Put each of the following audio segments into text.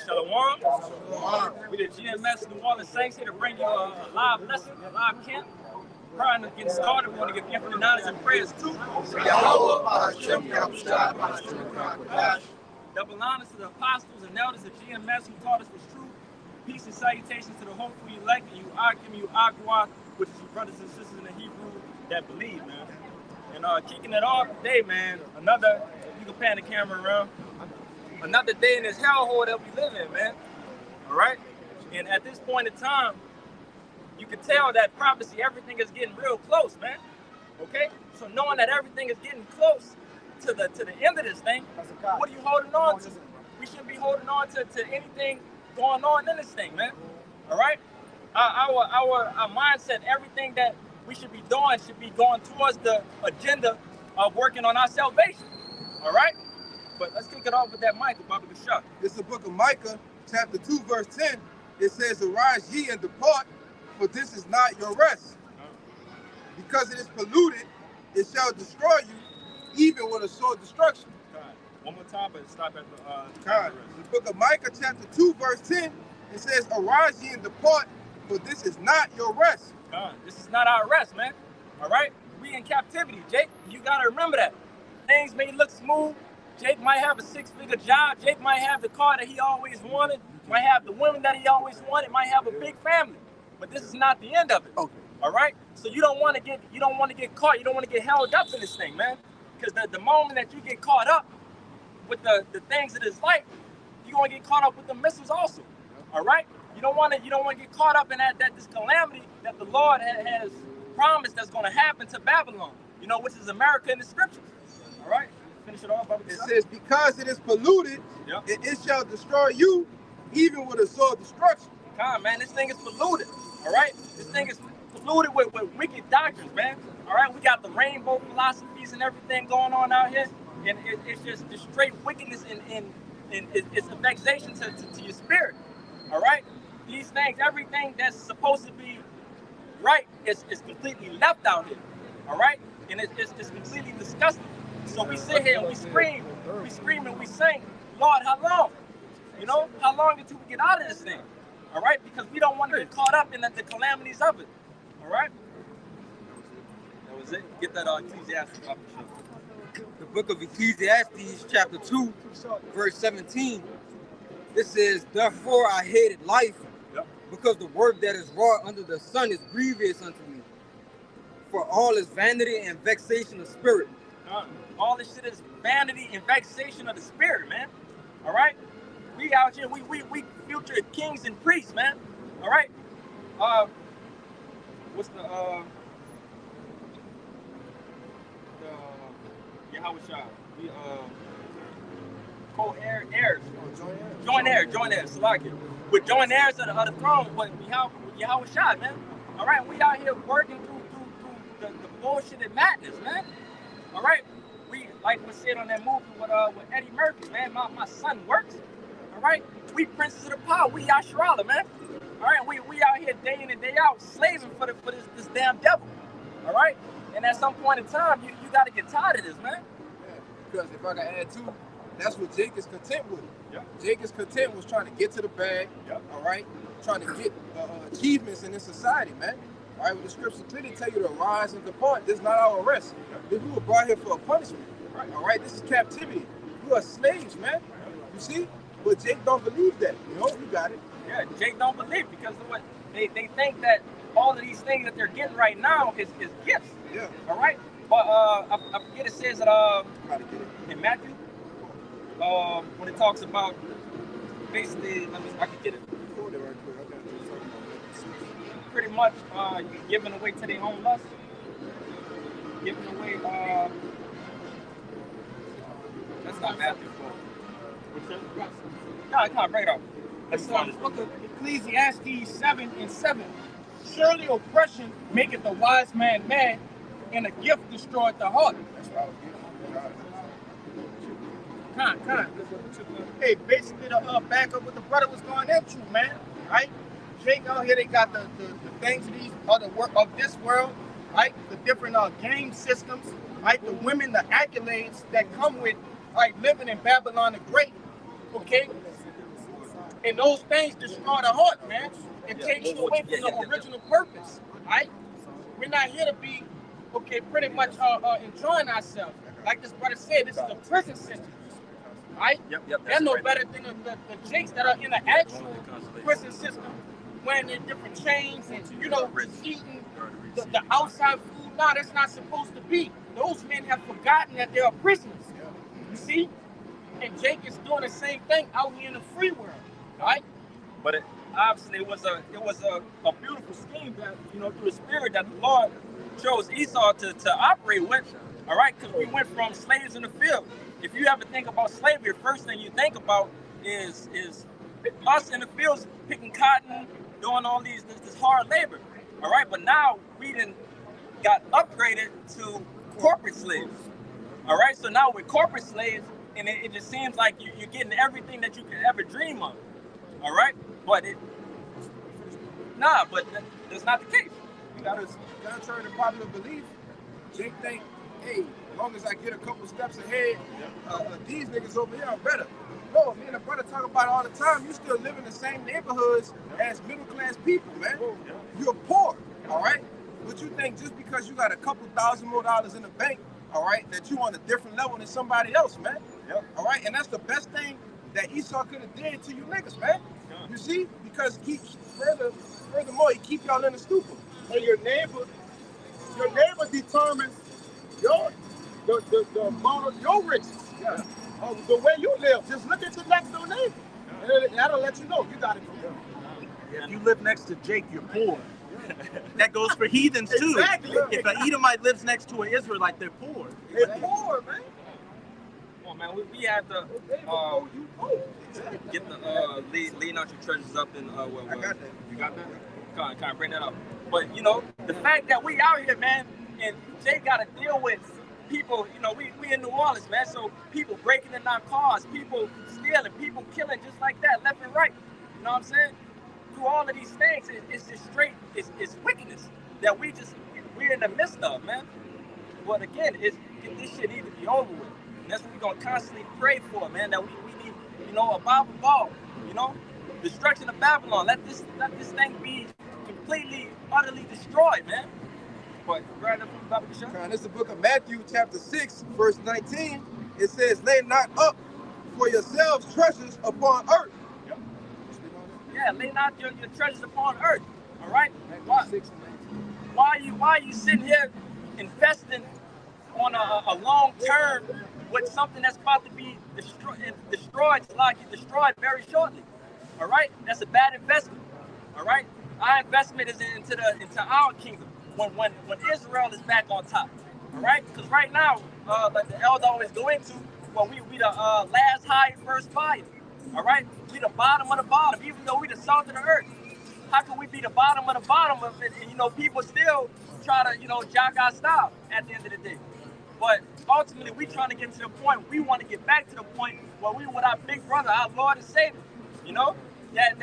Shalom. We the GMS New Orleans Saints here to bring you a live lesson, a live camp. Prior to getting started, we want to give infinite knowledge and prayers too. Double honors to the apostles and elders of GMS who taught us what's true. Peace and salutations to the hopeful elect and you Akim, you Agua, which is your brothers and sisters in the Hebrew that believe, man. And kicking it off today, man, another, you can pan the camera around, another day in this hellhole that we live in, man. All right? And at this point in time, you can tell that prophecy, everything is getting real close, man. Okay? So knowing that everything is getting close to the end of this thing, what are you holding on to? We shouldn't be holding on to anything going on in this thing, man. All right? Our mindset, everything that we should be doing should be going towards the agenda of working on our salvation. All right? But let's kick it off with that Micah, Baba Gashak. It's the book of Micah, chapter 2, verse 10. It says, "Arise ye and depart, for this is not your rest. Because it is polluted, it shall destroy you, even with a sword destruction." One more time, but stop at the The book of Micah, chapter 2, verse 10. It says, "Arise ye and depart, for this is not your rest." This is not our rest, man. All right? We in captivity, Jake. You got to remember that. Things may look smooth. Jake might have a six-figure job. Jake might have the car that he always wanted. Might have the women that he always wanted. Might have a big family. But this is not the end of it. Okay. All right? So you don't want to get caught. You don't want to get held up in this thing, man. Because the moment that you get caught up with the things of this life, you're gonna get caught up with the missiles also. All right? You don't want to get caught up in that this calamity that the Lord has promised that's gonna happen to Babylon. You know, which is America in the scriptures. All right? Finish it off, Baba. It says, "Because it is polluted, Yep. it shall destroy you, even with a sword destruction." Come on, man, this thing is polluted. All right? This thing is polluted with wicked doctrines, man. All right? We got the rainbow philosophies and everything going on out here. And it's just straight wickedness and it's a vexation to your spirit. All right? These things, everything that's supposed to be right is completely left out here. All right? And it's completely disgusting. So we sit here and we scream and we sing, "Lord, how long? You know, how long until we get out of this thing?" All right? Because we don't want to get caught up in the calamities of it. All right? That was it. Get that Ecclesiastes off the show. The book of Ecclesiastes, chapter 2, verse 17. It says, "Therefore I hated life, because the work that is wrought under the sun is grievous unto me. For all is vanity and vexation of spirit." All this shit is vanity and vexation of the spirit, man. All right? We out here, we future kings and priests, man. All right? What's the Yahushua? We co-heirs. Joint heirs, Salakia. We're joint heirs of the throne, but Yahushua, man. All right, we out here working through the bullshit and madness, man. All right, we like we said on that movie with Eddie Murphy, man. My son works. All right, we princes of the power. We Yasharala, man. All right, we out here day in and day out slaving for this damn devil. All right, and at some point in time, you got to get tired of this, man. Yeah, because if I can add too, that's what Jake is content with. Yeah. Jake is content was trying to get to the bag. Yeah. All right, trying to get achievements in this society, man. All right, well, the scriptures clearly tell you to arise and depart. This is not our rest. We were brought here for a punishment. Right. All right, this is captivity. You are slaves, man. You see? But Jake don't believe that. You know, you got it. Yeah, Jake don't believe because of what they think that all of these things that they're getting right now is gifts. Yeah. All right. But I forget it says that in Matthew when it talks about basically I can get it. Pretty much giving away to their own lust, giving away. That's not Matthew. No, I can't break it off. It's the book of Ecclesiastes 7:7. "Surely oppression maketh the wise man mad, and a gift destroyeth the heart." That's what I was getting. Hey, basically the back up what the brother was going into, man. Right? Jake out here, they got the things of these other work of this world, right? The different game systems, right? The women, the accolades that come with living in Babylon the Great. Okay? And those things destroy the heart, man. It takes you away from the original purpose, right? We're not here to be, okay, pretty much enjoying ourselves. Like this brother said, this is a prison system, right? They're no better than the jakes that are in the actual prison system, wearing their different chains and, you know, eating the outside food. No, that's not supposed to be. Those men have forgotten that they are prisoners, you see? And Jake is doing the same thing out here in the free world, right? But obviously it was a beautiful scheme that, you know, through the spirit that the Lord chose Esau to operate with, all right? Because we went from slaves in the field. If you ever think about slavery, the first thing you think about is us in the fields picking cotton, doing all this hard labor, all right? But now we got upgraded to corporate slaves, all right? So now we're corporate slaves, and it just seems like you're getting everything that you could ever dream of, all right? But that's not the case. You gotta contrary to popular belief, Jake think, hey, as long as I get a couple steps ahead, these niggas over here are better. No, me and the brother talk about it all the time. You still live in the same neighborhoods as middle class people, man. You're poor, all right? But you think just because you got a couple $1,000 more in the bank, all right, that you on a different level than somebody else, man. All right, and that's the best thing that Esau could have did to you niggas, man. You see, because furthermore, he keep y'all in the stupor. And your neighbor determines the amount of your riches. The way you live. Just look at your next door neighbor. And that'll let you know you got it from them. If you live next to Jake, you're poor. That goes for heathens too. Exactly. If an Edomite lives next to an Israelite, they're poor. They're poor, man. Come on, man, we have to get the lean out your treasures up in I got that. You got that? Kind of bring that up. But you know, the fact that we out here, man, and Jay got to deal with people. You know, we in New Orleans, man. So people breaking in our cars, people stealing, people killing just like that, left and right. You know what I'm saying? Through all of these things, it's just straight. It's wickedness that we're in the midst of, man. But again, this shit need to be over with. And that's what we're gonna constantly pray for, man. That we need, you know, a Bible ball, you know, destruction of Babylon. Let this thing be completely, utterly destroyed, man. But right up from Bible show. This is the book of Matthew, chapter 6, verse 19. It says, "Lay not up for yourselves treasures upon earth." Yeah, lay not your treasures upon earth. All right. Why are you sitting here investing on a long term with something that's about to be destroyed very shortly? All right. That's a bad investment. All right. Our investment is into our kingdom when Israel is back on top. All right. Because right now, like the elder always go into, well, we the last hire, first buyer. All right, we the bottom of the bottom, even though we the salt of the earth. How can we be the bottom of the bottom of it? And, you know, people still try to, you know, jog our style at the end of the day. But ultimately, we trying to get to the point. We want to get back to the point where we with our big brother, our Lord and Savior. You know, that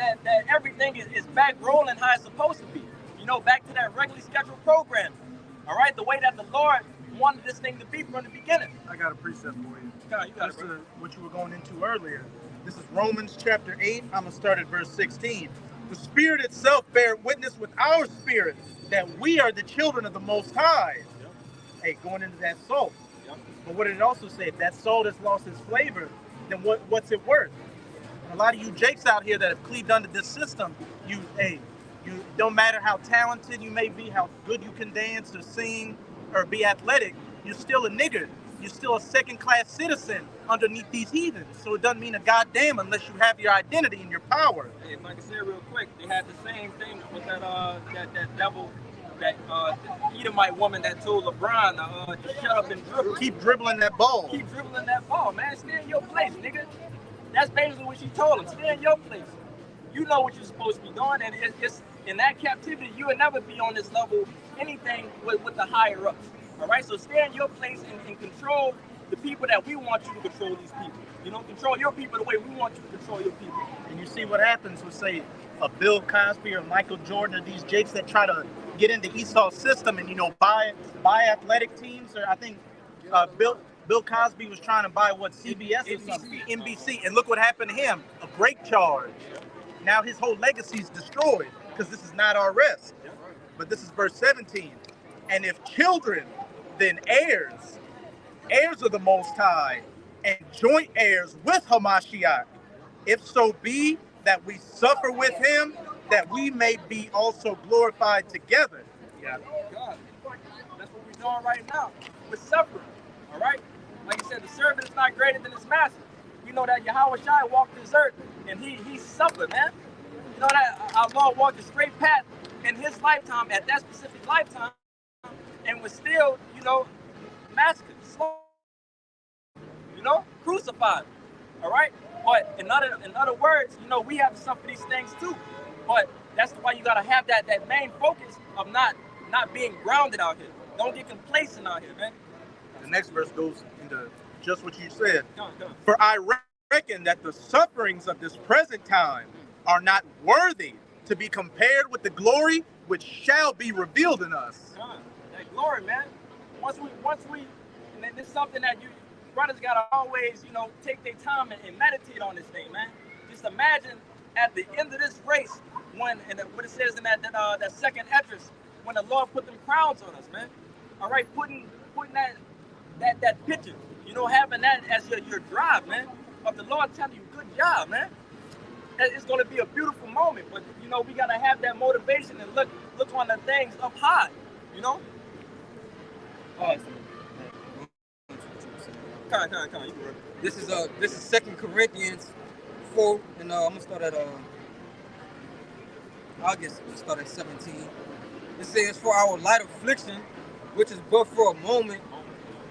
everything is back rolling how it's supposed to be. You know, back to that regularly scheduled program. All right, the way that the Lord wanted this thing to be from the beginning. I got a precept for you. You got That's what you were going into earlier. This is Romans chapter 8. I'm going to start at verse 16. The Spirit itself bear witness with our spirit that we are the children of the Most High. Yep. Hey, going into that salt. Yep. But what did it also say? If that salt has lost its flavor, then what's it worth? And a lot of you jakes out here that have cleaved under this system, you don't matter how talented you may be, how good you can dance or sing or be athletic, you're still a nigger. You're still a second-class citizen underneath these heathens. So it doesn't mean a goddamn unless you have your identity and your power. Hey, if I can say it real quick, they had the same thing with that devil, that Edomite woman that told LeBron to just shut up and dribble. Keep dribbling that ball. Keep dribbling that ball, man. Stay in your place, nigga. That's basically what she told him. Stay in your place. You know what you're supposed to be doing, and it's in that captivity, you would never be on this level, anything with the higher ups. All right, so stay in your place and control the people that we want you to control these people. You know, control your people the way we want you to control your people. And you see what happens with, say, a Bill Cosby or Michael Jordan or these jakes that try to get into Esau's system and, you know, buy athletic teams. Or I think Bill Cosby was trying to buy CBS or something, NBC. And look what happened to him, a break charge. now his whole legacy is destroyed because this is not our rest. But this is verse 17. And if children, then heirs, heirs of the Most High, and joint heirs with Hamashiach, if so be that we suffer with him, that we may be also glorified together. God. That's what we're doing right now. We're suffering. All right? Like you said, the servant is not greater than his master. You know that Yahweh Shai walked this earth and he suffered, man. You know that our Lord walked a straight path in his lifetime, at that specific lifetime, and was still, massacred, slaughtered, crucified. All right? But in other words, we have to suffer these things too. But that's why you gotta have that main focus of not being grounded out here. Don't get complacent out here, man. The next verse goes into just what you said. Come on. For I reckon that the sufferings of this present time are not worthy to be compared with the glory which shall be revealed in us. That glory, man. Once we, and this is something that you brothers gotta always, take their time and meditate on this thing, man. Just imagine at the end of this race, what it says in that second address, when the Lord put them crowns on us, man. All right, putting that picture, having that as your drive, man, of the Lord telling you, good job, man. It's going to be a beautiful moment, but we got to have that motivation and look on the things up high, Come on. This is 2 Corinthians 4, and I'm gonna start at start at 17. It says, "For our light affliction, which is but for a moment,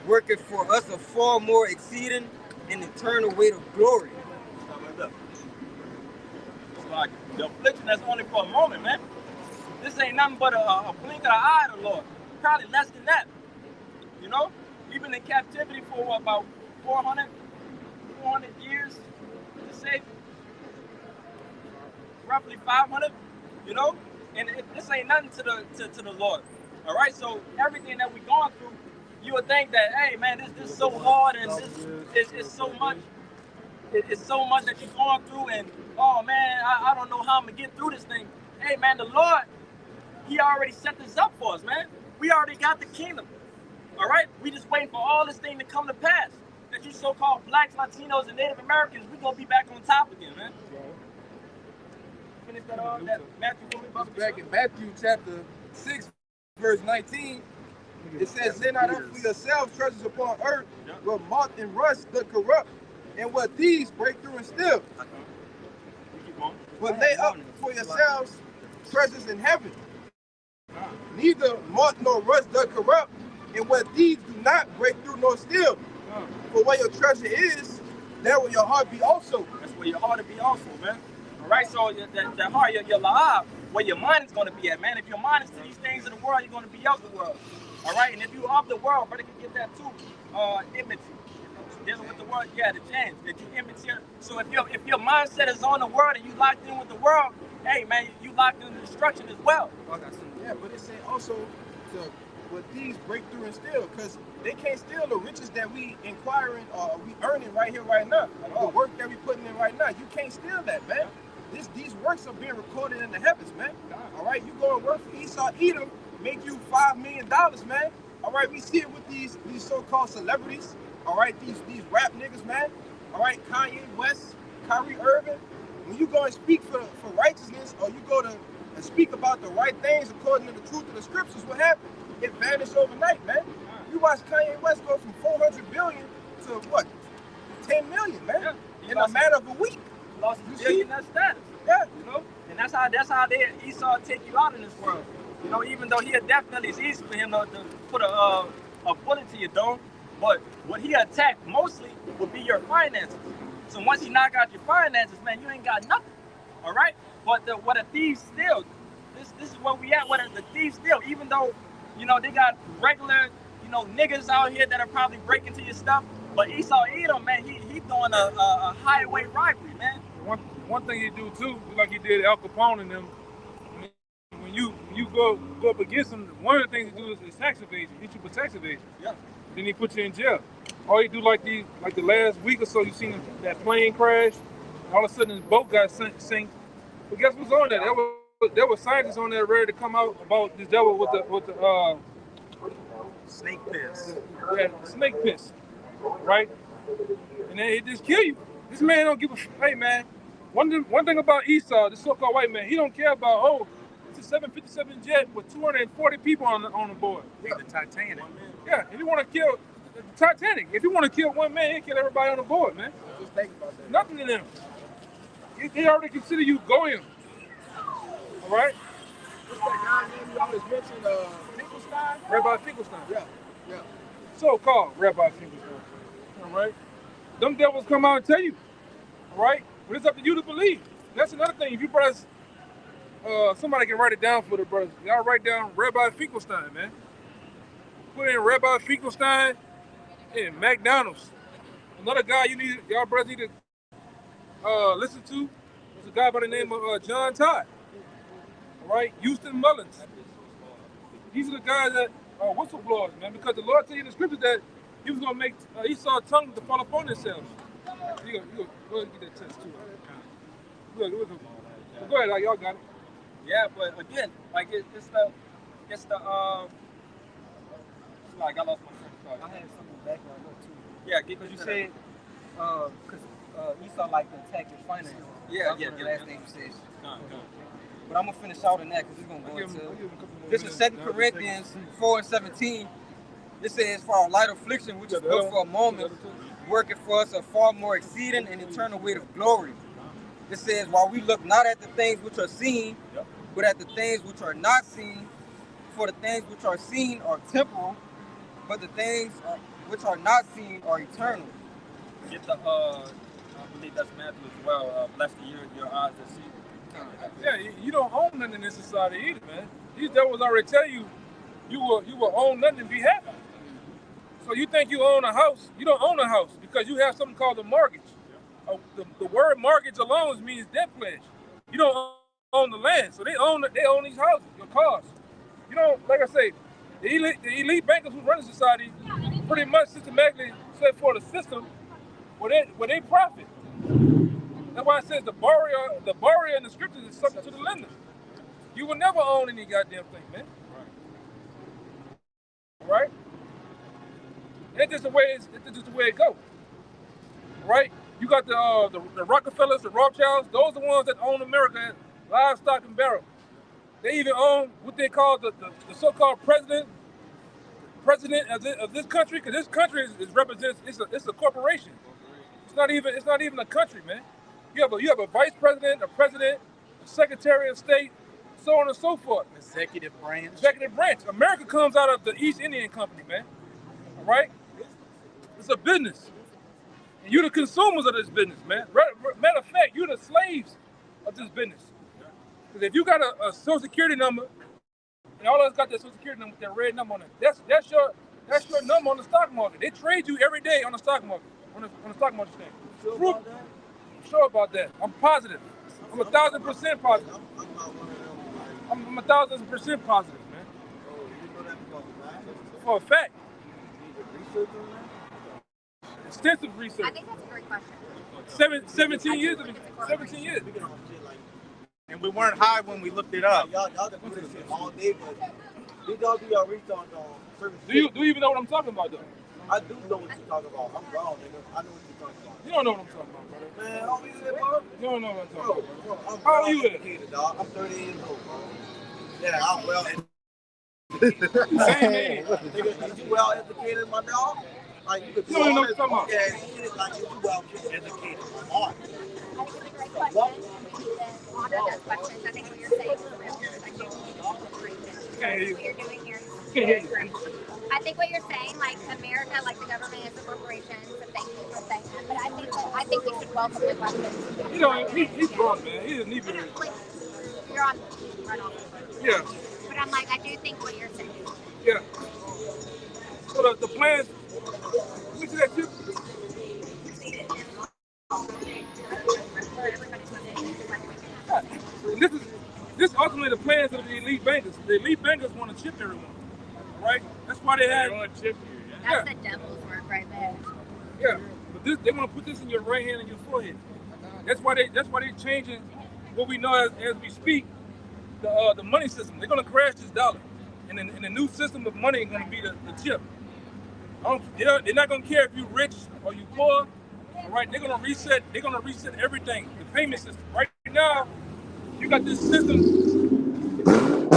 worketh for us a far more exceeding and eternal weight of glory." It's like the affliction that's only for a moment, man. This ain't nothing but a blink of the eye of the Lord. Probably less than that. We've been in captivity for about 400 years, to say, roughly 500, and this ain't nothing to the Lord. All right, so everything that we're going through, you would think that, hey, man, this is so hard, and this is so much. It's so much that you're going through, and oh man, I don't know how I'm gonna get through this thing. Hey, man, the Lord, He already set this up for us, man. We already got the kingdom. All right, we just waiting for all this thing to come to pass. That you so-called blacks, Latinos, and Native Americans, we gonna be back on top again, man. Finish that Matthew. Back in Matthew chapter 6, verse 19, it says, "Lay not up for yourselves treasures upon earth, where moth and rust doth corrupt, and where thieves break through and steal. But lay up for yourselves treasures in heaven. Neither moth nor rust doth corrupt, and where thieves do not break through nor steal. For where your treasure is, there will your heart be also." That's where your heart will be also, man. All right, so that heart, your la'ab, where your mind is going to be at, man. If your mind is to these things of the world, you're going to be of the world. All right, and if you're of the world, brother, can get that too. Image. Dealing with the world, the change that you imitate. So if your mindset is on the world and you locked in with the world, hey man, you locked in the destruction as well. Yeah, but it's saying also what thieves break through and steal, because they can't steal the riches that we inquiring or we earning right here, right now. The work that we putting in right now, you can't steal that, man. These works are being recorded in the heavens, man. All right, you go and work for Esau, Edom, make you $5 million, man. All right, we see it with these so-called celebrities. All right, these rap niggas, man. All right, Kanye West, Kyrie Irving. When you go and speak for righteousness, or you go to and speak about the right things according to the truth of the scriptures, what happened? It vanished overnight, man. You watch Kanye West go from 400 billion to what? 10 million, man. Yeah, in a matter of a week. Lost his billionaire status. Yeah. And that's how Esau take you out in this world. Even though definitely it's easy for him to put a bullet to your dome. But what he attacked mostly would be your finances. So once he knock out your finances, man, you ain't got nothing. All right? But what a thief steal, this is where we at. What the thief steal, even though, they got regular, niggas out here that are probably breaking to your stuff. But Esau Edom, man, he throwing a highway robbery, man. One thing he do too, like he did Al Capone and them. When you go up against him, one of the things he do is tax evasion. Hit you for tax evasion. Yeah. Then he put you in jail. All he do like the last week or so, you seen that plane crash. All of a sudden his boat got sank. But guess what's on there? There were scientists on there ready to come out about this devil with the Snake piss. yeah, snake piss, right? And then it just kill you. This man don't give a hey man. One thing about Esau, the so-called white man, he don't care about it's a 757 jet with 240 people on the board. The Titanic. Yeah, if you want to kill the Titanic, if you want to kill one man, he kill everybody on the board, man. Just think about that. Nothing in them. They already consider you going. All right, What's that guy's name you always mentioned? Finkelstein? Rabbi Finkelstein. Yeah, yeah. So-called Rabbi Finkelstein. All right, them devils come out and tell you. All right, but it's up to you to believe. That's another thing. If you brothers, somebody can write it down for the brothers. Y'all write down Rabbi Finkelstein, man. Put in Rabbi Finkelstein and McDonald's. Another guy y'all brothers need to listen to is a guy by the name of John Todd. All right, Houston Mullins. These are the guys that are whistleblowers, man, because the Lord tell you in the scriptures that he was going to make Esau's tongue to fall upon themselves. You go ahead and get that test too. Go ahead, y'all got it. Yeah, but again, like it's the like I lost my train of thought. I had something back on that too. Yeah, Because you said, because Esau like to attack your finances. Yeah, That's what the last thing you said. No. But I'm gonna finish out on that because we're gonna go I'll give him into. a couple more This is minutes. 2 Corinthians 4:17. This says, "For our light affliction, which is but for a moment, worketh for us a far more exceeding and eternal weight of glory." It says, "While we look not at the things which are seen, but at the things which are not seen. For the things which are seen are temporal, but the things which are not seen are eternal." Get the I believe that's Matthew as well. Bless your eyes that see. Yeah, you don't own nothing in this society either, man. These devils already tell you will own nothing and be happy. So you think you own a house? You don't own a house because you have something called a mortgage. The word mortgage alone means debt pledge. You don't own the land, so they own these houses, your cars. You know, like I say, the elite bankers who run the society pretty much systematically set for the system where they profit. That's why it says the borrower in the scriptures is subject to the lender. You will never own any goddamn thing, man. Right? It's just the way it goes. Right? You got the Rockefellers, the Rothschilds. Those are the ones that own America, livestock and barrel. They even own what they call the so-called president of this country, because this country is represents it's a corporation. It's not even a country, man. You have a vice president, a president, a secretary of state, so on and so forth. Executive branch. Executive branch. America comes out of the East Indian Company, man. All right? It's a business. And you're the consumers of this business, man. Matter of fact, you're the slaves of this business. Because if you got a Social Security number, and all of us got that Social Security number with that red number on it, that's your number on the stock market. They trade you every day on the stock market, on the stock market thing. I'm sure about that. I'm positive. I'm 1,000% positive. I'm 1,000% positive, man. For a fact. Extensive research. I think that's a great question. 17 years of it. 17 years. And we weren't high when we looked it up. Y'all can do this shit all day, but you don't do your research on certain Do you even know what I'm talking about, though? I do know what you're talking about. I'm grown, nigga. I know what you're talking about. You don't know what I'm talking about, brother. Man, how old you is, bro? You don't know what I'm talking about. Bro, I'm How old well you is? educated, dog. I'm 30 years old, bro. Yeah, I'm well educated. Same age. Nigga, is you well educated, my dog? Like, you could do You don't all know this what I'm talking okay shit like you well educated, my heart. I think it's a great question. We need to honor those questions. I think what you're saying is real. I think Can't hear you. what you're doing here Can't is hear very you. great. I think what you're saying, like America, like the government is a corporation, so thank you for saying that. But I think we should welcome the questions. You know, he's drunk, man. He doesn't even. Like, you're on right off. Yeah, But I'm like, I do think what you're saying. yeah. So the plans. Let me see that tip. And this ultimately the plans of the elite bankers. The elite bankers want to chip everyone, right? That's why they had. That's the devil's work right there. Yeah, but they want to put this in your right hand and your forehead. That's why they changing what we know as we speak, the money system. They're gonna crash this dollar, and the new system of money is gonna be the chip. They're not gonna care if you're rich or you poor. All right, they're gonna reset. They're gonna reset everything. The payment system. Right now, you got this system. You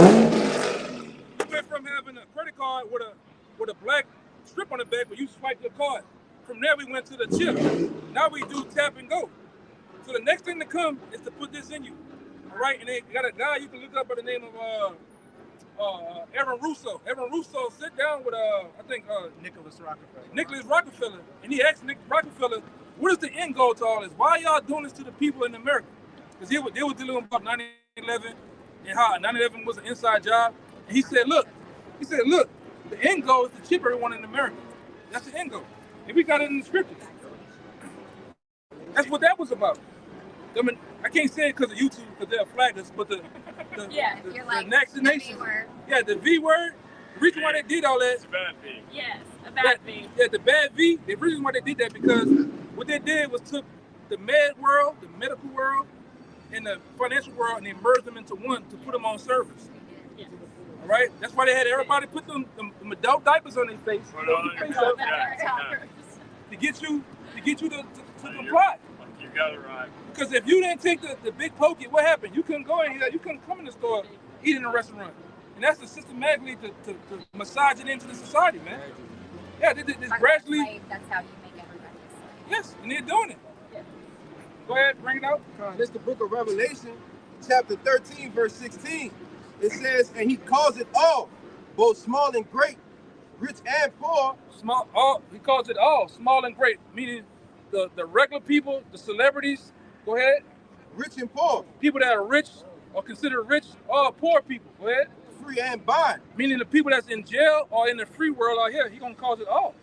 went from having a credit card with a black strip on the back where you swipe your card. From there, we went to the chip. Now we do tap and go. So the next thing to come is to put this in you. All right, and they got a guy you can look up by the name of Aaron Russo. Aaron Russo sit down with I think Nicholas Rockefeller, and he asked Nick Rockefeller, "What is the end goal to all this? Why y'all doing this to the people in America?" Because they were dealing about 9/11 and how 9/11 was an inside job. And he said, "Look, the end goal is to chip everyone in America. That's the end goal." And we got it in the scriptures. That's what that was about. I mean, I can't say it because of YouTube because they'll flag us, but the vaccination. The V word. The reason why they did all that. It's a bad V. Yes, a bad V. Yeah, the bad V. The reason why they did that because what they did was took the med world, the medical world, and the financial world, and they merged them into one to put them on servers. Yes. All right. That's why they had everybody put them adult diapers on their face. To get you to comply. You got it right. Because if you didn't take the big pokey, what happened? You couldn't go in here. You couldn't come in the store, eat in a restaurant. And that's systematically to massage it into the society, man. Yeah, this gradually. That's how you make everybody. Yes, and they're doing it. Yeah. Go ahead, bring it out. This is the book of Revelation, chapter 13, verse 16. It says, "And he calls it all, both small and great, rich and poor." He calls it all, small and great, meaning the regular people, the celebrities. Go ahead. Rich and poor. People that are rich or considered rich, or poor people. Go ahead. Free and bond. Meaning the people that's in jail or in the free world out here, he gonna cause it all.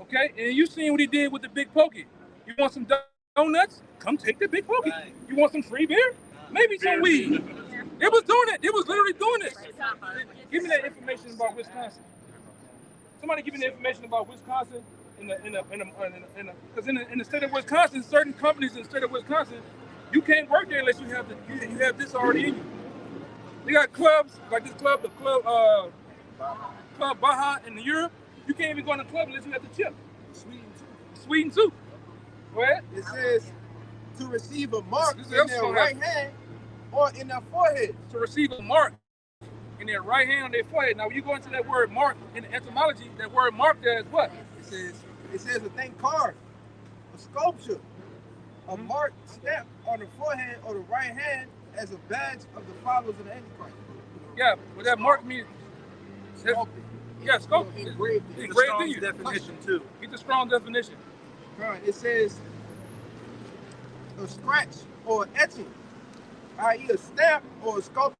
Okay, and you seen what he did with the big pokey. You want some donuts? Come take the big pokey. Right. You want some free beer? Maybe some weed. It was doing it. It was literally doing it. Give me that information about Wisconsin. Somebody give me the information about Wisconsin because in the state of Wisconsin, certain companies in the state of Wisconsin, you can't work there unless you have this already in you. They got clubs like this club, Club Baja in Europe. You can't even go in the club unless you have the chip. Sweden too. Go ahead. It says to receive a mark in their right hand or in their forehead. To receive a mark in their right hand on their forehead. Now, when you go into that word mark in the etymology, that word mark there is what? It says a thing carved, a sculpture, a mark stamped on the forehead or the right hand as a badge of the followers of the Antichrist. Yeah, but that mark means sculpted. Yeah, sculpted. Engraved. Engraved definition too. Get the strong definition. Right. It says a scratch or etching, i.e. a stamp or a sculpted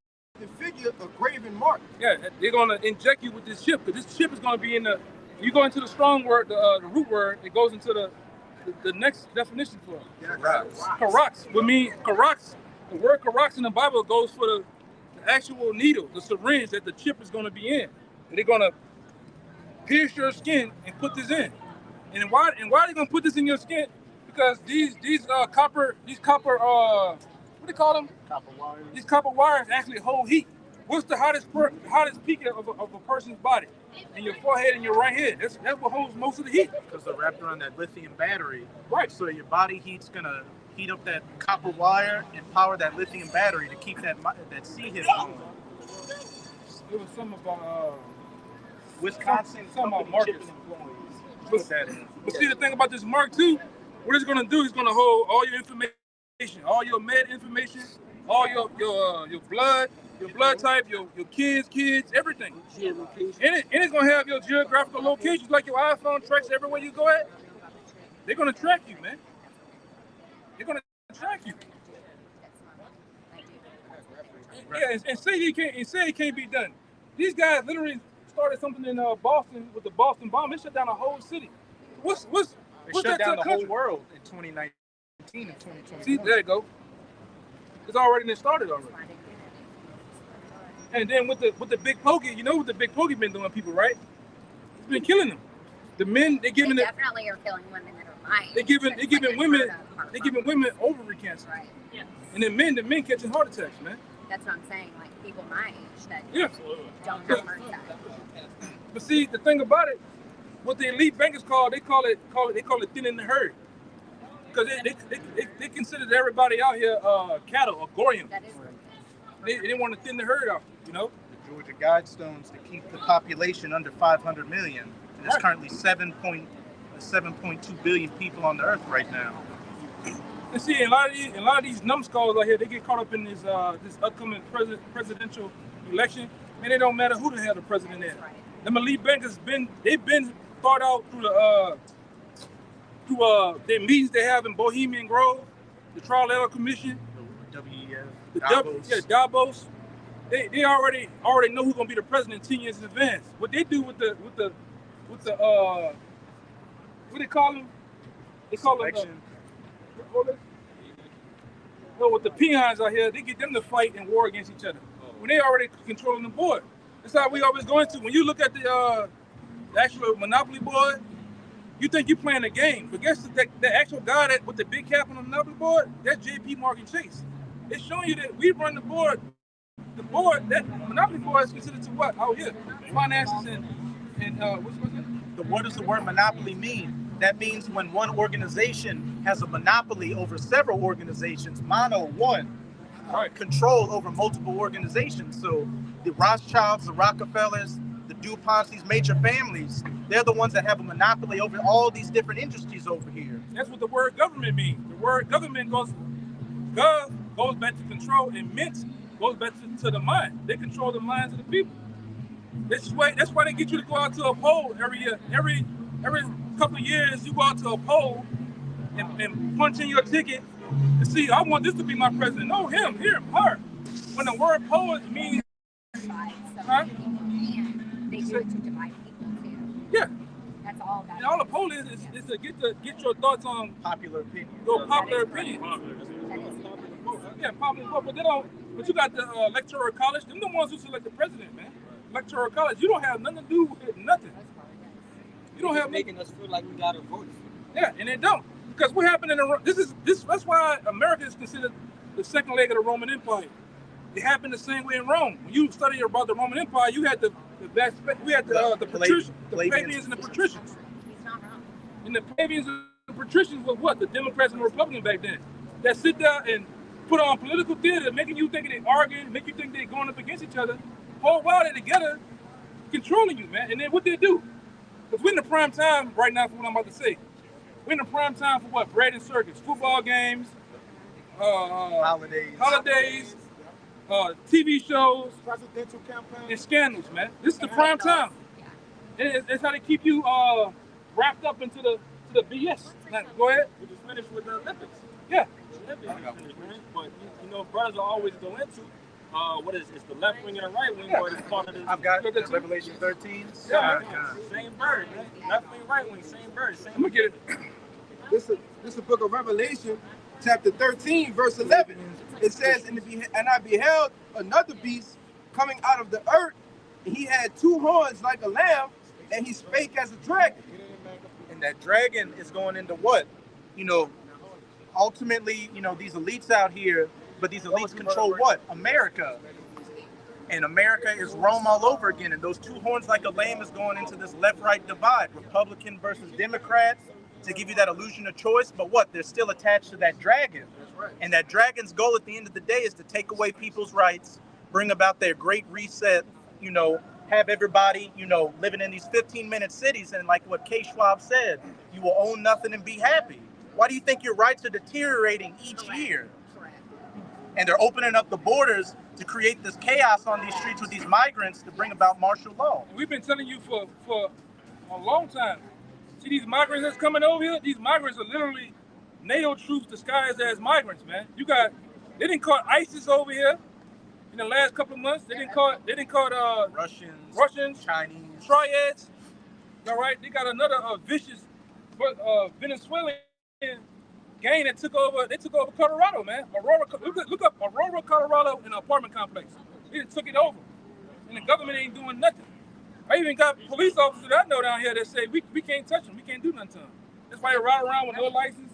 figure, a graven mark. Yeah, they're gonna inject you with this chip because this chip is gonna be in the. You go into the strong word, the root word. It goes into the next definition for it. Karax would mean karax. The word karax in the Bible goes for the actual needle, the syringe that the chip is gonna be in. And they're gonna pierce your skin and put this in. And why are they gonna put this in your skin? Because these copper what do they call them? Copper wires. These copper wires actually hold heat. What's the hottest peak of a person's body? In your forehead and your right head. That's what holds most of the heat. Because they're wrapped around that lithium battery. Right. So your body heat's gonna heat up that copper wire and power that lithium battery to keep that C hit going. It was some about Wisconsin some about markets. But see, the thing about this Mark II, what it's gonna do is gonna hold all your information, all your med information, all your blood type, your kids, everything. And it's gonna have your geographical locations, like your iPhone tracks everywhere you go at. They're gonna track you, man. They're gonna track you. Yeah, and say it can't be done. These guys literally started something in Boston with the Boston bomb. It shut down a whole city. What's shut that down to the whole world in 2019 and 2020. See, there you go. It's already started already. And then with the big pokey, you know what the big pokey been doing people, right? It's been killing them. The men, they definitely are killing women that are my age. They giving that's women unheard of, they giving women ovary cancer, Right. and then the men catching heart attacks, man. That's what I'm saying. Like people my age that Yeah. don't have heart attacks. But see, the thing about it, what the elite bankers call it thinning the herd, because they consider everybody out here cattle or Gorian. That is They want to thin the herd out, you know. The Georgia Guidestones to keep the population under 500 million. And there's Right. currently 7.2 billion people on the earth right now. And see, a lot of these numbskulls out here, they get caught up in this upcoming presidential election, and it don't matter who the hell the president is. right. Them elite bankers they've been thought out through their meetings they have in Bohemian Grove, the Trilateral Commission, WEF, the Davos. Davos. They already know who's gonna be the president 10 years in advance. What they do with the what they call them? They call Election. them with the peons out here, they get them to fight and war against each other when they already controlling the board. That's how we always go into. When you look at the actual Monopoly board, you think you're playing a game, but guess the actual guy with the big cap on the Monopoly board, that's J.P. Morgan Chase. It's showing you that we run the board. The board, that Monopoly board is considered to what out here? Finances and what's it? What does the word monopoly mean? That means when one organization has a monopoly over several organizations, one, Right. control over multiple organizations. So the Rothschilds, the Rockefellers, the DuPonts, these major families, they're the ones that have a monopoly over all these different industries over here. That's what the word government means. The word government goes back to control, and mint goes back to the mind. They control the minds of the people. That's why they get you to go out to a poll every year. Every couple of years, you go out to a poll and punch in your ticket to see, I want this to be my president. No, him, her. When the word poll means, Divide, so Huh? people can. They do it to divide people too. yeah. That's all that And all the poll is to get your thoughts on Popular opinion. your popular opinion. That is Yeah, popular vote, but they don't. But you got the electoral college. Them the ones who select the president, man. Electoral college. You don't have nothing to do with nothing. You don't have making us feel like we got a voice. Yeah, and they don't. Because what happened in the that's why America is considered the second leg of the Roman Empire. It happened the same way in Rome. When you study about the Roman Empire, you had the plebeians and the patricians. he's not wrong. And the plebeians and the patricians was what? The Democrats and the Republicans back then. That sit there and put on political theater, making you think they arguing, make you think they're going up against each other. Whole while they're together, controlling you, man. And then what they do? Because we're in the prime time right now for what I'm about to say. We're in the prime time for what? Bread and circus, football games, holidays, TV shows, Presidential campaign. and scandals, man. This is the prime time. And it's how they keep you wrapped up into the BS. Now, go ahead. We just finished with the Olympics. Yeah. Olympics we finished, man. But you know, brothers will always go into what is it's the left wing and the right wing, but it's part of this. I've got Revelation 13. Yeah, same bird, man. Left wing, right wing, same bird, same. I'm gonna get it. This is the book of Revelation, chapter 13, verse 11. It says, and I beheld another beast coming out of the earth, and he had two horns like a lamb, and he spake as a dragon. And that dragon is going into what? You know, ultimately, you know, these elites out here, but these elites control what? America. And America is Rome all over again. And those two horns like a lamb is going into this left-right divide, Republican versus Democrats, to give you that illusion of choice. But what? They're still attached to that dragon. And that dragon's goal at the end of the day is to take away people's rights, bring about their great reset, you know, have everybody, you know, living in these 15-minute cities. And like what K. Schwab said, you will own nothing and be happy. Why do you think your rights are deteriorating each year? And they're opening up the borders to create this chaos on these streets with these migrants to bring about martial law. We've been telling you for a long time. See these migrants that's coming over here? These migrants are literally NATO troops disguised as migrants, man. They didn't call ISIS over here in the last couple of months. They didn't call Russians, Chinese, triads. All right, they got another vicious Venezuelan gang that took over. They took over Colorado, man. Look up Aurora, Colorado, in an apartment complex. They took it over, and the government ain't doing nothing. I even got police officers that I know down here that say we can't touch them. We can't do nothing to them. That's why they ride around with no license,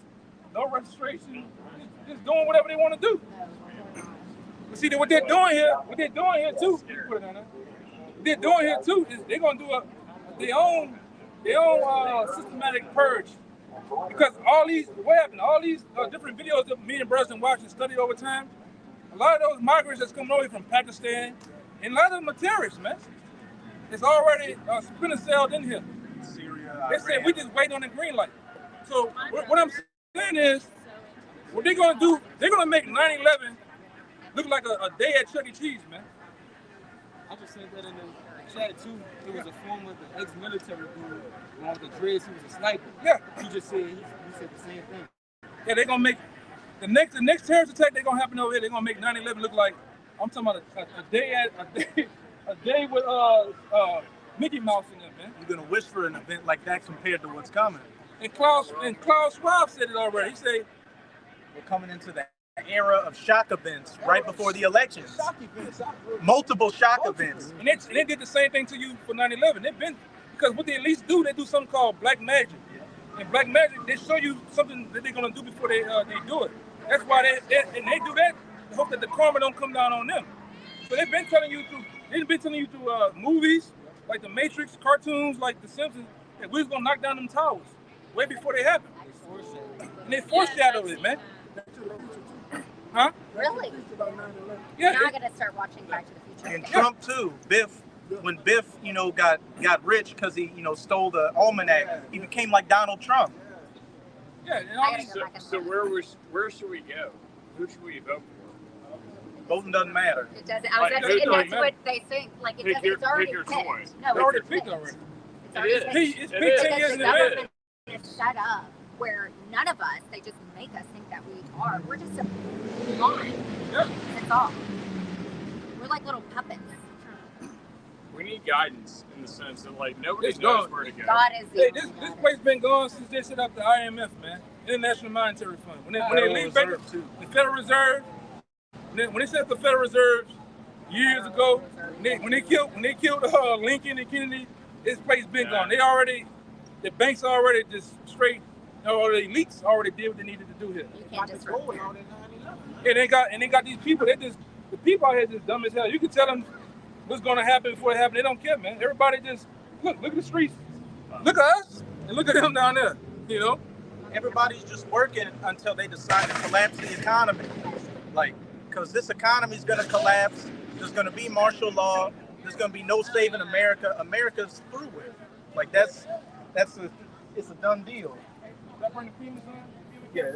no registration, just doing whatever they want to do. But see, what they're doing here too, you can put it on there. What they're doing here too is they're gonna do their own systematic purge. Because what happened? All these different videos that me and brothers and watched and studied over time, a lot of those migrants that's coming over from Pakistan, and a lot of them are terrorists, man. It's already splinter celled in here. Syria, they said we just wait on the green light. So what I'm saying is, what they're gonna do, they're gonna make 9/11 look like a day at Chuck E. Cheese, man. I just said that in the chat too. There was a former ex-military dude with the dreads. He was a sniper. Yeah. He just said he said the same thing. Yeah, they're gonna make the next terrorist attack they're gonna happen over here. They're gonna make 9/11 look like, I'm talking about a day with Mickey Mouse in it, man. You're gonna wish for an event like that compared to what's coming. And Klaus Schwab said it already. He said we're coming into the era of shock events right before the elections. Multiple shock events. And they did the same thing to you for 9/11. They've been, because what they at least do, they do something called black magic. And black magic, they show you something that they're gonna do before they do it. That's why they do that to hope that the karma don't come down on them. So they've been telling you through movies like The Matrix, cartoons like The Simpsons, that we was gonna knock down them towers way before they happen. And they foreshadowed it, man. Huh? Really? Yeah. Now I gotta start watching Back to the Future. And Trump too. When Biff, got rich because he, stole the almanac, he became like Donald Trump. Yeah. And all these, so where should we go? Who should we vote for? Voting doesn't matter. It doesn't. I was gonna say, and that's what they think. Like Pick it's already pick your picked. choice. No, they already picked already. It's already picked. It's It picked is. 10 years The in advance. government is set up where none of us, they just make us think that we are. We're just a pawn. Yeah. That's all. We're like little puppets. We need guidance in the sense that nobody It's knows gone. where to go. God is the Hey, this place been gone since they set up the IMF, man, International Monetary Fund. When they leave back the Federal Reserve, when they set up the Federal Reserve years ago, when they killed Lincoln and Kennedy, this place been gone. The banks already just straight, or the elites already did what they needed to do here. You can't just And they got these people. The people out here just dumb as hell. You can tell them what's going to happen before it happens. They don't care, man. Everybody just look at the streets. Look at us and look at them down there. Everybody's just working until they decide to collapse the economy. Because this economy is going to collapse. There's going to be martial law. There's going to be no saving America. America's through with. It's a done deal. That bring the FEMA sign? Yes.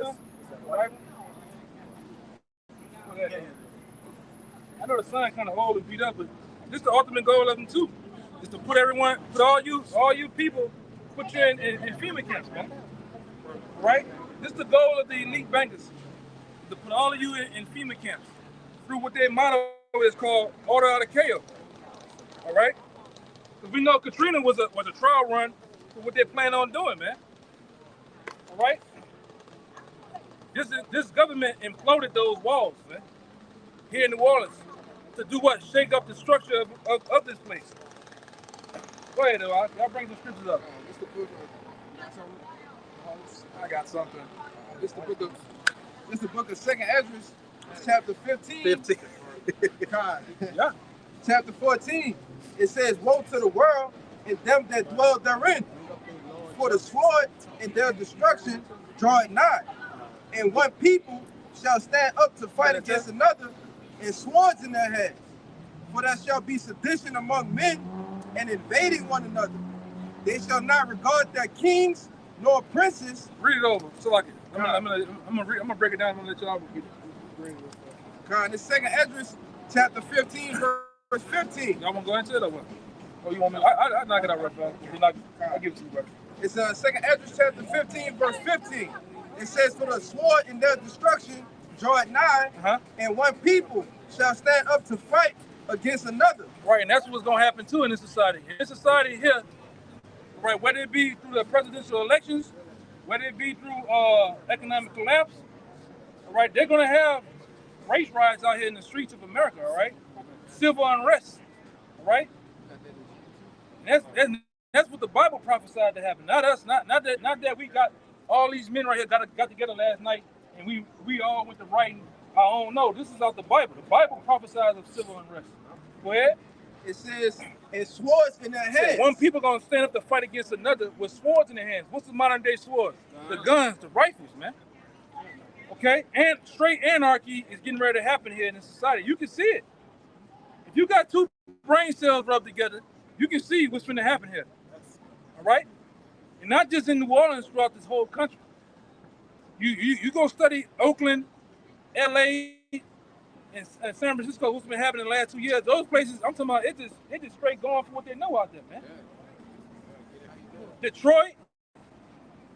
Right. I know the sign kind of old and beat up, but this is the ultimate goal of them too. Is to put all you people, put you in FEMA camps, man. Right? This is the goal of the elite bankers. To put all of you in FEMA camps through what their motto is called order out of chaos. All right? Because we know Katrina was a trial run for what they plan on doing, man. All right? This government imploded those walls, man, here in New Orleans, to do what? Shake up the structure of this place. Go ahead, though. I'll bring some scriptures up. I got something. It's the book of 2nd Ezra, chapter 15. God. Yeah. Chapter 14. It says, "Woe to the world and them that dwell therein, for the sword and their destruction draw it nigh. And one people shall stand up to fight against another, and swords in their hands. For there shall be sedition among men, and invading one another. They shall not regard their kings nor princes." Read it over. So like, I'm gonna break it down. I'm gonna let y'all get it. God, it's 2nd Ezra, chapter 15, verse 15. Y'all wanna go into it or what? Oh, you want me? I knock it out right now. I'll give it to you, bro. It's 2nd Ezra, chapter 15, verse 15. It says, "For the sword in their destruction draw it nigh, and one people shall stand up to fight against another." Right, and that's what's gonna happen too in this society. In this society here, right, whether it be through the presidential elections, whether it be through economic collapse, all right, they're gonna have race riots out here in the streets of America, all right? Civil unrest, all right? And that's what the Bible prophesied to happen. Not us, not that we got all these men right here got together last night, and we all went to writing our own. No, this is out the Bible. The Bible prophesies of civil unrest. Go ahead. It says, and swords in their hands. One people gonna stand up to fight against another with swords in their hands. What's the modern day swords? The guns, the rifles, man. Okay, and straight anarchy is getting ready to happen here in this society. You can see it. If you got two brain cells rubbed together, you can see what's going to happen here. All right, and not just in New Orleans, throughout this whole country. You go study Oakland, L.A. and San Francisco. What's been happening in the last 2 years? Those places, I'm talking about, it just straight going for what they know out there, man. Detroit,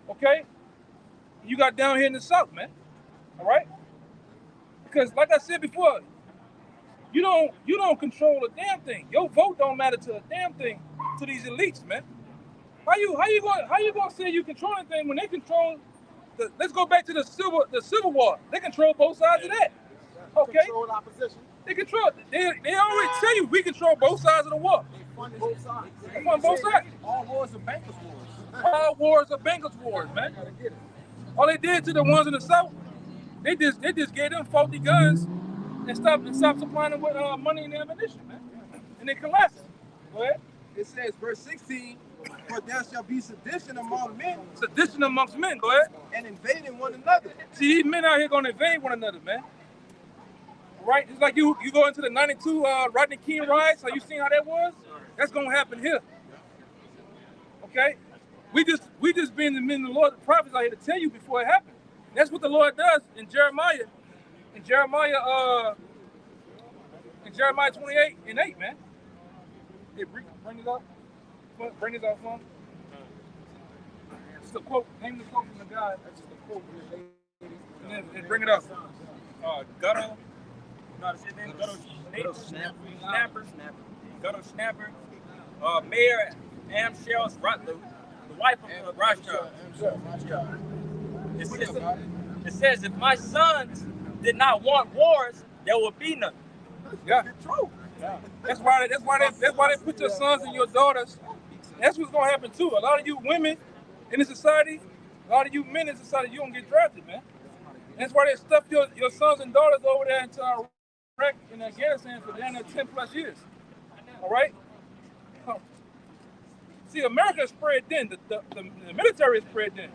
okay. You got down here in the South, man. All right, because like I said before, you don't control a damn thing. Your vote don't matter to a damn thing to these elites, man. How you gonna say you control anything when they control? Let's go back to the Civil War. They control both sides of that. Okay. Control opposition. They control. They already tell you we control both sides of the war. They fund both sides. They fund both sides. All wars are bankers' wars. All wars are bankers' wars, man. All they did to the ones in the South, they just gave them faulty guns and stopped supplying them with money and ammunition, man. And they collapsed. Go ahead. It says, verse 16, for there shall be sedition among men. Sedition amongst men, go ahead. And invading one another. See, these men out here gonna invade one another, man. Right? It's like you go into the 92 Rodney King riots, so you seen how that was? That's gonna happen here. Okay? We just being the men of the Lord, the prophets out here to tell you before it happens. That's what the Lord does in Jeremiah. In Jeremiah 28:8, man. Hey, bring it up. Bring this out for him. It's the quote. Name the quote from the guy. That's just a quote. And then bring it up. Gutto. No, that's his name. Gutto Snapper. Gutto Snapper. Mayor Amschel Rutler, the wife of Rothschild. It says, if my sons did not want wars, there would be none. Yeah, true. Yeah. That's why they put your sons and your daughters. That's what's gonna happen too. A lot of you women in the society, a lot of you men in society, you don't get drafted, man. That's why they stuff your sons and daughters over there into Iraq and Afghanistan for damn near 10 plus years. All right. See, America is spread thin. The military is spread thin.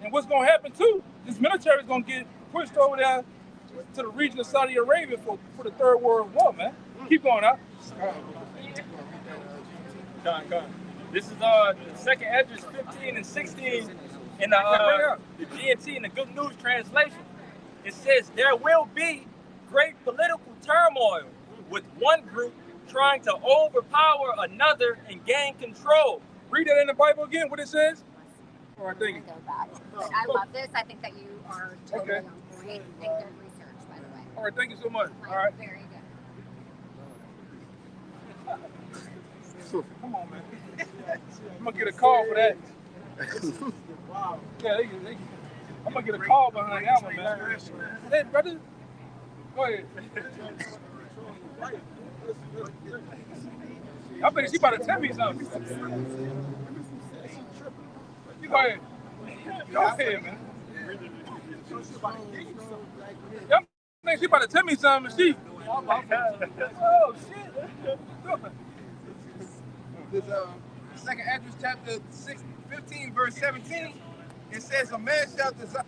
And what's going to happen too, this military is going to get pushed over there to the region of Saudi Arabia for the Third World War, man. Keep going out. This is the second Esdras 15 and 16 in the GNT in the Good News translation. It says, there will be great political turmoil with one group trying to overpower another and gain control. Read that in the Bible again, what it says. All right, thank you. But I love this. I think that you are totally on point. Think good research, by the way. All right, thank you so much. Like, all right. Very good. Come on, man. I'm going to get a call for that. Wow. Yeah, I'm going to get a call behind that one, man. Hey, brother. Go ahead. I think she about to tell me something. You go ahead. Go ahead, man. I think she about to tell me something. She. Oh, shit. This second Esdras chapter 15, verse 17, it says, a man shall desire,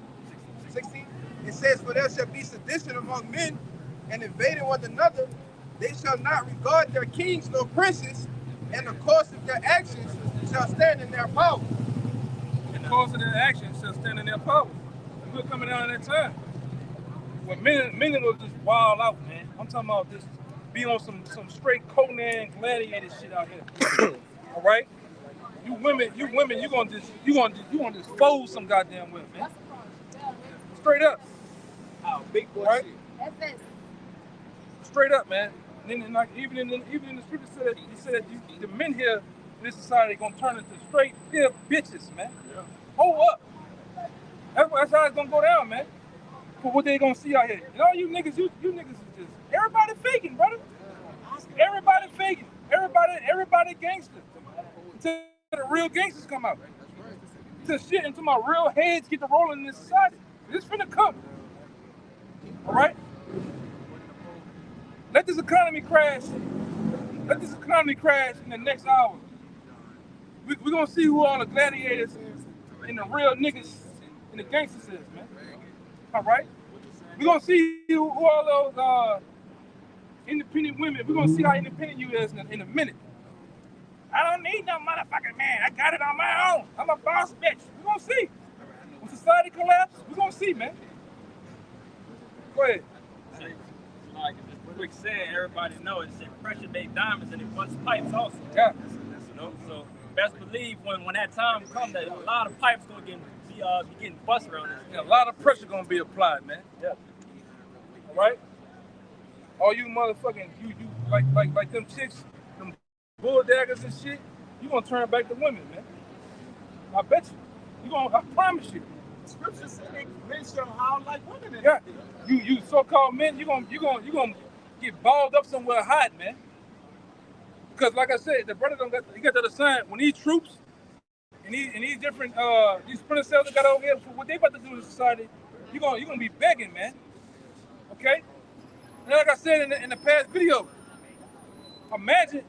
16, it says, for there shall be sedition among men and invading one another. They shall not regard their kings nor princes, and the course of their actions shall stand in their power. And the course of their actions shall stand in their power. And we're coming down at that time. When men will just wild out, man. I'm talking about this, be on some straight Conan gladiator shit out here. All right? You women, you gonna just fold some goddamn women, man. Straight up. Oh, big boy right? shit. Straight up, man. And then, like, even in the scripture said, he said the men here in this society gonna turn into straight pimp bitches, man. Yeah. Hold up. That's how it's gonna go down, man. For what they gonna see out here. And all you niggas, you niggas is just everybody faking, brother. Everybody faking. Everybody gangster. Until the real gangsters come out. to shit until my real heads get to rolling in this society. It's finna come. All right? Let this economy crash. Let this economy crash in the next hour. We're gonna see who all the gladiators and the real niggas and the gangsters is, man. All right? We're gonna see who all those independent women. We're gonna see how independent you is in a minute. I don't need no motherfucking man. I got it on my own. I'm a boss bitch. We're gonna see. When society collapses, we're gonna see, man. Go ahead. Like this quick saying, everybody knows it said pressure made diamonds and it busts pipes also. Yeah. You know, so best believe when that time comes that a lot of pipes gonna be getting bust around this. Yeah, a lot of pressure gonna be applied, man. Yeah. All right. All you motherfucking you like them chicks, them bull daggers and shit. You gonna turn back to women, man. I bet you. I promise you. Scripture said men shall howl like women. In Yeah. You so-called men, you gonna get balled up somewhere hot, man. Because like I said, the brother he got to understand when these troops and these different these splinter cells that got over here for what they about to do in society, you're gonna be begging, man. Okay? And like I said in the past video, imagine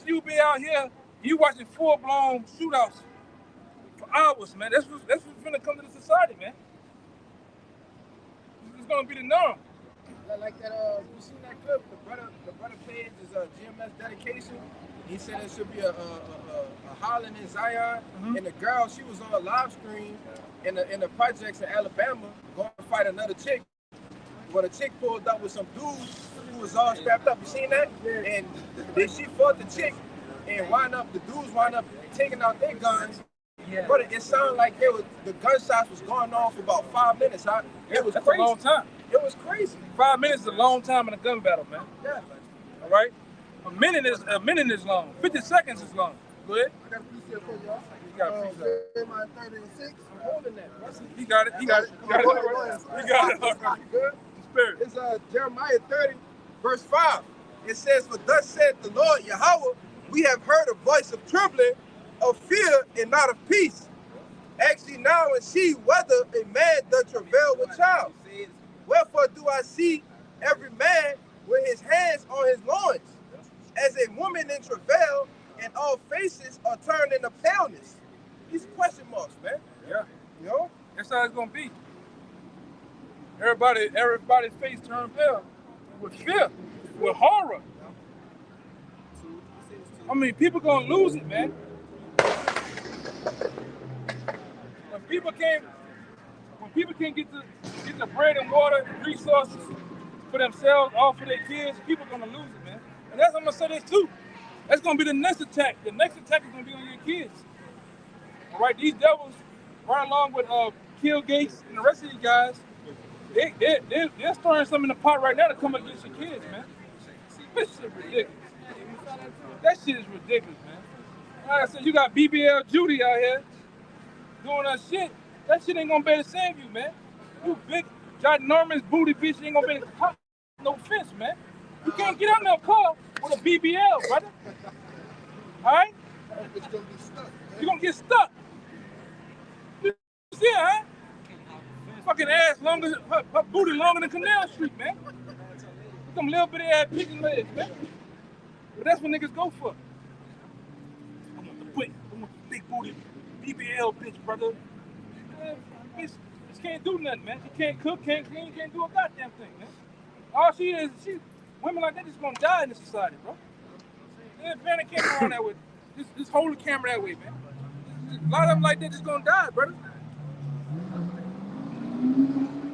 you be out here, you watching full-blown shootouts for hours, man. That's what's gonna come to the society, man. It's gonna be the norm. Like that, you seen that clip? The brother page is a GMS dedication. He said it should be a Holland in Zion, and the girl, she was on a live stream in the projects in Alabama going to fight another chick. Well, the chick pulled up with some dudes who was all strapped up. You seen that? And then she fought the chick, and the dudes wound up taking out their guns. Yeah. But it sounded like the gunshots was going on for about 5 minutes. It was That's crazy. a long time. It was crazy. 5 minutes is a long time in a gun battle, man. Yeah. All right? A minute is long. 50 seconds is long. Go ahead. I got a piece here for y'all. You got a piece of it. Jeremiah 30:6. I'm holding that. He got it. He got it. He got it. All right. Good. Spirit. It's Jeremiah 30, verse 5. It says, "For thus said the Lord Yahweh, we have heard a voice of trembling, of fear, and not of peace. Ask ye now and see whether a man doth travail with child. Wherefore do I see every man with his hands on his loins, as a woman in travail, and all faces are turned into paleness." These question marks, man. Yeah. You know? That's how it's gonna be. Everybody's face turned pale with fear, with horror. I mean, people gonna lose it, man. When people can't get the bread and water and resources for themselves, all for their kids, people gonna lose it, man. And that's I'm gonna say this too. That's gonna be the next attack. The next attack is gonna be on your kids. All right, these devils, right along with Kill Gates and the rest of these guys, they're stirring something in the pot right now to come against your kids, man. This shit ridiculous. That shit is ridiculous, man. Like I said, you got BBL Judy out here doing that shit. That shit ain't gonna be able to save you, man. You big, ginormous booty bitch ain't gonna be able to pop no fence, man. You can't get out in that car with a BBL, brother. All right? It's gonna be stuck. You're gonna get stuck. You see it, huh? Fucking ass longer, her booty longer than Canal Street, man. Some little bitty ass pigeon legs, man. But that's what niggas go for. I want the big booty BBL bitch, brother. Bitch can't do nothing, man. She can't cook, can't clean, can't do a goddamn thing, man. All she is, women like that just gonna die in this society, bro. Man, I can't go on that way. Just hold the camera that way, man. A lot of them like that just gonna die, brother.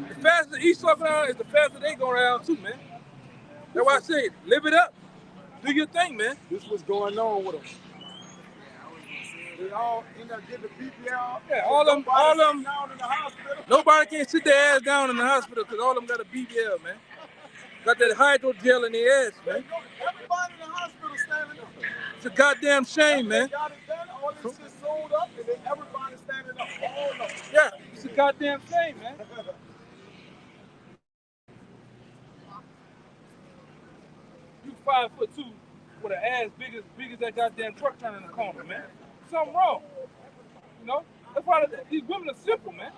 The faster Esau go down is the faster they go down too, man. That's why I say, live it up. Do your thing, man. This was going on with them. They all end up getting the BBL. Yeah, all them. Down in the hospital. Nobody can sit their ass down in the hospital because all of them got a BBL, man. Got that hydrogel in their ass, man. Everybody in the hospital standing up. It's a goddamn shame, man. They got it done. All this shit sold up, and then everybody standing up. All of them. Yeah, it's a goddamn shame, man. You 5'2" with an ass big as that goddamn truck turning the corner, man. Something wrong. You know, that's why these women are simple, man.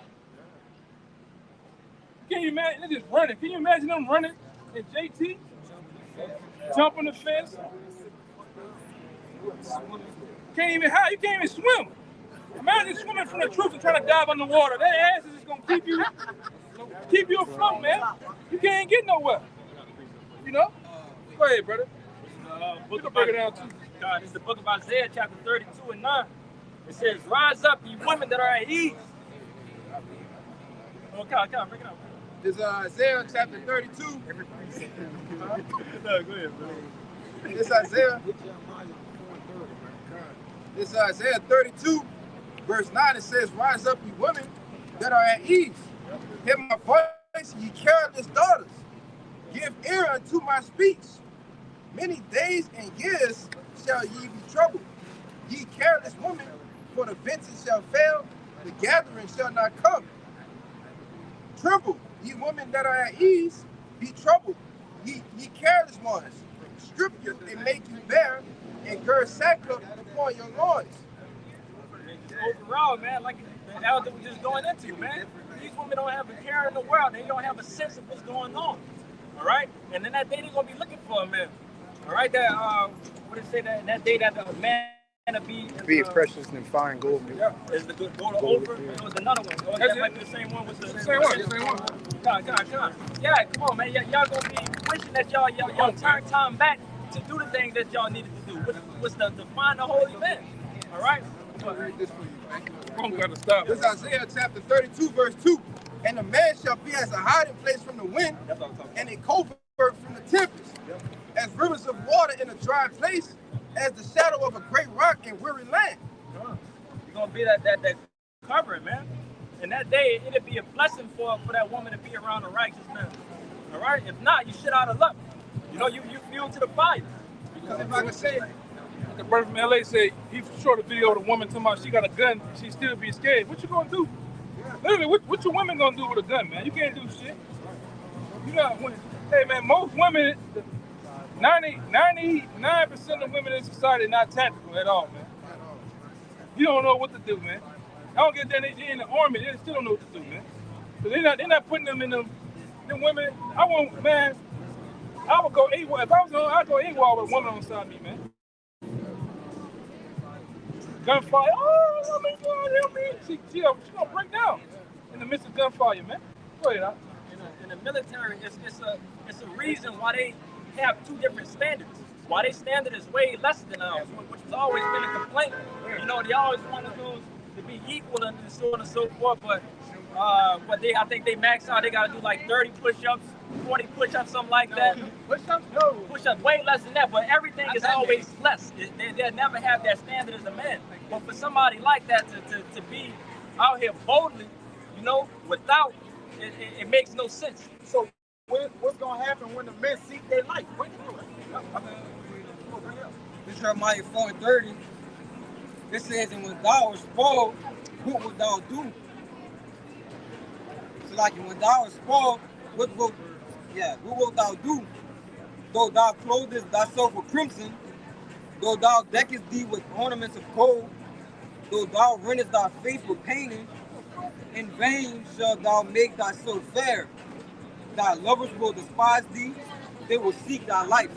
Can you imagine? They're just running. Can you imagine them running in JT? Jumping the fence? Can't even hide. You can't even swim. Imagine swimming from the truth and trying to dive underwater. That ass is just gonna keep you afloat, man. You can't get nowhere. You know? Go ahead, brother. Book of break it down too. God, it's the book of Isaiah, chapter 32 and 9. It says, "Rise up, ye women that are at ease." Okay, break it out. This is Isaiah chapter 32. No, go ahead, bro. This is Isaiah 32, verse 9. It says, "Rise up, ye women that are at ease. Hear my voice, ye careless daughters. Give ear unto my speech. Many days and years shall ye be troubled. Ye careless women, for the vengeance shall fail, the gathering shall not come. Tremble, ye women that are at ease, be troubled. Ye careless ones, strip you and make you bare, and gird sackcloth upon your loins." Overall, man, like the elder was just going into, man, these women don't have a care in the world. They don't have a sense of what's going on. All right? And then that day they're going to be looking for a man. All right? That, what did it say? That day that the man to be precious and fine gold. Yeah. Is the good go to over? It was another one. Oh, that might be the same one with the Same one. Come on. Yeah, come on, man. Y'all gonna be wishing that y'all turn time back to do the things that y'all needed to do. What's to find the holy man. All right? I'm gonna stop. This is Isaiah chapter 32, verse 2. "And the man shall be as a hiding place from the wind, and a covert from the tempest, as rivers of water in a dry place, as the shadow of a great rock in weary land." You're gonna be that covering, man. And that day, it'll be a blessing for that woman to be around a righteous man. All right? If not, you shit out of luck. You know, you fuel to the fire. Because if I can say it, the brother from LA said he showed a video of a woman talking about she got a gun, she still be scared. What you gonna do? Literally, what your women gonna do with a gun, man? You can't do shit. You know, hey man, most women, 99% of women in society are not tactical at all, man. You don't know what to do, man. I don't get that they're in the army, they still don't know what to do, man. So they're not putting them in them women. I would go AWOL. If I was I'd go AWOL with a woman on side of me, man. Gunfire, oh, help me. She gonna break down in the midst of gunfire, man. Go ahead, in the military, it's a reason why they have two different standards. Why their standard is way less than ours, which has always been a complaint. You know, they always want to be equal and so on and so forth, but I think they max out. They gotta do like 30 push-ups, 40 push-ups, something like that. Push-ups? No. Push-ups way less than that, but everything is always less. They'll never have that standard as a man. But for somebody like that to be out here boldly, you know, without, it makes no sense. So what's gonna happen when the men seek their life? This is Jeremiah 4:30. It says, "And when thou art spoiled, what wilt thou do?" So like when thou art spoiled, what wilt thou do? Though thou clothest thyself with crimson, though thou deckest thee with ornaments of gold, though thou rentest thy face with painting, in vain shalt thou make thyself fair. Thy lovers will despise thee, they will seek thy life.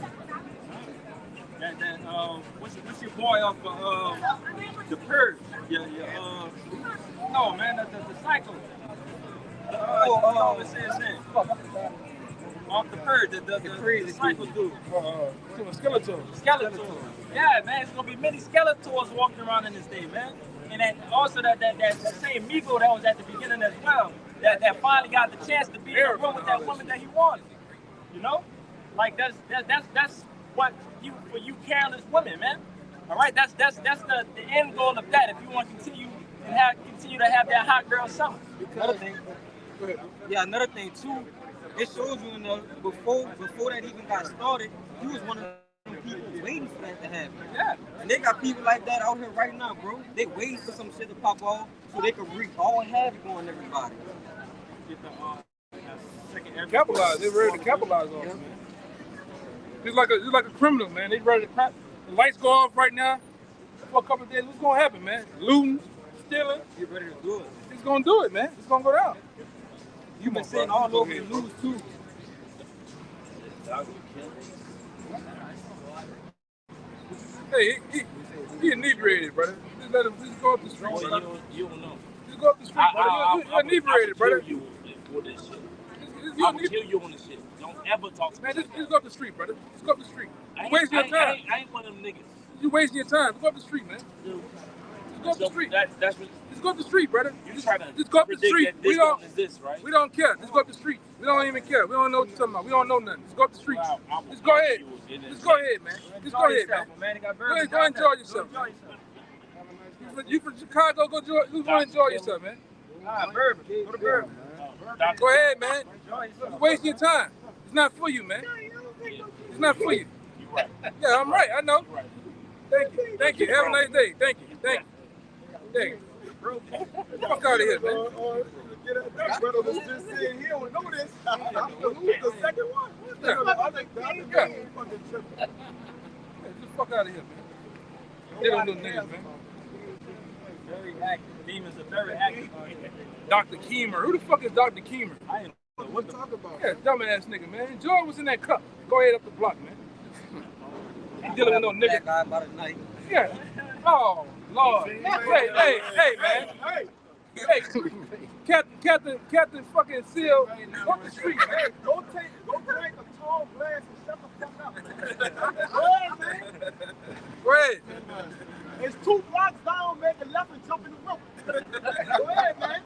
What's your boy off the Purge? No, man, the cycle. It says off the Purge, the cycle dude. Skeletor. Yeah, man, it's gonna be many Skeletors walking around in this day, man. And then also that same Migo that was at the beginning as well, that finally got the chance to be in the room with that woman that he wanted. You know, like that's what for you careless women, man. All right, that's the end goal of that. If you want to continue to have that hot girl summer. Another thing too, it shows you before that even got started, he was one of them people waiting for that to happen. Yeah. And they got people like that out here right now, bro. They waiting for some shit to pop off so they can wreak all havoc on everybody. Capitalize. They're ready to capitalize on it, man. It's like a criminal, man. They ready to crap. The lights go off right now for a couple of days. What's gonna happen, man? Looting, stealing. Get ready to do it. He's gonna do it, man. It's gonna go down. You've been seeing all over the news too. Hey, he inebriated, brother. Just let him just go up the street, brother. You don't know. Just go up the street, brother. You're inebriated, brother. You for this shit. You're I'm gonna kill you on this shit. Don't ever talk to me. Man, just go up the street, brother. Just go up the street. You're wasting your time. I ain't one of them niggas. You're wasting your time. Go up the street, man. Just go up the street. That's what Just go up the street, brother. you try to Just go up the predict street. that this one is this, right? We don't care. Just go up the street. We don't even care. We don't know what you're talking about. We don't know nothing. Just go up the street. Just go ahead. Just go ahead, man. Just go ahead, man. Go enjoy yourself. You from Chicago? Go enjoy yourself, man. Bourbon. Go to Bourbon. Go ahead, man. You're wasting your time. It's not for you, man. It's not for you. Yeah, I'm right. I know. Thank you. Thank you. Have a nice day. Thank you. Thank you. Thank you. Get the fuck out of here, man. That brother was just saying he don't know this. Who's the second one? Yeah. Yeah. Get the fuck out of here, man. They don't know niggas, man. Very active. Demons are very active. Dr. Keemer. Who the fuck is Dr. Keemer? I ain't know what the fuck. Yeah, dumbass nigga, man. Jordan was in that cup. Go ahead up the block, man. He dealing with no nigga. That guy about a night. Yeah. Oh, Lord. Hey, man. Hey, Captain fucking Seal, up the street, man. Go drink a tall glass and shut the fuck up. Go ahead, man. Go ahead. It's 2 blocks down, make a left and jump in the rope. Go ahead, man.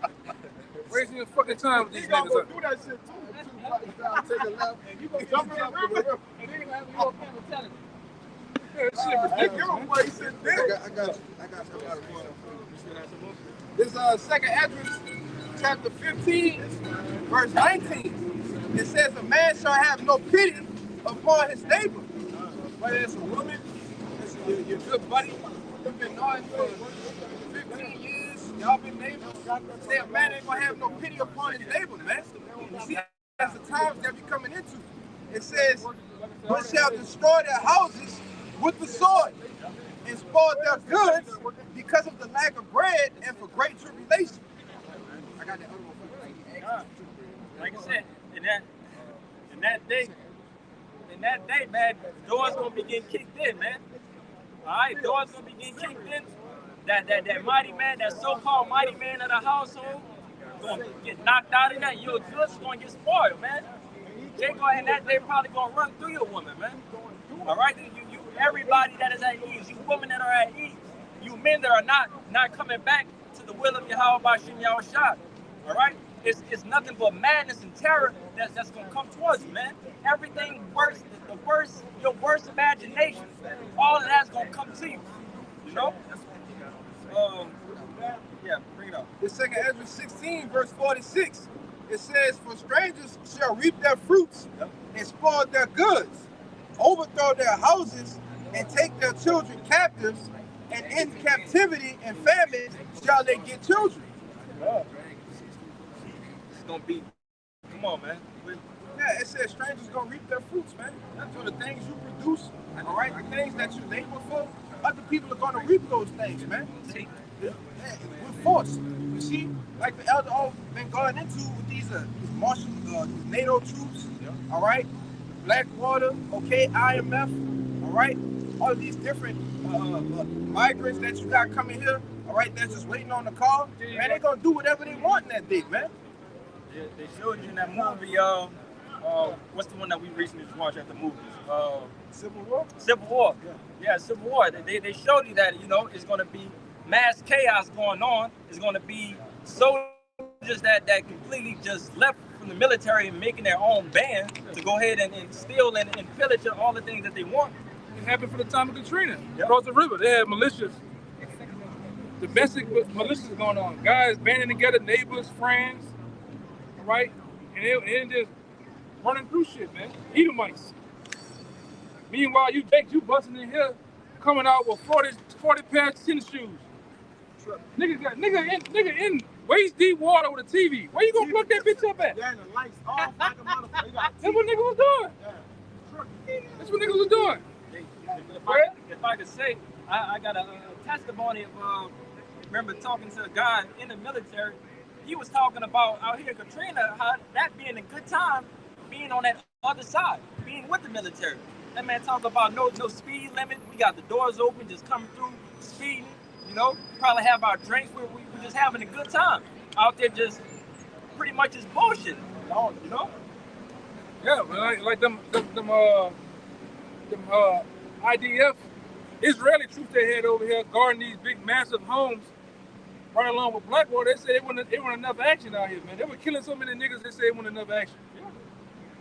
Wasting your fucking time with these He gonna niggas. go do that shit too. 2 blocks down, take a left, and you gonna jump in the river. And then you have your camera telling you. Yeah, this shit ridiculous, Give him man. what he said there. I got you. This second Esdras, chapter 15, verse 19. It says, a man shall have no pity upon his neighbor. Whether it's a woman, it's your good buddy, you've been knowing for 15 years, y'all been neighbors. Say a man ain't gonna have no pity upon his neighbor, man. You see, that's the times that we're coming into. It says, but shall destroy their houses with the sword, and spoil their goods because of the lack of bread and for great tribulation. I got that other one. Like I said, in that day, man, doors gonna be getting kicked in, man. All right, doors gonna be getting kicked in. That mighty man, that so-called mighty man of the household, gonna get knocked out in that. Your goods gonna get spoiled, man. They gonna, and that they probably gonna run through your woman, man. All right, you everybody that is at ease, you women that are at ease, you men that are not coming back to the will of Yahweh Bashim Yahushua. All right, it's nothing but madness and terror that's gonna come towards you, man. Everything worse, your worst imagination, all of that's gonna come to you. You know? Yeah, bring it up. The second Esdras 16, verse 46. It says, for strangers shall reap their fruits and spoil their goods, overthrow their houses and take their children captives, and in captivity and famine shall they get children. It's gonna be, come on, man. Yeah, it says strangers gonna reap their fruits, man. So the things you produce, all right, the things that you labor for, other people are gonna reap those things, man. Yeah, with force. You see, like the elder all been going into with these Marshall, these NATO troops, all right, Blackwater, okay, IMF, all right, all of these different migrants that you got coming here, all right, that's just waiting on the call, man, they gonna do whatever they want in that day, man. Yeah, they showed you in that movie, what's the one that we recently just watched at the movies? Civil War? Civil War. Yeah, Civil War. They showed you that, you know, it's gonna be mass chaos going on. It's gonna be soldiers that completely just left from the military and making their own band to go ahead and steal and pillage all the things that they want. It happened for the time of Katrina. Across the river, they had militias. Domestic militias going on. Guys banding together, neighbors, friends, right? And they just running through shit, man. Edomites. Meanwhile, you busting in here, coming out with 40 pairs of tennis shoes. Nigga in waist deep water with a TV. Where you gonna plug that bitch up at? Yeah, and the lights off like a motherfucker. That's what nigga was doing. That's what niggas was doing. If I could say, I got a testimony of remember talking to a guy in the military. He was talking about out here in Katrina, how that being a good time, being on that other side, being with the military. That man talked about no speed limit. We got the doors open, just coming through, speeding. You know, probably have our drinks. We're just having a good time out there, just pretty much just bullshit. You know? Yeah, like them IDF Israeli troops they had over here guarding these big massive homes right along with Blackwater. They said it wasn't enough action out here, man. They were killing so many niggas. They said it wasn't enough action. Yeah.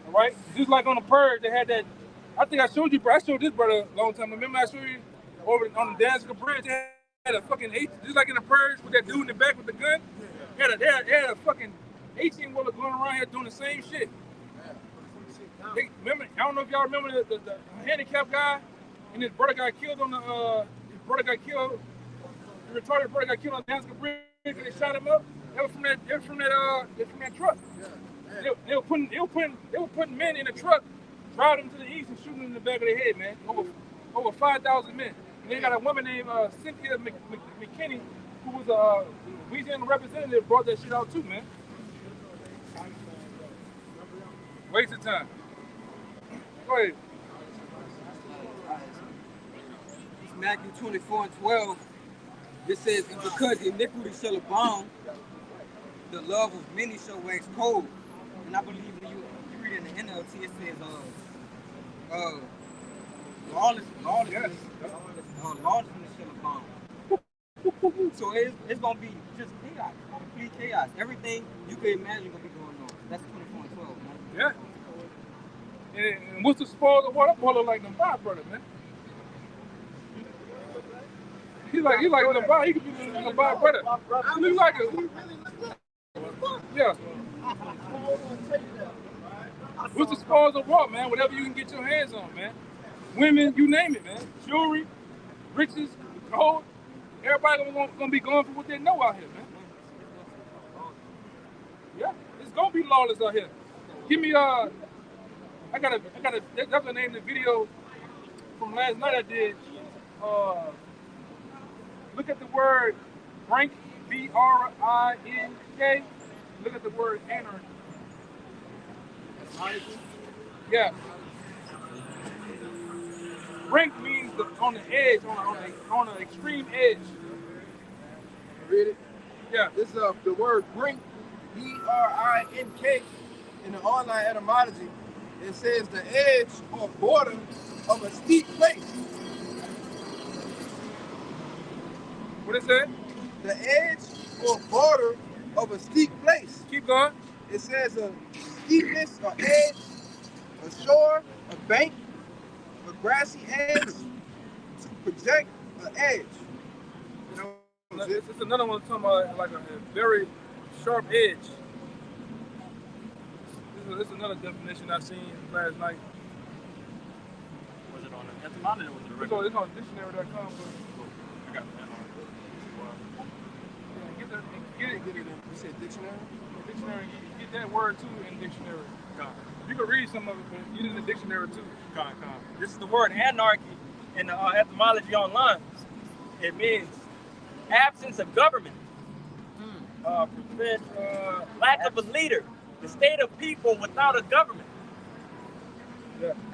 All right, just like on the purge, they had that. I think I showed you, bro. I showed this brother a long time. Remember I showed you over on the Danziger Bridge. They had a fucking just like in the purge with that dude in the back with the gun. They had a fucking 18-wheeler going around here doing the same shit. Remember, I don't know if y'all remember the handicapped guy and his brother got killed on the his retarded brother got killed on the Danziger Bridge and they shot him up. They were from that truck. They were putting men in a truck, driving them to the east and shooting them in the back of their head, man. Over 5,000 men. And they got a woman named Cynthia McKinney, who was a Louisiana representative, brought that shit out too, man. Waste of time. Go ahead. Matthew 24:12. It says, and because iniquity shall abound, the love of many shall wax cold. And I believe when you read in the NLT, it says, lawlessness shall abound. So it's gonna be just chaos, complete chaos. Everything you can imagine gonna be going on. That's 24:12, man. Yeah. And what's the spoils of what? I'm look like them Bob brother, man. He like the Bob. He could be the Bob brother. He look like a. Yeah. What's the spoils of what, man? Whatever you can get your hands on, man. Women, you name it, man. Jewelry, riches, gold. Everybody gonna be going for what they know out here, man. Yeah, it's gonna be lawless out here. Give me I gotta definitely name the video from last night I did. Look at the word brink, B-R-I-N-K. Look at the word anarchy. Yeah. Brink means on the edge, on the extreme edge. Read it. Yeah. This is the word brink, B-R-I-N-K, in the online etymology. It says the edge or border of a steep place. What is that? The edge or border of a steep place. Keep going. It says a steepness or edge, a shore, a bank, a grassy edge to project an edge. You know, it's another one talking about like a very sharp edge. This is another definition I seen last night. Was it on the etymology or was it the regular? It's on dictionary.com. I got that on. Get it. You said dictionary? Dictionary. Get that word too in dictionary. You can read some of it, but get it in the dictionary too. This is the word anarchy in the etymology online. It means absence of government, lack of a leader, the state of people without a government,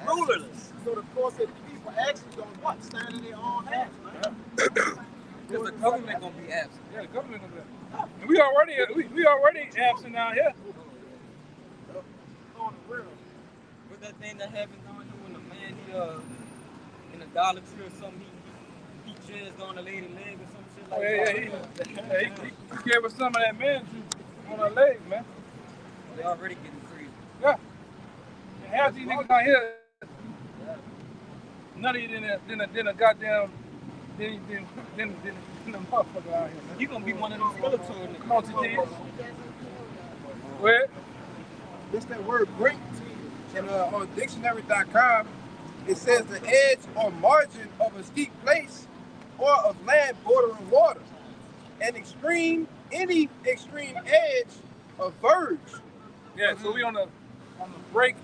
rulerless. So the course of the people actually gonna what? Stand in their own hands, man. Because the government gonna be absent. Yeah, the government gonna be absent. And we already absent out here. What's that thing that happened down here when the man in a Dollar Tree or something he jizzed on a lady leg or some shit like that? He gave us some of that man juice on her leg, man. They already getting free. Yeah. And half these niggas out here, none of you than a goddamn than the motherfucker out here, man. You gonna be one of those military niggas. Come on, TT. Where? It's that word brink. And on dictionary.com, it says the edge or margin of a steep place or of land bordering water. Any extreme edge of verge. Yeah, so we on the break,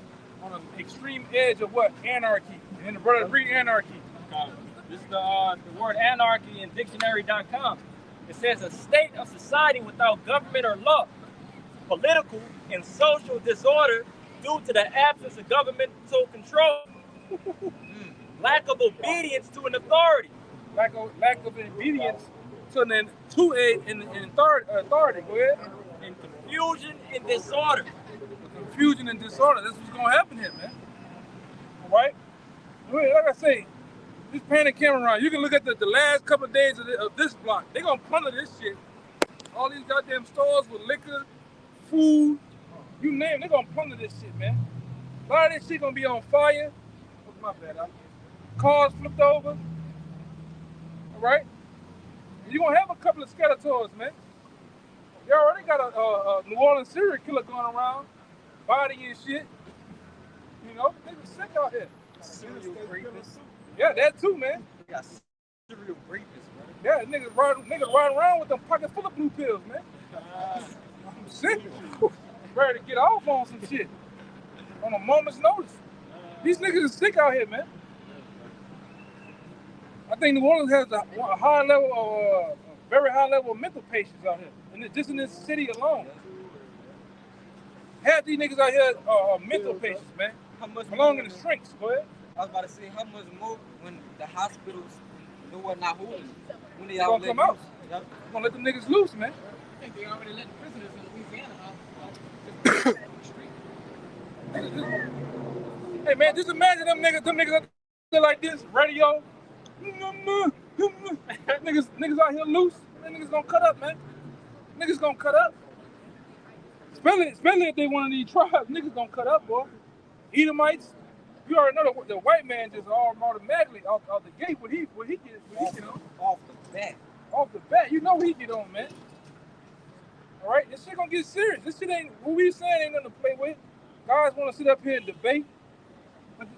on the extreme edge of what? Anarchy. And the brother read anarchy. This is the word anarchy in dictionary.com. It says a state of society without government or law, political and social disorder due to the absence of governmental control, lack of obedience to an authority. Lack of obedience to an authority. Go ahead. And confusion and disorder. Confusion and disorder. That's what's gonna happen here, man. All right. Like I say, just pan the camera around. You can look at the last couple of days of this block. They're gonna plunder this shit. All these goddamn stores with liquor, food, you name it, they're gonna plunder this shit, man. A lot of this shit gonna be on fire. Oh, my bad, cars flipped over. All right? And you're gonna have a couple of skeletons, man. You already got a New Orleans serial killer going around, bodying shit. You know, niggas sick out here. Serial rapists. Yeah, that too, man. We got serial rapists, man. Yeah, niggas riding around with them pockets full of blue pills, man. I'm sick. Ready to get off on some shit. On a moment's notice. These niggas are sick out here, man. I think New Orleans has a high level of, very high level of mental patients out here. And just in this city alone. Half these niggas out here are mental patients, man. How much belong in the shrinks, go ahead. I was about to say, how much more when the hospitals know what not holding? When they Gonna come out. Yep. Gonna let them niggas loose, man. I think they already let the prisoners in Louisiana out. Hey man, just imagine them niggas out there like this, radio. niggas out here loose. Man, niggas gonna cut up, man. Niggas gonna cut up. Especially if they one of these tribes, niggas gonna cut up, boy. Edomites. You already know the white man just automatically out the gate. What he get on? Off the bat. Off the bat, you know what he get on, man. All right, this shit gonna get serious. This shit ain't what we saying ain't nothing to play with. Guys want to sit up here and debate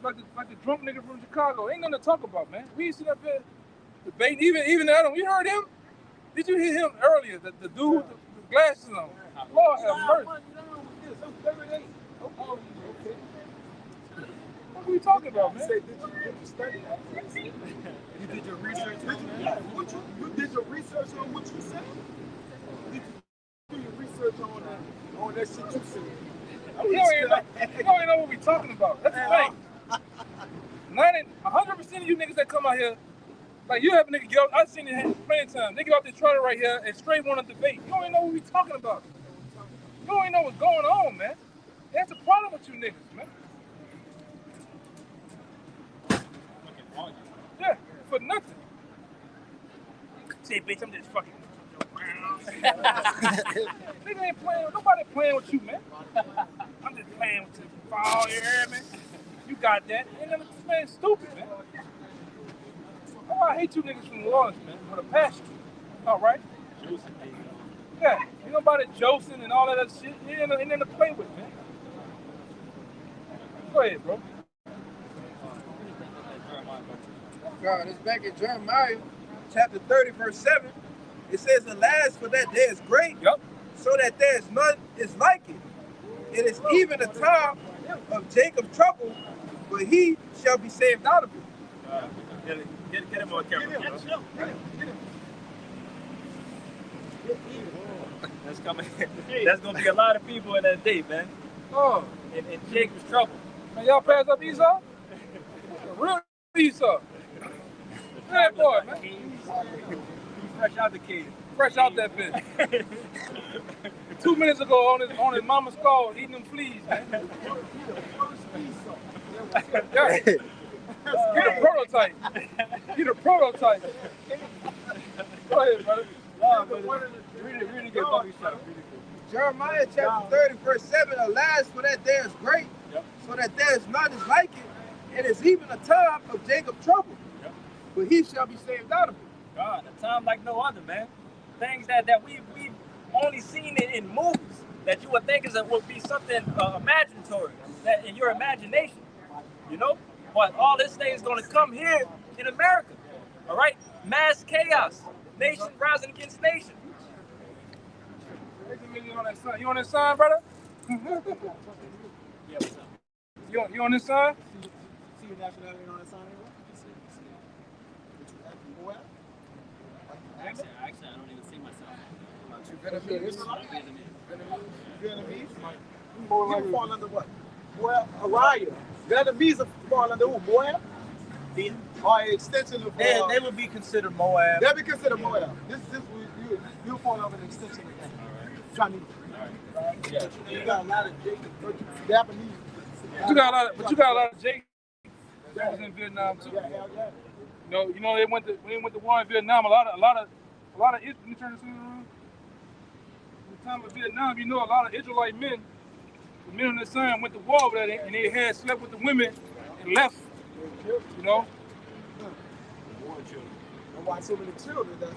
like the drunk nigga from Chicago. Ain't nothing to talk about, man. We ain't sit up here debating. Even Adam, you heard him? Did you hear him earlier? The dude with the glasses on. Lord have mercy. What are we talking about, man? Did you study that? You did your research on that? You did your research on what you said? Did you do your research on that shit you said? You don't even know what we talking about. That's the thing. 100% of you niggas that come out here, like you have a nigga get out, I seen it in playing time. They get out there trying right here and straight want to debate. You don't even know what we talking about. You don't even know what's going on, man. That's the problem with you niggas, man. Yeah, for nothing. Say, bitch, I'm just fucking. Nigga ain't playing. Nobody playing with you, man. I'm just playing with you. Oh, you hear me? You got that. Ain't nothing, man, stupid, man. Oh, I hate you niggas from New Orleans, man, with a passion. All right? Yeah, ain't nobody Joseph and all that other shit. Ain't nothing to play with, man. Go ahead, bro. God, it's back in Jeremiah, chapter 30, verse 7. It says, alas, for that day is great, so that there is none is like it. It is even a time of Jacob's trouble, but he shall be saved out of it. Get him on camera. That's coming. That's gonna be a lot of people in that day, man. Oh, in Jacob's trouble. Man, y'all pass up Esau? Real Esau. That boy, man. He's fresh out the cage. Fresh out that bitch. 2 minutes ago on his mama's call, eating them fleas, man. Yeah. He the prototype. He the prototype. Go ahead, brother. Really good Bobby shot. Jeremiah chapter 30, verse 7, alas, for that day is great, so that there is none is like it. It is even a time of Jacob's trouble, but he shall be saved out of it. God, a time like no other, man. Things that we've only seen in movies that you would think would be something imaginatory, that in your imagination, you know? But all this thing is going to come here in America, all right? Mass chaos, nation rising against nation. You on this sign, brother? Yeah, what's up? You on this sign? See your nationality on that sign anyway? Actually, I don't even see my Vietnamese. You fall under what? Well, Araya. Vietnamese fall under who? Moab? Or an extension of They would be considered Moab. They'll be considered Moab. You fall under an extension of that. Chinese. Yeah. You got a lot of Japanese. But you got a lot of Jake that was in Vietnam too. You know they went to war in Vietnam. A lot of let me turn this around. In the time of Vietnam, you know, a lot of Israelite men, the men on the sun, went to war over there, and they had slept with the women and left. You know. And why so many children? That's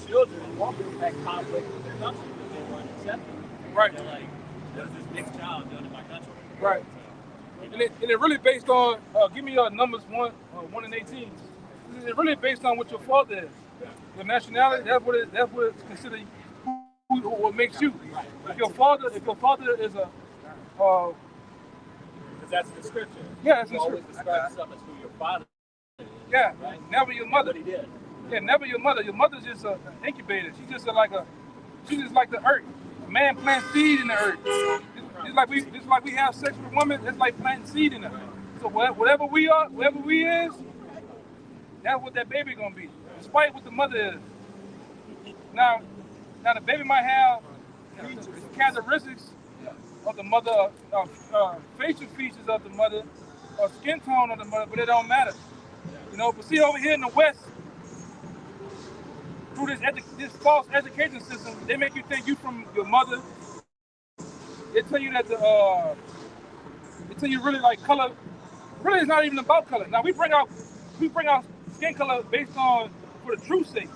children walking that conflict with their country because they weren't accepted. Right. They're like, there's this big child doing it in my country. Right. And it really based on, give me Numbers 1 and 18. It's really based on what your father is. Your nationality, that's what it's considered what makes you. If your father is a because that's the scripture. Yeah, that's you the always scripture. describe yourself as who your father is. Yeah, right? never your mother. That's what he did. Yeah, never your mother. Your mother's just an incubator. She's just like the earth. A man plants seed in the earth. It's like we have sex with women. It's like planting seed in the earth. So whatever we are, whatever we is, that's what that baby gonna be. Despite what the mother is. Now the baby might have characteristics of the mother, facial features of the mother, or skin tone of the mother, but it don't matter. You know, but see over here in the West, through this false education system, they make you think you from your mother. They tell you that they tell you really like color. Really, it's not even about color. Now we bring out skin color based on for the truth's sake,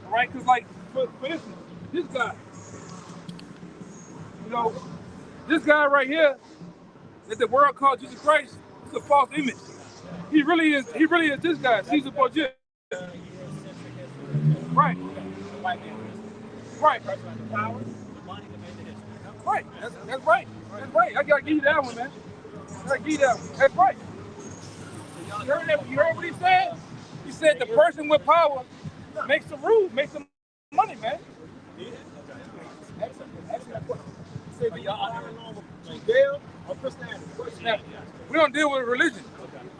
right? Because like for instance, this guy, you know, this guy right here that the world called Jesus Christ is a false image. He really is this guy, Caesar Borgia. Right. Right. Right. That's right. That's right. I gotta give you that one, man. I gotta give you that one. That's right. You heard what he said? He said the person with power makes the rules, makes the money, man. Judea or Christianity? Now, we don't deal with religion,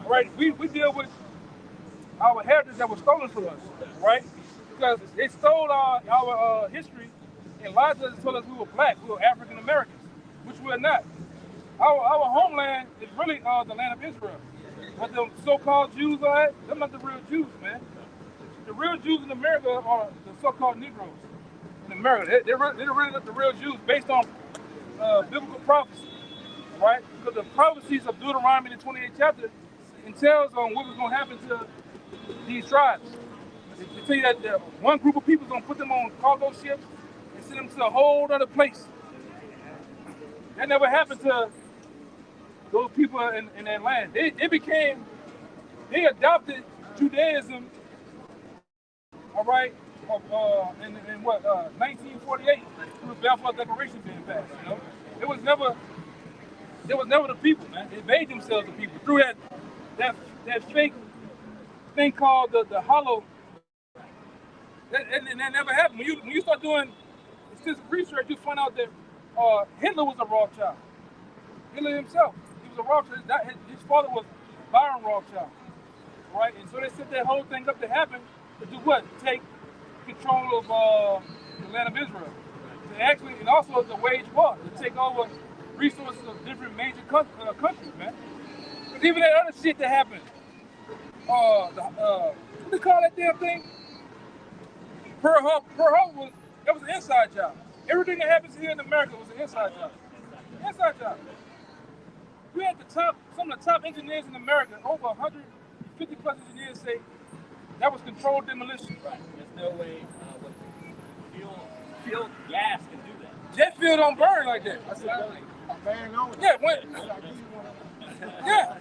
right? We deal with our heritage that was stolen from us, right? Because they stole our history and lied to us and told us we were black, we were African Americans, which we're not. Our homeland is really the land of Israel. What the so-called Jews are at, they're not the real Jews, man. The real Jews in America are the so-called Negroes in America. They're really the real Jews based on biblical prophecy, right? Because the prophecies of Deuteronomy in the 28th chapter entails on what was going to happen to these tribes. They tell you that one group of people is going to put them on cargo ships and send them to a whole other place. That never happened to those people in that land. They adopted Judaism, all right, in 1948, through the Balfour Declaration being passed, you know? It was never the people, man. They made themselves the people through that fake thing called the hollow. And that never happened. When you start doing extensive research, you find out that Hitler was a Rothschild. Hitler himself, he was a Rothschild. His father was Baron Rothschild, right? And so they set that whole thing up to happen to do what? To take control of the land of Israel. To actually, and also to wage war, to take over resources of different major countries, man. Because even that other shit that happened, what do they call that damn thing? Pearl Harbor that was an inside job. Everything that happens here in America was an inside job. Inside job. We had some of the top engineers in America, over 150 plus engineers, say that was controlled demolition. Right. There's no way fuel gas can do that. Jet fuel don't burn like that. Yeah,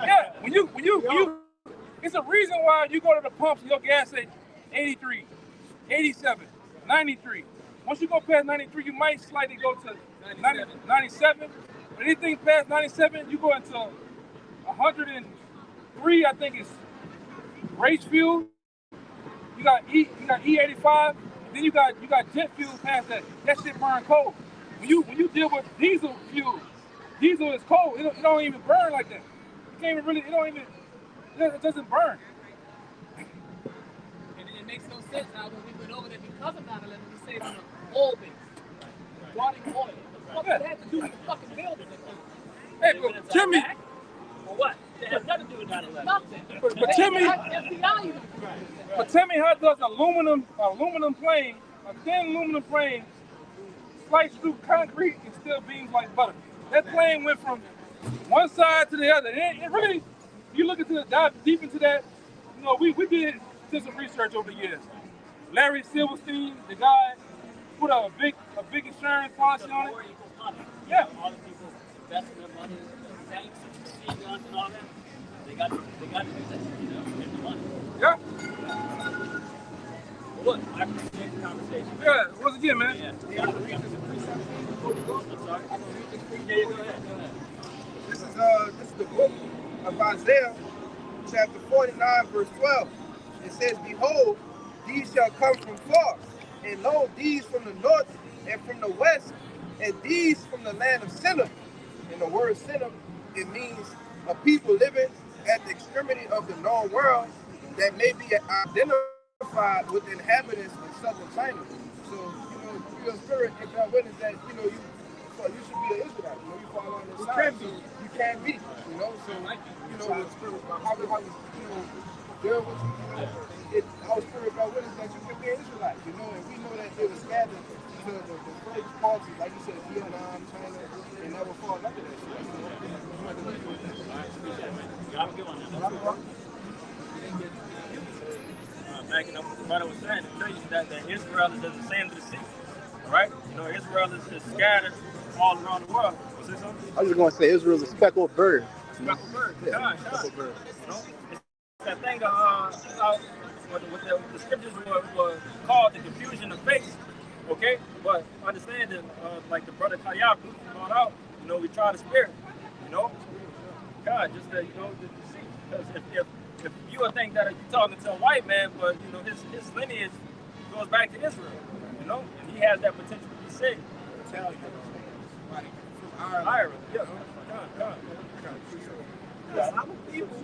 yeah. When you, it's a reason why you go to the pumps and your gas say 83, 87, 93. Once you go past 93, you might slightly go to 97. But anything past 97, you go into 103, I think is race fuel. You got E85, then you got jet fuel past that. That shit burn cold. When you deal with diesel fuel, diesel is cold. It don't even burn like that. You can't even really. It doesn't burn. And it makes no sense how when we went over there because of 9/11, we stayed on the oil base, wanting oil. What does that have to do with the fucking building? Hey, but Timmy. For what? It has nothing to do with 9/11. Nothing. But Timmy. But tell me, how does aluminum plane, a thin aluminum plane, slice through concrete and still beams like butter? That plane went from one side to the other. It really, you look into dive deep into that. You know, we did some research over the years. Larry Silverstein, the guy, put a big insurance policy on it. Yeah. All the people investing their money in tanks and machine guns and all that. They got to do that. You know, get the money. Yeah. Look, I appreciate the conversation. Yeah, once again, man. Yeah. I'm sorry. Yeah, go ahead. This is the book of Isaiah, chapter 49, verse 12. It says, "Behold, these shall come from far, and lo, these from the north and from the west, and these from the land of Sinim." And the word Sinim, it means a people living at the extremity of the known world that may be identified with inhabitants of southern China. So, your spirit can bear witness that, you should be an Israelite. You fall on the side. You can't be, So, the spirit, how deal with our spirit bear witness that you can be an Israelite, and we know that they were scattered to the first parties, like you said, Vietnam, China, and never fall under that. Have a good one. Backing up what the brother was saying, to tell you that Israel is the same to the sea. Right? Israel is scattered all around the world. Was it something? I was just going to say Israel is a speckled bird. Speckled bird. Yeah, speckled bird. It's that thing what the scriptures were called the confusion of faith. Okay? But understand that, like the brother Kayab brought out, we try the spirit. God, just that, to see. Because if you would think that you're talking to a white man, but, his lineage goes back to Israel, and he has that potential to be saved. Italian, from Ireland. Yeah. Our people,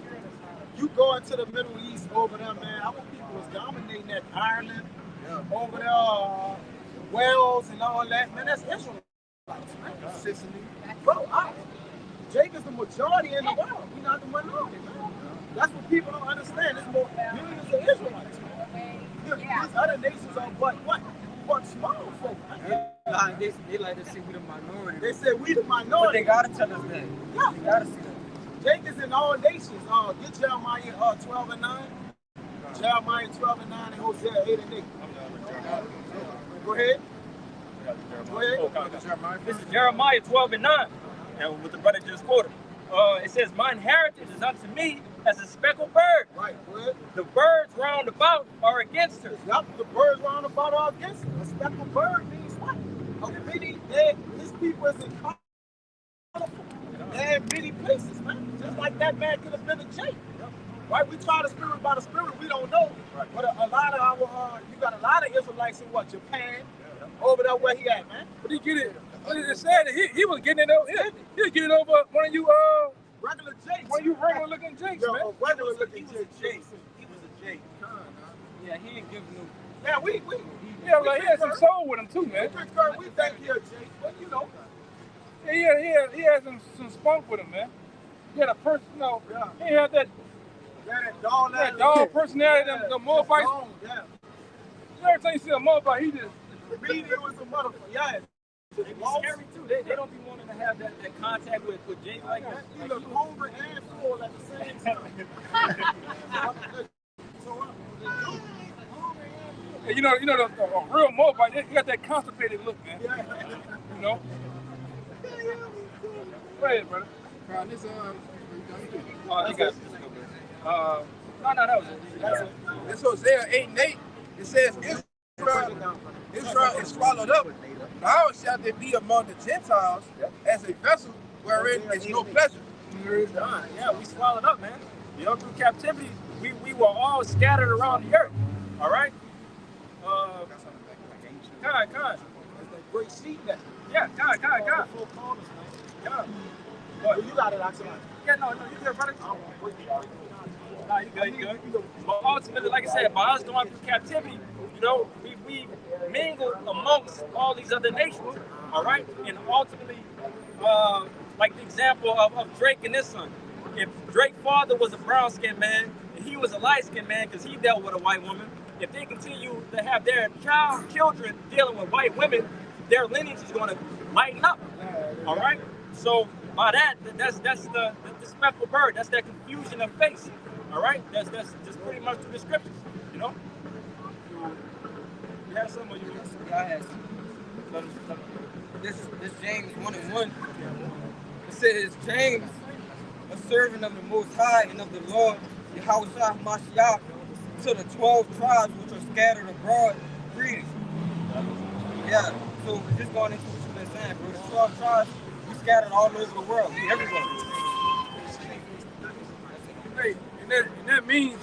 you go into the Middle East over there, man, our people was dominating that Ireland, over there, Wales and all that, man, that's Israelites, man. Sicily. Bro, Jake is the majority in the world. We're not the minority, man. That's what people don't understand. There's more millions of Israelites, man. These other nations are what small folk, man. They like to see we the minority. They say we the But minority. they gotta tell us that. Yeah. They gotta see that. Jake is in all nations. Get Jeremiah 12 and 9. Jeremiah 12 and 9 and Hosea 8 and 8. Go ahead. This is Jeremiah 12 and 9. And what the brother just quoted. It says, "Mine heritage is unto me as a speckled bird." Right, go ahead. The birds round about are against her. Yep, the birds round about are against her. A speckled bird means what? His people is in colorful. They're in many places, man. Just like that man could have been a Jake. Right? We try the spirit by the spirit, we don't know. Right. But a lot of you got a lot of Israelites in Japan, over there where he at, man. But he get it. It said that he was getting it over. He was getting it over one of you regular Jakes. One of you regular looking Jakes, man. Regular looking Jakes. He was a Jake. Yeah, he ain't giving no. Yeah, we he had some soul with him too, man. We think he's a Jake, but Yeah, he had some spunk with him, man. He had a person, he had that dog personality, the Moabites. Yeah. Every time you see a Moabite, he just. He was a motherfucker, yeah. They be scary too. They don't be wanting to have that contact with Jake like that. You look hungry and full at the same time. You know, the real Moabite, he got that constipated look, man. Yeah. Go ahead, brother. This he got no, that was it. It's Hosea 8 and 8. It says, Israel is swallowed up. Now shall they be among the Gentiles as a vessel wherein is no pleasure. Yeah, we swallowed up, man. Through captivity, we were all scattered around the earth. All right. Kai. That's that great seat that. Yeah, Kai. Four corners, man. Kai. Well, you got it, I said. Yeah, no, you good, brother. Nah, you good. But ultimately, like I said, by us going through captivity, you know, we mingle amongst all these other nations, all right? And ultimately, like the example of Drake and his son. If Drake's father was a brown-skinned man, and he was a light-skinned man because he dealt with a white woman, if they continue to have their children dealing with white women, their lineage is going to lighten up, all right? So by that's the speckled bird. That's that confusion of face. All right, that's just pretty much the description. You know. You have some, or you? Yeah, I have some. This James 1:1. It says, James, a servant of the Most High and of the Lord, Yahushua Mashiach, to the 12 tribes which are scattered abroad, greetings. Yeah. So just going into what you've been saying, bro. The 12 tribes, we scattered all over the world. We everywhere. Hey, and that means,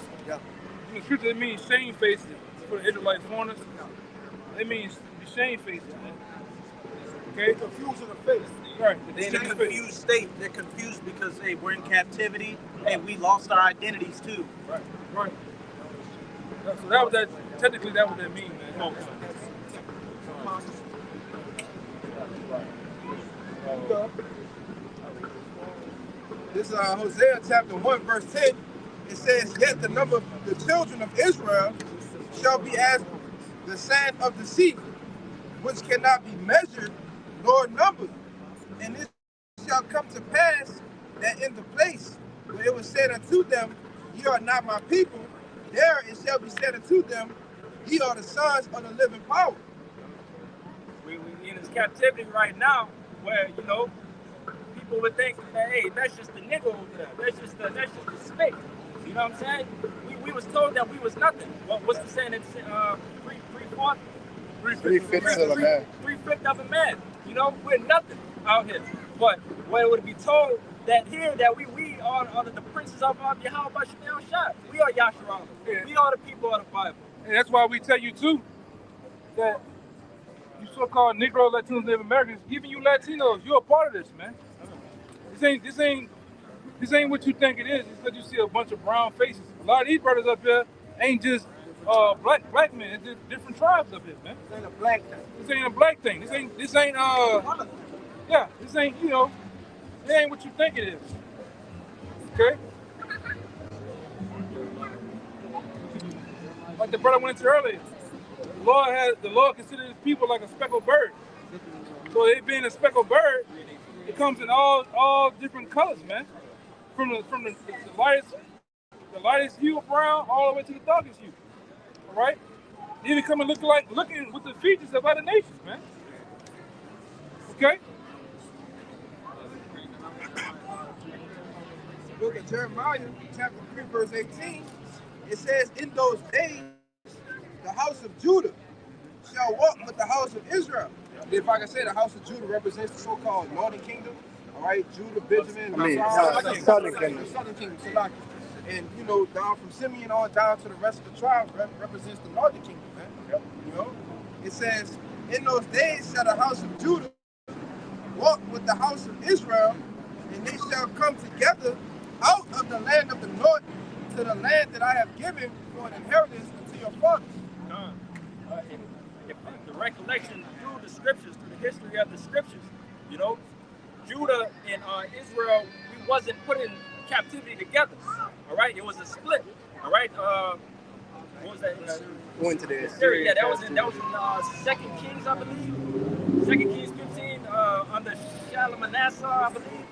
in the scripture, it means shamefaced for the Israelite foreigners. It means shamefaced, man. Okay? Confusion of face. Right. They're in a confused state. They're confused because, hey, we're in captivity. Hey, we lost our identities too. Right. So that was that. Technically, that was that mean, man. This Hosea chapter 1, verse 10. It says, yet the number of the children of Israel shall be as the sand of the sea, which cannot be measured nor numbered. And it shall come to pass that in the place where it was said unto them, ye are not my people, there it shall be said unto them, ye are the sons of the living power. We in this captivity right now, where you know people would think that hey, that's just the nigga over there. That's just the space. You know what I'm saying? We was told that we was nothing. What's the saying? It's 3/4. 3/5 of a man. 3/5 of a man. You know, we're nothing out here. But when it would be told that here that we are the princes of Yahweh Bashem Shai. We are Yasharah. Yeah. We are the people of the Bible. And that's why we tell you too that you so-called Negro, Latinos, Native Americans, even you Latinos, you're a part of this, man. This ain't what you think it is. It's because you see a bunch of brown faces. A lot of these brothers up here ain't just black men. It's just different tribes up here, man. This ain't a black thing. This ain't a black thing. This ain't this ain't you know, it ain't what you think it is. Okay? Like the brother went into earlier. The Lord considers his people like a speckled bird. So it being a speckled bird, it comes in all different colors, man. From the lightest hue of brown all the way to the darkest hue. All right? They even come and looking with the features of other nations, man. Okay? Look at Jeremiah chapter 3, verse 18. It says, in those days, the house of Judah shall walk with the house of Israel. If I can say, the house of Judah represents the so-called northern kingdom. All right, Judah, Benjamin, Southern Kingdom. Southern Kingdom, Salaki. And you know, down from Simeon on down to the rest of the tribes represents the northern kingdom, man. You know, it says, in those days shall the house of Judah walk with the house of Israel, and they shall come together out of the land of the north to the land that I have given for an inheritance unto your fathers. If the recollection through the scriptures, through the history of the scriptures, you know, Judah and Israel, we wasn't put in captivity together. All right, it was a split. All right, what was that? Going to the Syria. Yeah, that was in 2 Kings, I believe. 2 Kings 15 under Shalmaneser, I believe.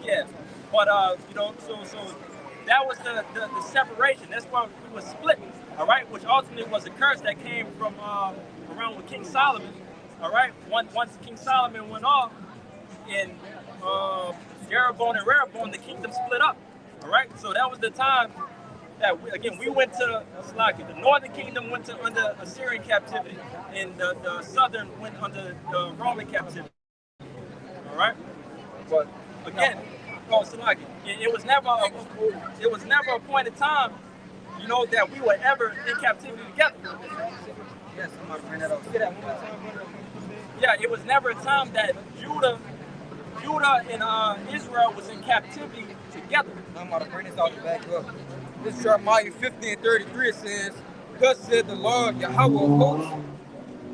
Yeah, but you know, so that was the separation. That's why we were split. All right, which ultimately was a curse that came from around with King Solomon. All right, once King Solomon went off, and Jeroboam and Rehoboam, the kingdom split up. All right, so that was the time that we went to the northern kingdom went to under Assyrian captivity, and the southern went under the Roman captivity. All right, but again, it was never a point in time you know, that we were ever in captivity together. Yes, I'm gonna bring that up. Say that one more time, brother. Yeah, it was never a time that Judah and Israel was in captivity together. I'm about to bring this out the back up. This is Jeremiah 50 and 33. It says, "Thus said the Lord Yahweh of hosts,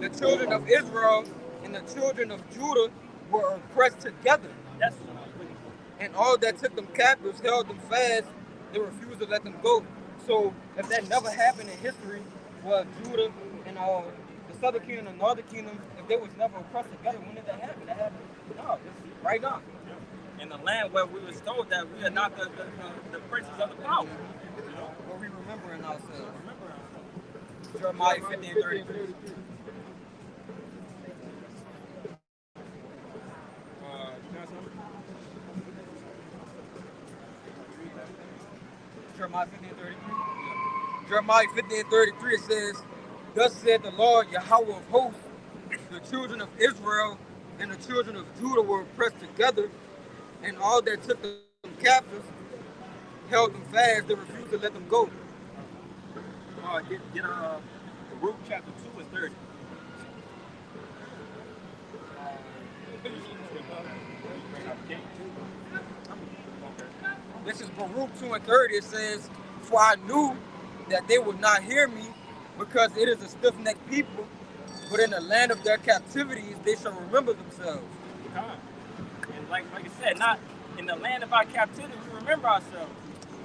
the children of Israel and the children of Judah were oppressed together. Yes. And all that took them captives held them fast. They refused to let them go." So if that never happened in history, well, Judah and the southern kingdom and the northern kingdom, if they was never oppressed together, when did that happen? That happened now, right now. In the land where we was told that we are not the princes of the power. You know, where we remembering ourselves. Jeremiah 50 and 33. Jeremiah 50 and 33. Jeremiah 50 and 33, it says, "Thus said the Lord Yahweh of hosts, the children of Israel and the children of Judah were oppressed together, and all that took them captives held them fast. They refused to let them go." Get Baruch chapter 2 and 30. This is Baruch 2 and 30. It says, "For I knew that they would not hear me, because it is a stiff-necked people, but in the land of their captivities they shall remember themselves." And like I said, not in the land of our captivity, we remember ourselves.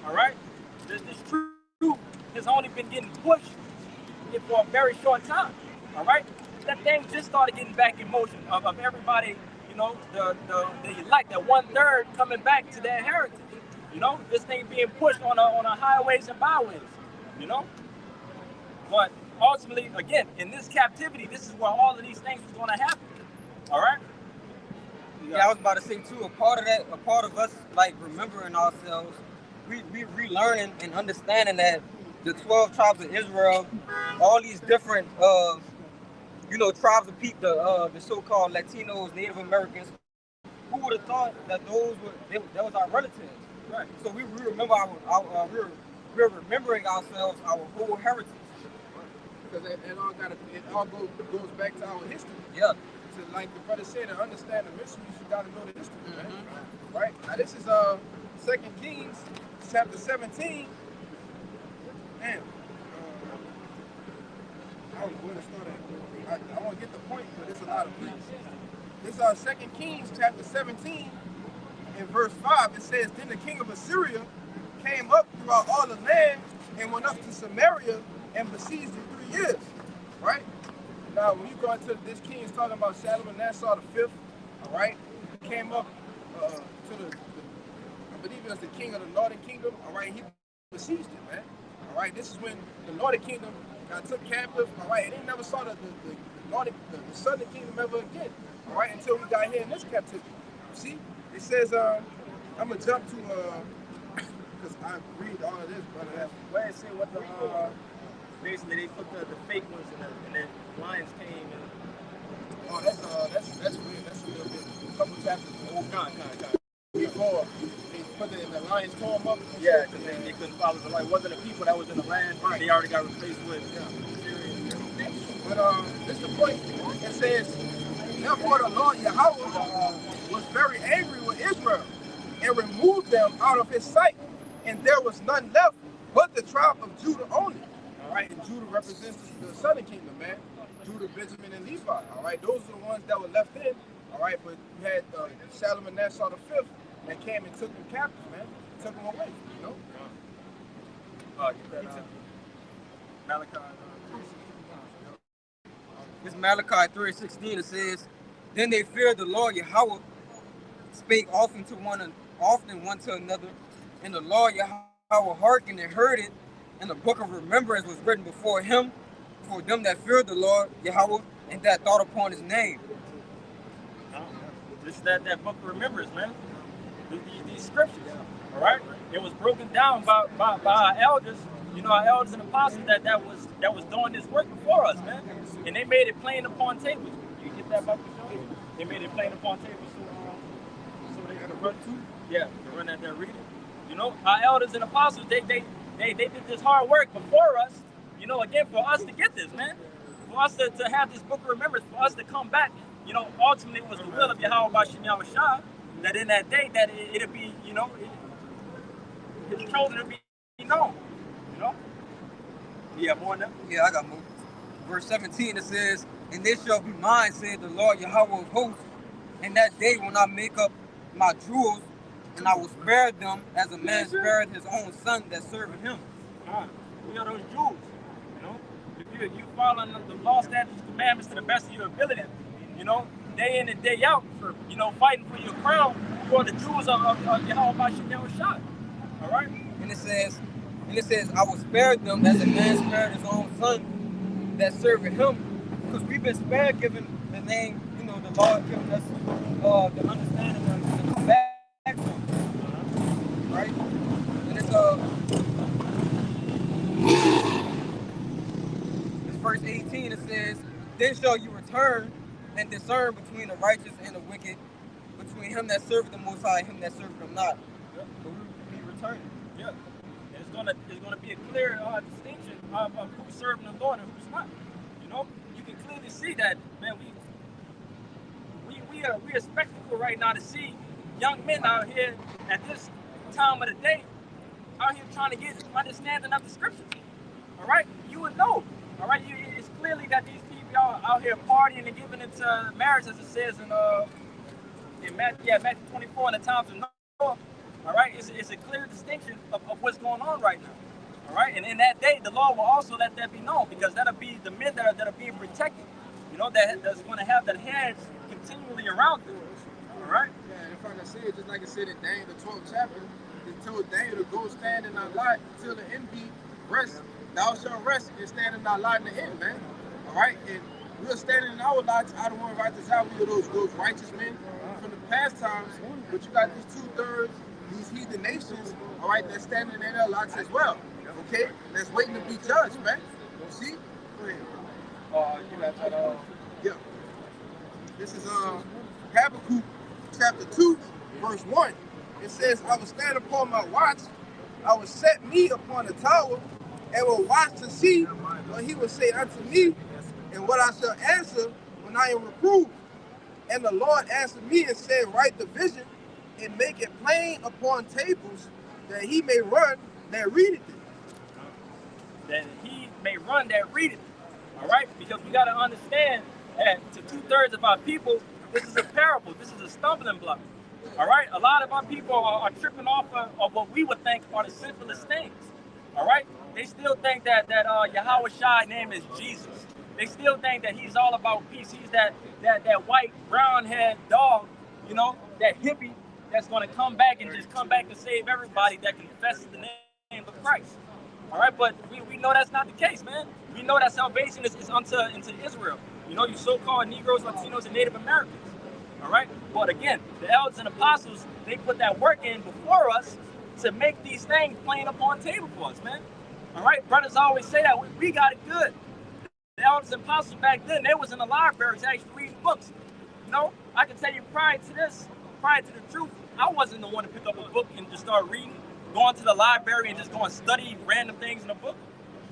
All right? This truth has only been getting pushed for a very short time. All right? That thing just started getting back in motion of everybody, you know, the elect, that 1/3 coming back to their heritage. You know, this thing being pushed on a highways and byways, you know? But ultimately, again, in this captivity, this is where all of these things was going to happen. All right? Yeah, I was about to say too, a part of us like remembering ourselves, we relearning and understanding that the 12 tribes of Israel, all these different tribes of people, the so-called Latinos, Native Americans, who would have thought that that was our relatives? Right. So we remember we're remembering ourselves, our whole heritage. Because it all goes back to our history. Yeah. To, like the brother said, to understand the mysteries, you got to know the history, man. Right? Now this is 2 Kings chapter 17. Man, I don't know where to start at. I want to get the point, but it's a lot of things. This is 2 Kings chapter 17. In verse 5, it says, "Then the king of Assyria came up throughout all the land and went up to Samaria and besieged it 3 years." Right? Now, when you go into this king is talking about Shalmaneser the fifth. All right? He came up to I believe it was the king of the northern kingdom. All right? He besieged it, man. All right? This is when the northern kingdom got took captive. All right? And they never saw the southern kingdom ever again. All right? Until we got here in this captivity. See? It says, I'm going to jump to, because I read all of this, brother. Where it say what the, basically they put the fake ones and then lions came and. Oh, that's weird. That's a little bit, a couple chapters. Oh, God. Before they put it in the lions tore them up. Yeah, because they couldn't follow the lion. Wasn't the people that was in the land. Right. They already got replaced with. Yeah. But this is the point. It says, "Therefore the Lord Yahweh was very angry with Israel and removed them out of his sight, and there was none left but the tribe of Judah only." All right, and Judah represents the southern kingdom, man. Judah, Benjamin, and Levi. All right, those are the ones that were left in. All right, but you had Shalmaneser the fifth that came and took them captives, man. Took them away, you know. Malachi. This Malachi 3:16, it says, "Then they feared the Lord Yahweh, spake often one to another, and the Lord Yahweh hearkened and heard it, and the book of remembrance was written before him for them that feared the Lord Yahweh and that thought upon his name." This is that book of remembrance, man. These scriptures, all right? It was broken down by our elders, you know, our elders and apostles that was doing this work before us, man. And they made it plain upon tables. You get that, Bible? They made it plain upon tables so they could run to. Yeah, to run out there reading. You know, our elders and apostles, they they did this hard work before us, you know, again, for us to get this, man. For us to have this book of remembrance, for us to come back, you know, ultimately it was the will of Yahweh Bashim Yahushua that in that day that it'll be, you know, his chosen to be known, you know. Yeah, more than that. Yeah, I got more. Verse 17, it says, "And they shall be mine, said the Lord Yahweh of hosts, and that day when I make up my jewels, and I will spare them as a man spared his own son that served him." We are those Jews, you know. If you following the law, statutes, commandments to the best of your ability, you know, day in and day out, you know, fighting for your crown, you are the Jews of Yahweh Bashim Yahushua. All right. And it says, "I will spare them as a man spared his own son that served him," because we've been spared, given the name, you know, the Lord giving us the understanding to come back from, right? And it's verse 18. It says, "Then shall you return and discern between the righteous and the wicked, between him that serveth the Most High and him that serveth him not." But we will be returning. Yeah. And it's gonna be a clear distinction of who's serving the Lord and who's not. You know, you can clearly see that, man. We are spectacle right now to see young men out here at this time of the day out here trying to get understanding of the scriptures. All right, you would know. All right, it's clearly that these people are out here partying and giving into marriage, as it says in Matthew 24, in the times of Noah. All right, it's a clear distinction of what's going on right now. All right, and in that day, the Lord will also let that be known, because that'll be the men that are being protected. You know, that's going to have their hands continually around them. All right. Yeah, and if I can say it, just like it said in Daniel, the 12th chapter, it told Daniel to go stand in thy light till the end be rest. Thou shalt rest and stand in thy light in the end, man. All right, and we're standing in our lights. I don't want to write this out. We are those righteous men from the past times, but you got these 2/3, these heathen nations, all right, that's standing in their lights as well. Okay, that's waiting to be judged, man. You see? Go ahead. You got that. Yeah. This is Habakkuk chapter 2, verse 1. It says, "I will stand upon my watch. I will set me upon the tower, and will watch to see what he will say unto me, and what I shall answer when I am reproved. And the Lord answered me and said, Write the vision and make it plain upon tables, that he may run that readeth it." That he may run that readeth it. All right, because we got to understand that to 2/3 of our people, this is a parable. This is a stumbling block. All right, a lot of our people are tripping off of what we would think are the simplest things. All right, they still think that Yahweh Shai's name is Jesus. They still think that he's all about peace. He's that white brown-haired dog, you know, that hippie that's going to come back and just come back and save everybody that confesses the name of Christ. All right, but we know that's not the case, man. We know that salvation is unto Israel. You know, you so-called Negroes, Latinos, and Native Americans. All right, but again, the elders and apostles, they put that work in before us to make these things plain upon table for us, man. All right, brothers always say that we got it good. The elders and apostles back then, they was in the libraries actually reading books. You know, I can tell you prior to the truth, I wasn't the one to pick up a book and just start reading, going to the library and just go and study random things in a book,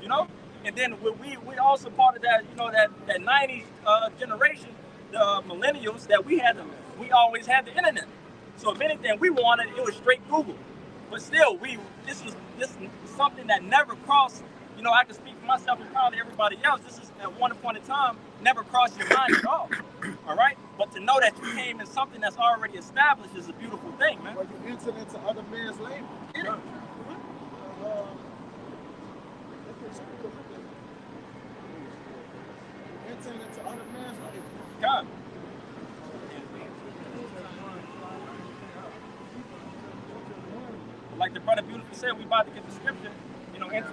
you know? And then we also part of that, you know, that 90s generation, the millennials, that we always had the internet. So if anything we wanted, it was straight Google. But still, this is something that never crossed, you know, I can speak for myself and probably everybody else. This is at one point in time never crossed your mind at all. All right? But to know that you came in something that's already established is a beautiful thing, man. But you entered into other men's labor. Yeah. Entering into other men's labor. God. Like the brother beautifully said, we about to get the scripture, you know, come.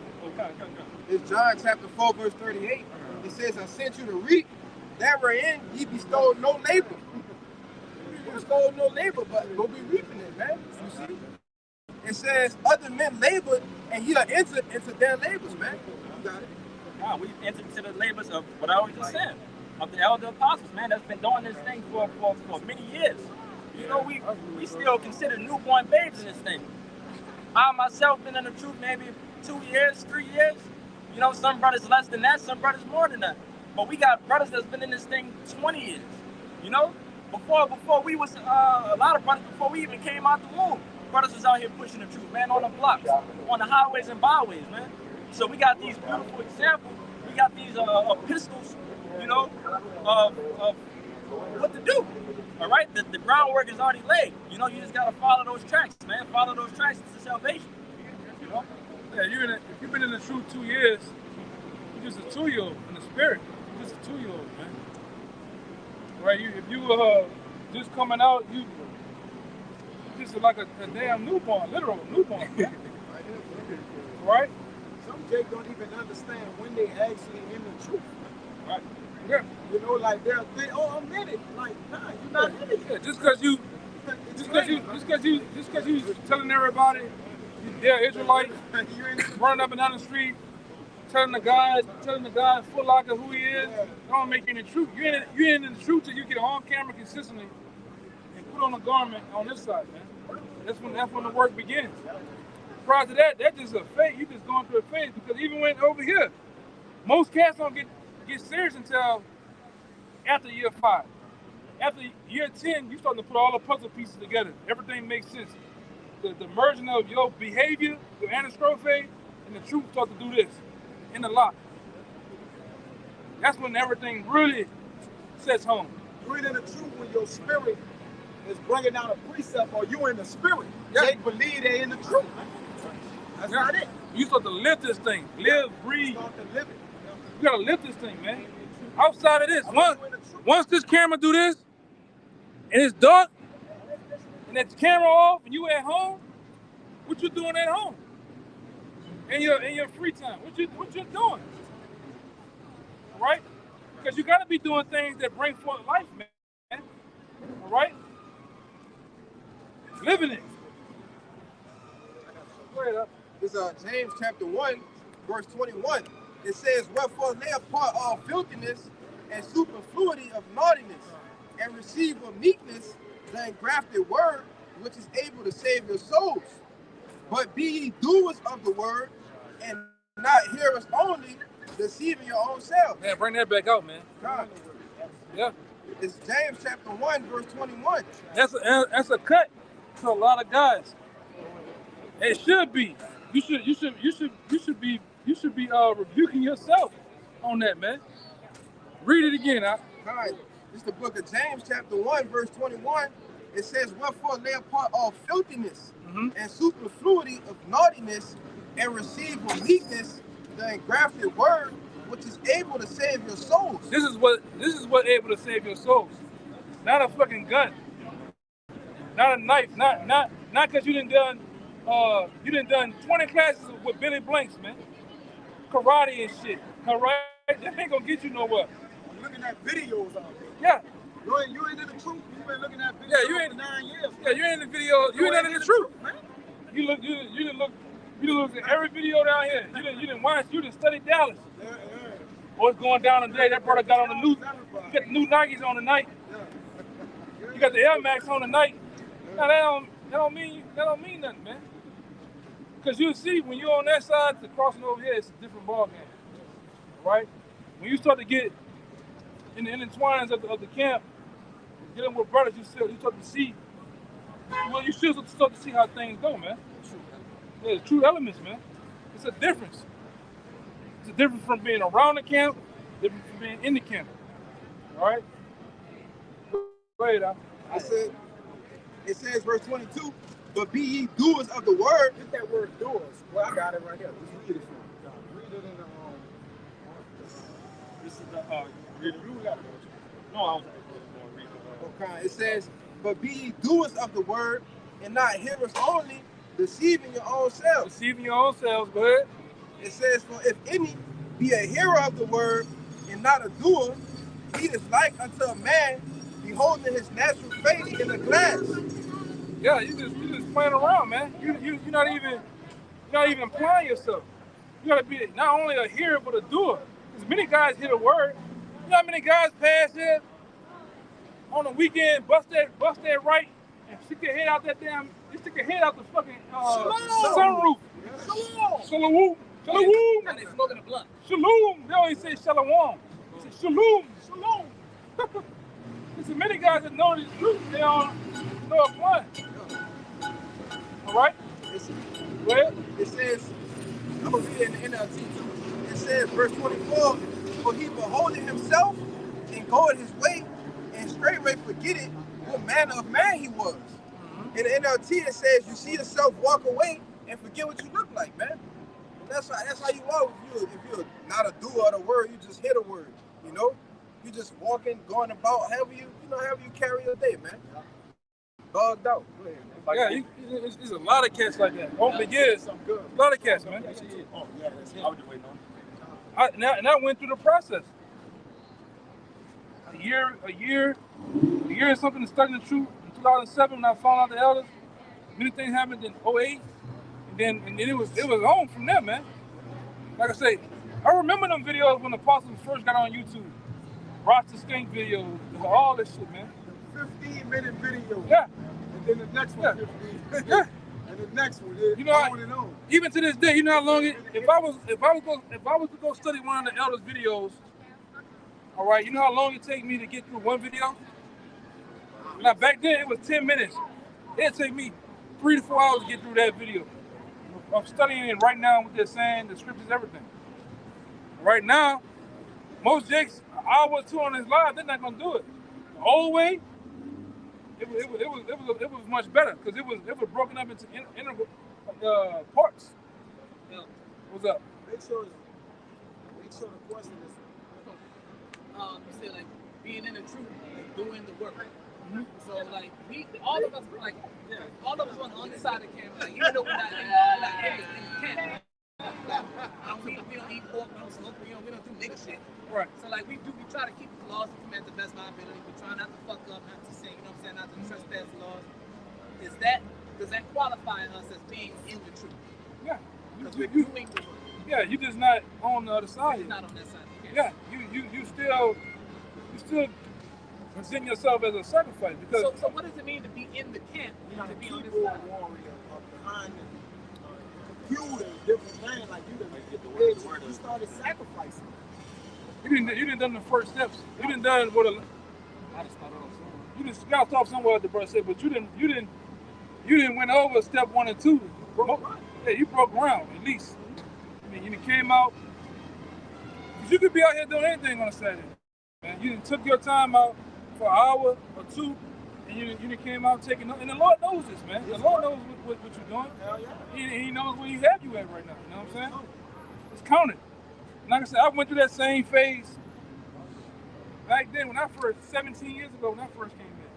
It's John chapter 4, verse 38. It says, "I sent you to reap that wherein ye bestowed no labor." You bestowed no labor, but go be reaping it, man. You see? It says, "Other men labored, and ye are entered into their labors," man. You got it. Wow, we entered into the labors of what I was just saying, of the elder apostles, man, that's been doing this thing for many years. You know, we still consider newborn babes in this thing. I myself been in the truth maybe 2 years, 3 years. You know, some brothers less than that, some brothers more than that. But we got brothers that's been in this thing 20 years. You know, before we was a lot of brothers before we even came out the womb. Brothers was out here pushing the truth, man, on the blocks, on the highways and byways, man. So we got these beautiful examples. We got these epistles, you know, of what to do. All right, the groundwork is already laid. You know, you just gotta follow those tracks, man. Follow those tracks to salvation. You know. Yeah, if you've been in the truth 2 years, you're just a 2-year-old in the spirit. You're just a 2-year-old, man. Right? If you just coming out, you just like a damn newborn, literal newborn. Man. Right? Some Jake don't even understand when they actually in the truth. Right. Yeah. You know, like they'll think, oh, I'm in it. Like, nah, you're not in it. Yeah, just because you telling everybody they're Israelite, running up and down the street, telling the guy Foot Locker who he is, don't make any truth. You're in the truth till you get on camera consistently and put on a garment on this side, man. That's when the work begins. Prior to that, that's just a phase. You just going through a phase because even when over here, most cats don't get serious until after year 5. After year 10, you starting to put all the puzzle pieces together. Everything makes sense. The merging of your behavior, your anastrophe, and the truth start to do this in the lock. That's when everything really sets home. You're in the truth when your spirit is bringing down a precept, or you in the spirit. Yeah. They believe they're in the truth. That's not it. You start to live this thing. Live, breathe. Start to live it. You gotta live this thing, man. Outside of this, once this camera do this, and it's dark, and that camera off, and you at home, what you doing at home? In your free time, what you doing? All right? Because you gotta be doing things that bring forth life, man. All right? Living it. This is James chapter 1, verse 21. It says, wherefore lay apart all filthiness and superfluity of naughtiness, and receive with meekness the engrafted word, which is able to save your souls. But be ye doers of the word, and not hearers only, deceiving your own selves. Man, bring that back out, man. God. Yeah. It's James chapter 1, verse 21. That's a cut to a lot of guys. It should be. You should be rebuking yourself on that, man. Read it again, huh? God, it's the book of James, chapter 1, verse 21. It says, wherefore lay apart all filthiness and superfluity of naughtiness, and receive with meekness the engrafted word, which is able to save your souls. This is what able to save your souls. Not a fucking gun. Not a knife. Not because you done done 20 classes with Billy Blanks, man. Karate and shit. All right? That ain't gonna get you nowhere. I'm looking at videos out there. Yeah. You ain't in the truth. You've been looking at videos for 9 years. Yeah, you ain't in the video. You ain't in the truth, man. You didn't look at every video down here. You didn't watch. You didn't study Dallas. What's going down today? That brother got on the new. You got the new Nikes on tonight. You got the Air Max on tonight. Now that don't mean nothing, man. Because you'll see when you're on that side to crossing over here, it's a different ball game, right? When you start to get in the intertwines of the camp, dealing with brothers, you start to see. Well, you should start to see how things go, man. There's true elements, man. It's a difference. It's a difference from being around the camp, different from being in the camp. All right? Go ahead, Al. It says, verse 22, but be ye doers of the word. Get that word doers. Well, I got it right here. Just read it for me. Read it in the This is the you got it. No, I was reading it. Okay. It says, but be ye doers of the word, and not hearers only, deceiving your own selves. Deceiving your own selves. Go ahead. It says, for if any be a hearer of the word and not a doer, he is like unto a man beholding his natural face in a glass. Yeah, you just playing around, man. You're not even applying yourself. You gotta be not only a hearer but a doer. Because many guys hear the word. You know how many guys pass here on the weekend, bust that right, and stick their head out that damn, they stick their head out the fucking sunroof. Shalom. Shalom. Shalom. Now they smoking a blunt. Shalom. They always say shalom. They say shalom. Shalom. There's many guys that know the truth. They don't know applying. All right? Go ahead. It says, I'm going to read it in the NLT too. It says, verse 24, for he beholdeth himself and goeth his way, and straightway forgetteth what manner of man he was. In the NLT, it says, you see yourself walk away and forget what you look like, man. That's how you are if you're not a doer of the word, you just hear the word, you know? You just walking, going about, however you carry your day, man. Bugged out. Go ahead, man. Yeah, there's a lot of cats like that. Over the years, a lot of cats, man. Oh, yeah, that's him. I was just waiting on it. And I went through the process. A year and something to study the truth. In 2007, when I found out the elders, many things happened in 2008, and then it was on from there, man. Like I say, I remember them videos when the apostles first got on YouTube. Rasta Skank videos, all this shit, man. 15-minute video. Yeah. And then the next one, 15. Yeah. And the next one, yeah, you know, on and on. Even to this day, you know how long it. If I was to go study one of the elders' videos, all right, you know how long it take me to get through one video? Now back then it was 10 minutes. It'd take me 3 to 4 hours to get through that video. I'm studying it right now, what they're saying, the scriptures, everything. Right now, most jakes, an hour or two on this live, they're not gonna do it. The old way, it was much better because it was broken up into integral parts. Yeah. What's up? Make sure the question is. You said like being in the truth, like doing the work. Mm-hmm. So like all of us on the other side of the camera, like even though we're not in the camp. We don't eat pork, we don't smoke, we don't do nigga shit. Right. So like we try to keep the laws and command the best of our ability. We try not to fuck up, not to sin, you know what I'm saying, not to trespass the laws. Does that qualify us as being in the truth? Yeah. Because we're doing the work. Yeah, you're just not on the other side. You're not on that side. Yeah, you still present yourself as a sacrifice because. So what does it mean to be in the camp? You're not to a be on this keyboard side? warrior behind the computer, different thing. Like you started sacrificing. You didn't done the first steps. You didn't done what a. I just started off somewhere. You just got off somewhere, the brother said, but you didn't went over step 1 and 2. Yeah, you broke ground at least. I mean, you came out. You could be out here doing anything on a Saturday, man. You took your time out for an hour or 2, and you came out taking. And the Lord knows this, man. The Lord knows what you're doing. Hell yeah. He knows where He have you at right now. You know what I'm saying? It's counted. Like I said, I went through that same phase back then when 17 years ago when I first came in.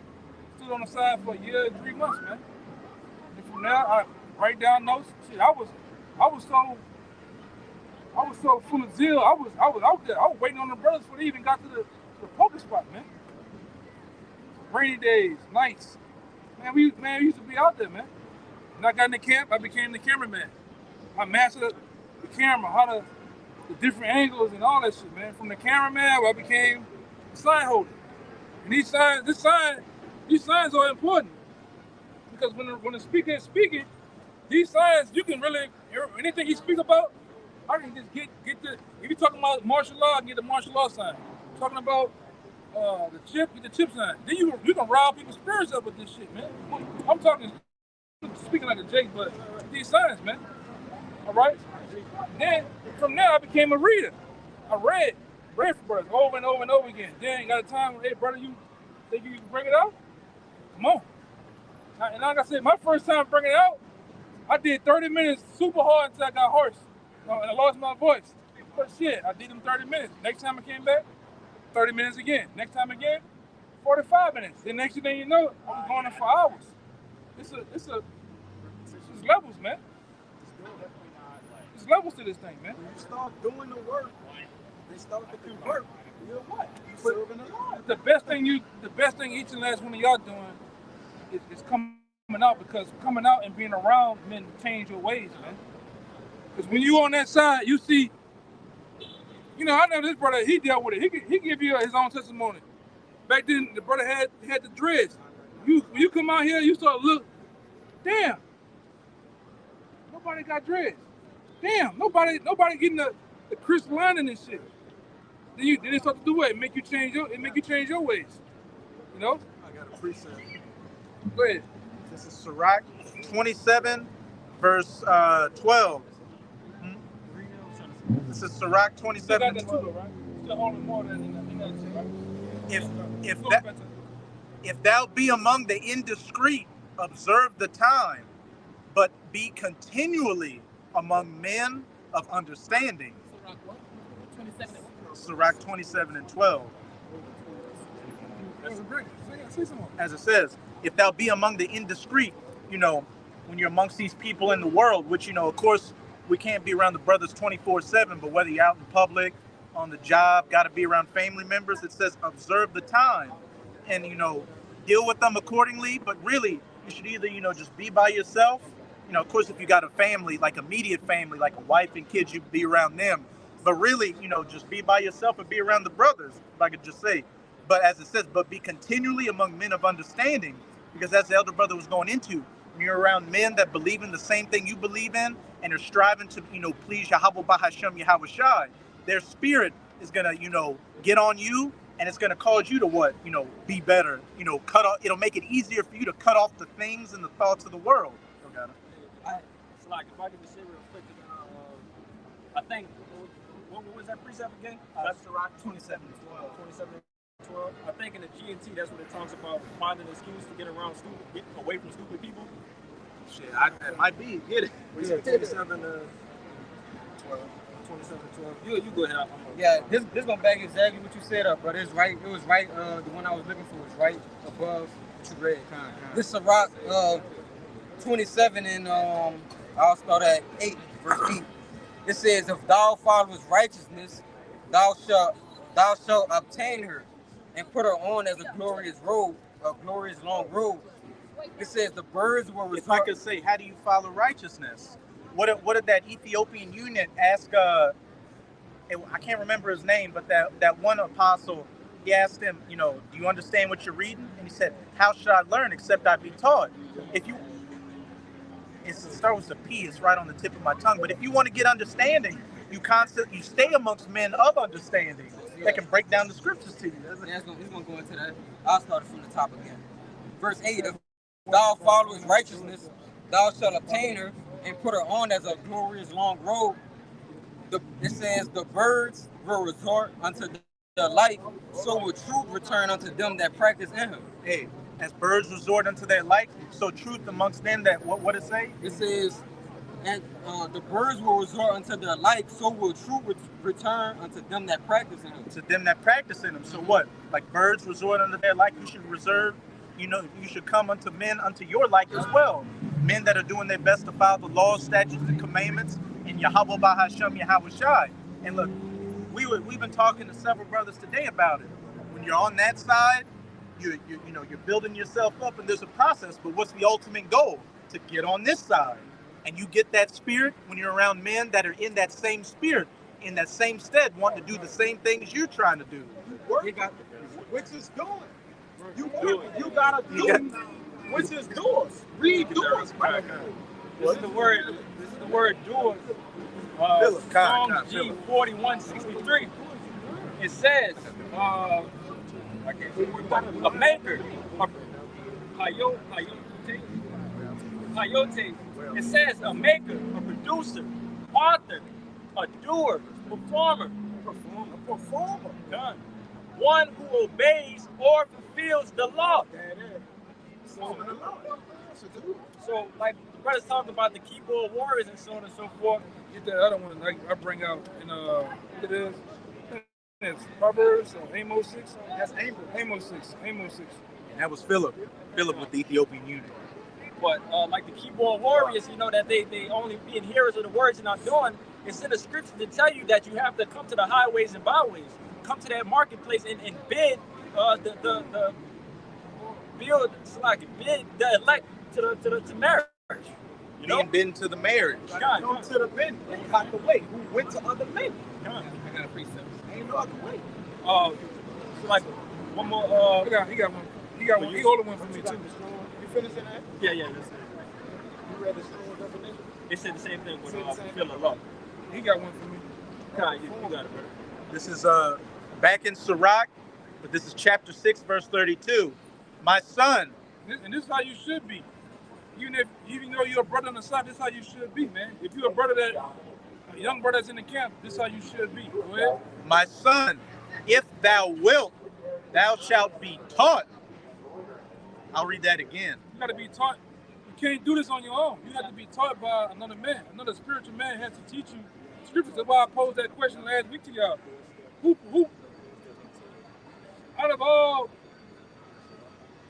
Stood on the side for a year and 3 months, man. And from there, I write down notes. Shit, I was so full of zeal. I was out there. I was waiting on the brothers before they even got to the poker spot, man. Rainy days, nights. Man, we used to be out there, man. When I got in the camp, I became the cameraman. I mastered the camera, the different angles and all that shit, man. From the cameraman, I became the sign holder. And these signs are important. Because when the speaker is speaking, these signs, you can really, anything he speaks about, I can just get the, if you're talking about martial law, I can get the martial law sign. Talking about the chip, get the chip sign. Then you can rile people's spirits up with this shit, man. I'm speaking like a Jake, but these signs, man. All right? Then, from there, I became a reader. I read for brothers over and over and over again. Then, got a time, hey, brother, you think you can bring it out? Come on. And like I said, my first time bringing it out, I did 30 minutes super hard until I got hoarse. And I lost my voice. But shit, I did them 30 minutes. Next time I came back, 30 minutes again. Next time again, 45 minutes. Then next thing you know, I was going in for hours. It's levels, man. There's levels to this thing, man. When you start doing the work, they start to convert. You know what? You serving the Lord. The best thing each and last one of y'all doing is coming out, because coming out and being around men change your ways, man. Because when you on that side, you see, you know, I know this brother, he dealt with it. He give you his own testimony. Back then, the brother had the dreads. When you come out here, you start to look, damn. Nobody got dreads. Damn, nobody getting the crisp lining and shit. Then they start to do what? It make you change your ways. You know? I got a precept. Go ahead. This is Sirach 27, verse 12. This is Sirach 27 and 12. If thou be among the indiscreet, observe the time, but be continually among men of understanding. Sirach 27 and 12. As it says, if thou be among the indiscreet, you know, when you're amongst these people in the world, which, you know, of course, we can't be around the brothers 24/7, but whether you're out in public, on the job, got to be around family members, it says observe the time and, you know, deal with them accordingly. But really, you should either, you know, just be by yourself. You know, of course, if you got a family, like immediate family, like a wife and kids, you be around them. But really, you know, just be by yourself and be around the brothers, if I could just say. But as it says, but be continually among men of understanding, because as the elder brother was going into, when you're around men that believe in the same thing you believe in and are striving to, you know, please Yahweh Bahashem Yahweh Shai, their spirit is going to, you know, get on you, and it's going to cause you to what? You know, be better. You know, cut off. It'll make it easier for you to cut off the things and the thoughts of the world. It's like, if I could just say real quick, I think, what was that precept again? That's Sirach 27 and 12. 27 and 12. I think in the G&T, that's what it talks about, finding an excuse to get around stupid, get away from stupid people. Shit, that might be. Get it. Yeah, 27 12. 27 12. You go ahead. Yeah, this gonna back exactly what you said up, but it's right. It was right. The one I was looking for is right above what you read. This is Sirach 27 and I'll start at 8 verse 8. It says, "If thou followest righteousness, thou shalt obtain her, and put her on as a glorious robe, a glorious long robe." It says, "The birds will resort." If I could say, how do you follow righteousness? What did that Ethiopian eunuch ask? I can't remember his name, but that one apostle, he asked him, you know, do you understand what you're reading? And he said, how should I learn except I be taught? It starts with a P, it's right on the tip of my tongue. But if you want to get understanding, you stay amongst men of understanding that can break down the scriptures to you. He's gonna go into that. I'll start it from the top again. Verse 8, "If thou followest righteousness, thou shalt obtain her, and put her on as a glorious long robe." It says, "The birds will resort unto the light, so will truth return unto them that practice in her." Hey, as birds resort unto their light, so truth amongst them that, what it say? It says, "And the birds will resort unto their light, so will truth return unto them that practice in them." To them that practice in them. So what? Like birds resort unto their light, you should reserve, you know, you should come unto men unto your like as well. Men that are doing their best to follow the laws, statutes, and commandments in Yahweh Bahashem Yahweh Shai. And look, we've been talking to several brothers today about it. When you're on that side, you're building yourself up, and there's a process. But what's the ultimate goal? To get on this side, and you get that spirit when you're around men that are in that same spirit, in that same stead, wanting to do the same things you're trying to do. Which is doing. You gotta do. Which is doers. Read doers. This is the word doers. Psalm G 41:63. It says, a maker, Coyote. It says a maker, a producer, author, a doer, performer. Done. One who obeys or fulfills the law. So, like the brothers talked about the keyboard warriors and so on and so forth. Get that other one like I bring out in it is. It's Proverbs or Amos 6. That's Amos 6. And that was Philip with the Ethiopian eunuch. But like the keyboard warriors, you know that they only being hearers of the words and not doing. It's in the scripture to tell you that you have to come to the highways and byways, come to that marketplace and bid bid the elect to marriage. You know? Being bidden to the marriage. Come to the bid. They got the way. Who went to other men? I got a precept. Ain't no other way. So like one more. He got one. He ordered one for me too. You finishing that? Yeah. That's it. You read the Stone of Revelation? It said the same thing with fulfill the law. He got one for me. Kai, you got it, brother. This is back in Sirach, but this is chapter 6, verse 32. My son. And this is how you should be. Even though you're a brother on the side, this is how you should be, man. If you're a young brother that's in the camp, this is how you should be. Go ahead. My son, if thou wilt, thou shalt be taught. I'll read that again. You got to be taught. You can't do this on your own. You have to be taught by another man. Another spiritual man has to teach you scriptures. That's why I posed that question last week to y'all. Who out of all,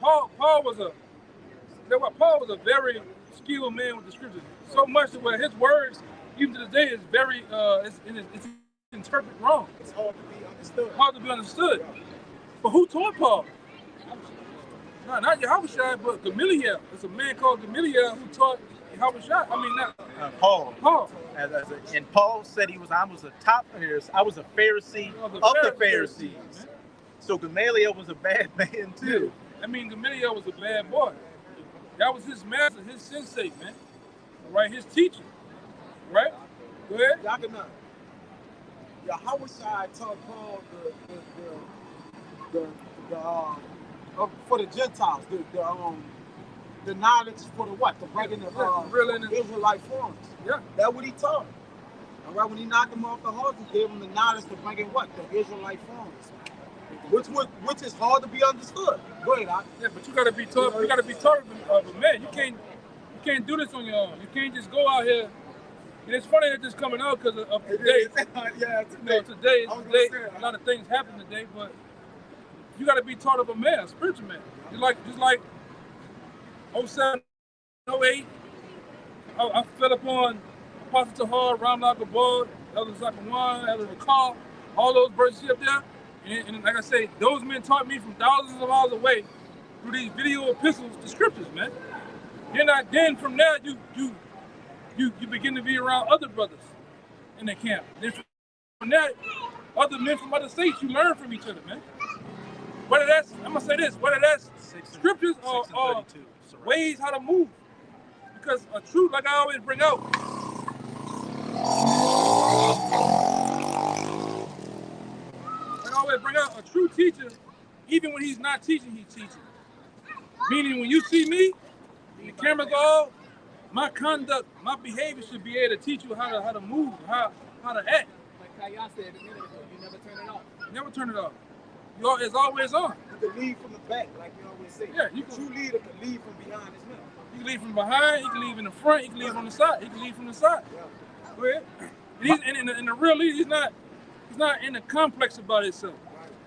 Paul was a very skilled man with the scriptures. So much that where his words, even to this day, is very it's interpreted wrong. It's hard to be understood. Hard to be understood. But who taught Paul? No, not Yahushua, but Gamaliel. There's a man called Gamaliel who taught Yahushua. I mean, not Paul. Paul. And Paul said I was a Pharisee of the Pharisees. So Gamaliel was a bad man too. I mean, Gamaliel was a bad boy. That was his master, his sensei, man. Right, his teacher. Right? Go ahead. Yakanah. Yahushua taught Paul for the Gentiles, the knowledge for the what? The breaking the Israelite forms. Yeah. That's what he taught. All right, when he knocked him off the horse, he gave him the knowledge to bring in what? The Israelite forms. Which is hard to be understood. Go ahead, Doc. Yeah, but you gotta be taught. You gotta be taught of a man. You can't do this on your own. You can't just go out here. And it's funny that this coming out because of today. Yeah, today, a lot of things happen today, but you gotta be taught of a man, a spiritual man. Just like 07, 08, I fell upon Apostle Tahar, Ramla Gabor, Elder Zakawan, Elder Rakal, all those brothers up there. And like I say, those men taught me from thousands of miles away through these video epistles, the scriptures, man. Then from there, you begin to be around other brothers in the camp. Then from there, other men from other states, you learn from each other, man. Whether that's, I'm gonna say this, whether that's scriptures or ways how to move. Because a truth, like I always bring out, a true teacher, even when he's not teaching, he's teaching. Meaning when you see me, the camera's off, my conduct, my behavior should be able to teach you how to move, how to act. Like Kaya said a minute ago, you never turn it off. Never turn it off. It's always on. You can lead from the back, like you always say. Yeah, a true leader can lead from behind his man. You can lead from behind, you can lead in the front, you can lead from the side, you can lead from the side. Yeah. Go ahead. And the real leader, he's not in a complex about himself.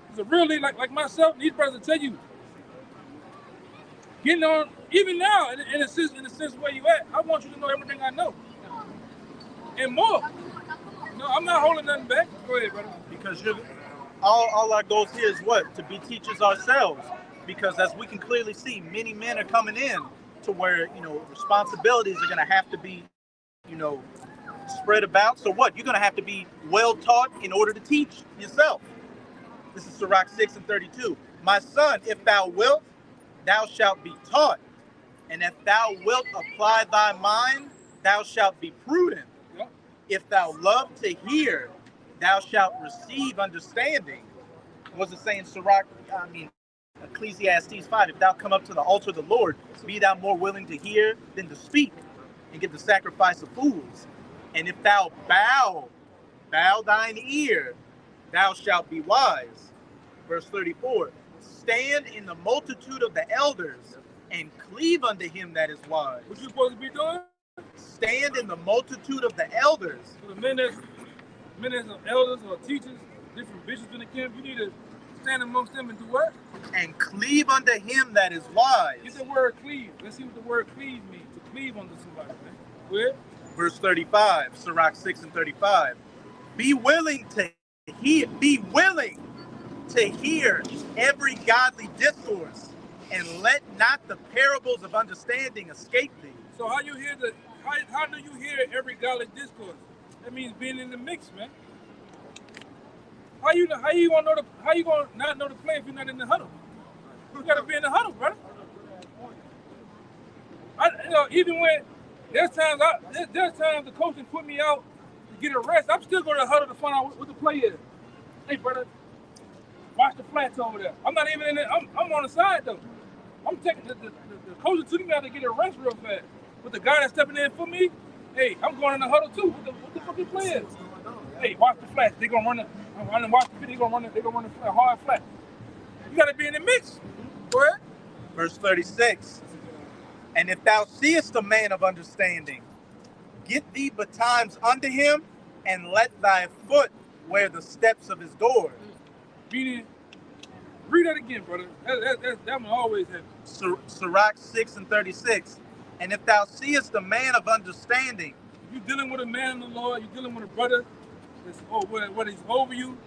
He's a real leader like myself. These brothers will tell you, getting on, even now, in a sense where you at, I want you to know everything I know. And more. No, I'm not holding nothing back. Go ahead, brother. Because all our goals here is what? To be teachers ourselves. Because as we can clearly see, many men are coming in to where, responsibilities are going to have to be, spread about. So what? You're going to have to be well taught in order to teach yourself. This is Sirach 6 and 32. My son, if thou wilt, thou shalt be taught. And if thou wilt apply thy mind, thou shalt be prudent. Yep. If thou love to hear, thou shalt receive understanding. What's it saying, Ecclesiastes 5, if thou come up to the altar of the Lord, be thou more willing to hear than to speak, and give the sacrifice of fools. And if thou bow thine ear, thou shalt be wise. Verse 34, stand in the multitude of the elders, and cleave unto him that is wise. What you supposed to be doing? Stand in the multitude of the elders. So the men that's elders or teachers, different bishops in the camp, you need to stand amongst them and do what? And cleave unto him that is wise. Get the word cleave. Let's see what the word cleave means. To cleave unto somebody, man. Go ahead. Verse 35, Sirach 6 and 35. Be willing to hear every godly discourse, and let not the parables of understanding escape thee. So how do you hear every godly discourse? That means being in the mix, man. How you gonna not know the play if you're not in the huddle? You gotta be in the huddle, brother. Even when There's times the coaching put me out to get a rest. I'm still going to huddle to find out what the play is. Hey, brother, watch the flats over there. I'm not even in there. I'm on the side, though. I'm taking the coach took me out to get a rest real fast. But the guy that's stepping in for me, hey, I'm going in the huddle, too. What the fucking play is? Hey, watch the flats. They're going to run it. I'm running, watch the video. They're going to run the hard flat. You got to be in the mix. Go ahead. Verse 36. And if thou seest a man of understanding, get thee betimes unto him, and let thy foot wear the steps of his door. Meaning, read that again, brother. That one always happens. Sirach 6 and 36. And if thou seest a man of understanding, you're dealing with a man of the Lord, you're dealing with a brother that's what he's over you.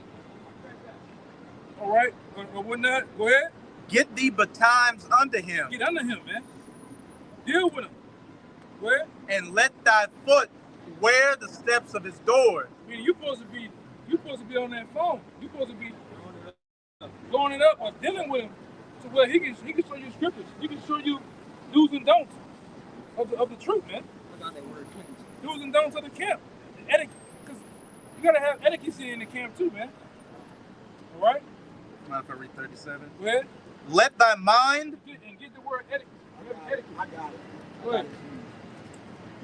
All right, or whatnot. Go ahead. Get thee betimes unto him. Get under him, man. Deal with him. Go ahead. And let thy foot wear the steps of his door. Meaning you're supposed to be on that phone. You're supposed to be blowing it up or dealing with him to where he can show you scriptures. He can show you do's and don'ts of the truth, man. Do's and don'ts of the camp. Etiquette, because you gotta have etiquette in the camp too, man. All right. Mind if I read 37? Go ahead. Let thy mind and get the word etiquette. I got it. Go ahead.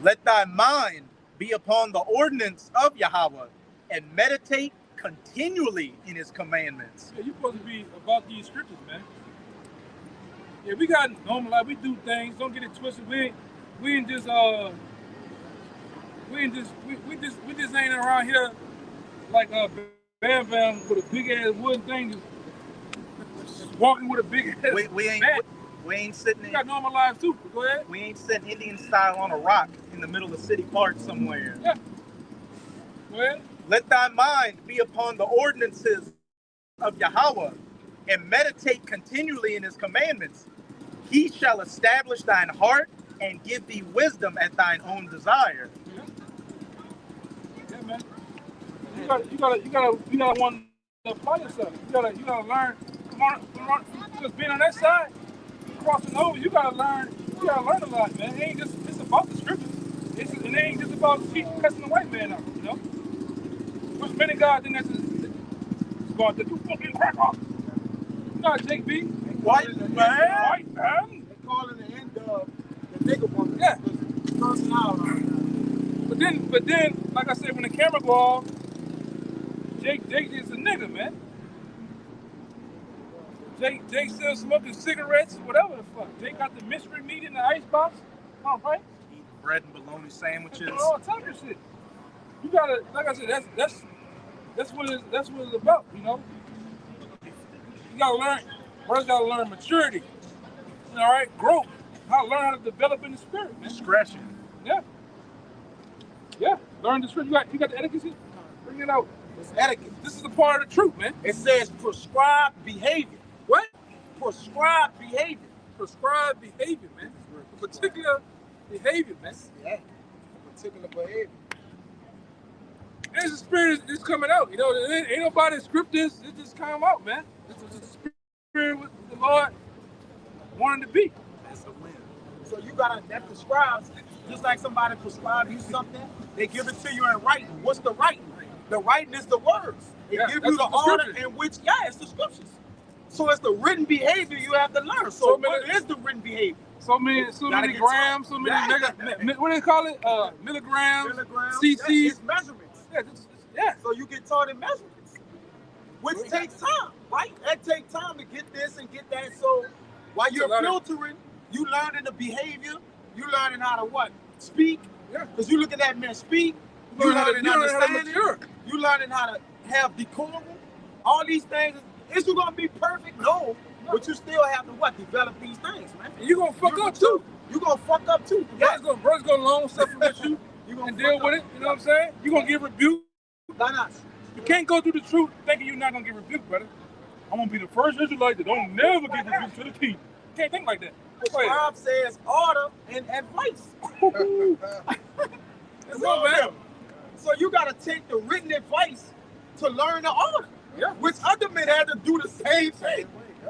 Let thy mind be upon the ordinance of Yahweh, and meditate continually in his commandments. Yeah, you're supposed to be about these scriptures, man. Yeah, we got normal life. We do things. Don't get it twisted. We just ain't around here like Bam Bam with a big ass wooden thing, just walking with a big ass. We ain't sitting. We got normal lives too. Go ahead. We ain't sitting Indian style on a rock in the middle of city park somewhere. Yeah. Go ahead. Let thy mind be upon the ordinances of Yahweh, and meditate continually in his commandments. He shall establish thine heart and give thee wisdom at thine own desire. Yeah, man. You gotta want to apply yourself. You gotta learn. Come on, just being on that side, crossing over, you gotta learn a lot, man. It ain't just about the scriptures. It ain't just about cussing the white man out, you know? Which many guys think that's just going to do fucking crack off. You know, Jake B. White man. White man. They call it the end of the nigga woman. Yeah. Cursing out. But then, like I said, when the camera go off, Jake is a nigga, man. Jake still smoking cigarettes, whatever the fuck. Jake got the mystery meat in the icebox. All right. Eating bread and bologna sandwiches. All type of shit. You gotta, like I said, that's what it's about, you know. You gotta learn. Brothers gotta learn maturity. All right, growth. Learn how to develop in the spirit, man. Discretion. Yeah. Yeah. Learn the spirit. You got the etiquette. Bring it out. It's etiquette. This is a part of the truth, man. It says prescribed behavior. What? Prescribed behavior. Prescribed behavior, man. A particular behavior, man. Yeah. Particular behavior. There's a spirit is coming out. You know, ain't nobody script this. It just come out, man. It's the spirit with the Lord wanting to be. That's a win. So you gotta, that prescribes, just like somebody prescribes you something, they give it to you in writing. What's the writing? The writing is the words. They give you the order in which, it's the scriptures. So it's the written behavior you have to learn. So what is the written behavior? So many grams, so many what do they call it? Milligrams, cc's. It's measurements. Yeah. So you get taught in measurements, which takes time, right? That takes time to get this and get that. So while you're filtering, you learning the behavior, you learning how to what? Speak. Yeah. Because you look at that man speak, you learning understanding, you learning how to have decorum. All these things. Is you gonna be perfect? No. But you still have to what? Develop these things, man. And you gonna fuck up too. You gonna fuck up too. Brothers gonna long suffer with you. You gonna deal with it. You know what I'm saying? You gonna get rebuked. Why not? You can't go through the truth thinking you're not gonna get rebuked, brother. I'm gonna be the first Israelite that don't never get rebuked to the teeth. You can't think like that. Rob says order and advice. Come on, man. So you gotta take the written advice to learn the order. Yeah. Which other men had to do the same thing.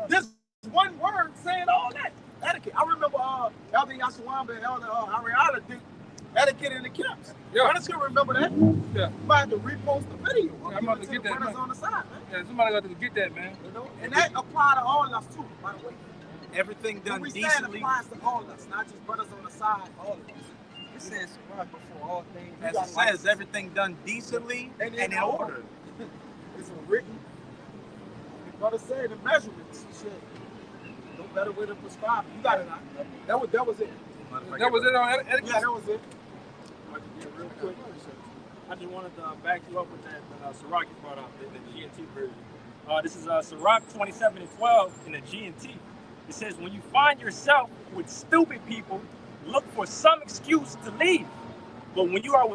This one word saying all that. Etiquette. I remember Elder Yashawamba and Elder Ariana kid in the camps. Yeah. Brothers can remember that. Yeah. You might have to repost the video. Yeah, I'm about to get that, brothers man. on the side, man. Yeah, somebody got to get that, man. You know? And that apply to all of us too, by the way. Everything What done we saying decently. applies to all of us, not just brothers on the side, all of us. It says right before all things. As it says, everything done decently and in order. It's written. The brother said the measurements. Shit. No better way to prescribe it. You got it now. That was it. That was it on etiquette? Yeah, that was it. Real quick. I just wanted to back you up with that Sirach you brought up, the G&T version. This is Sirach 27 and 12 in the G&T. It says, when you find yourself with stupid people, look for some excuse to leave. But when you are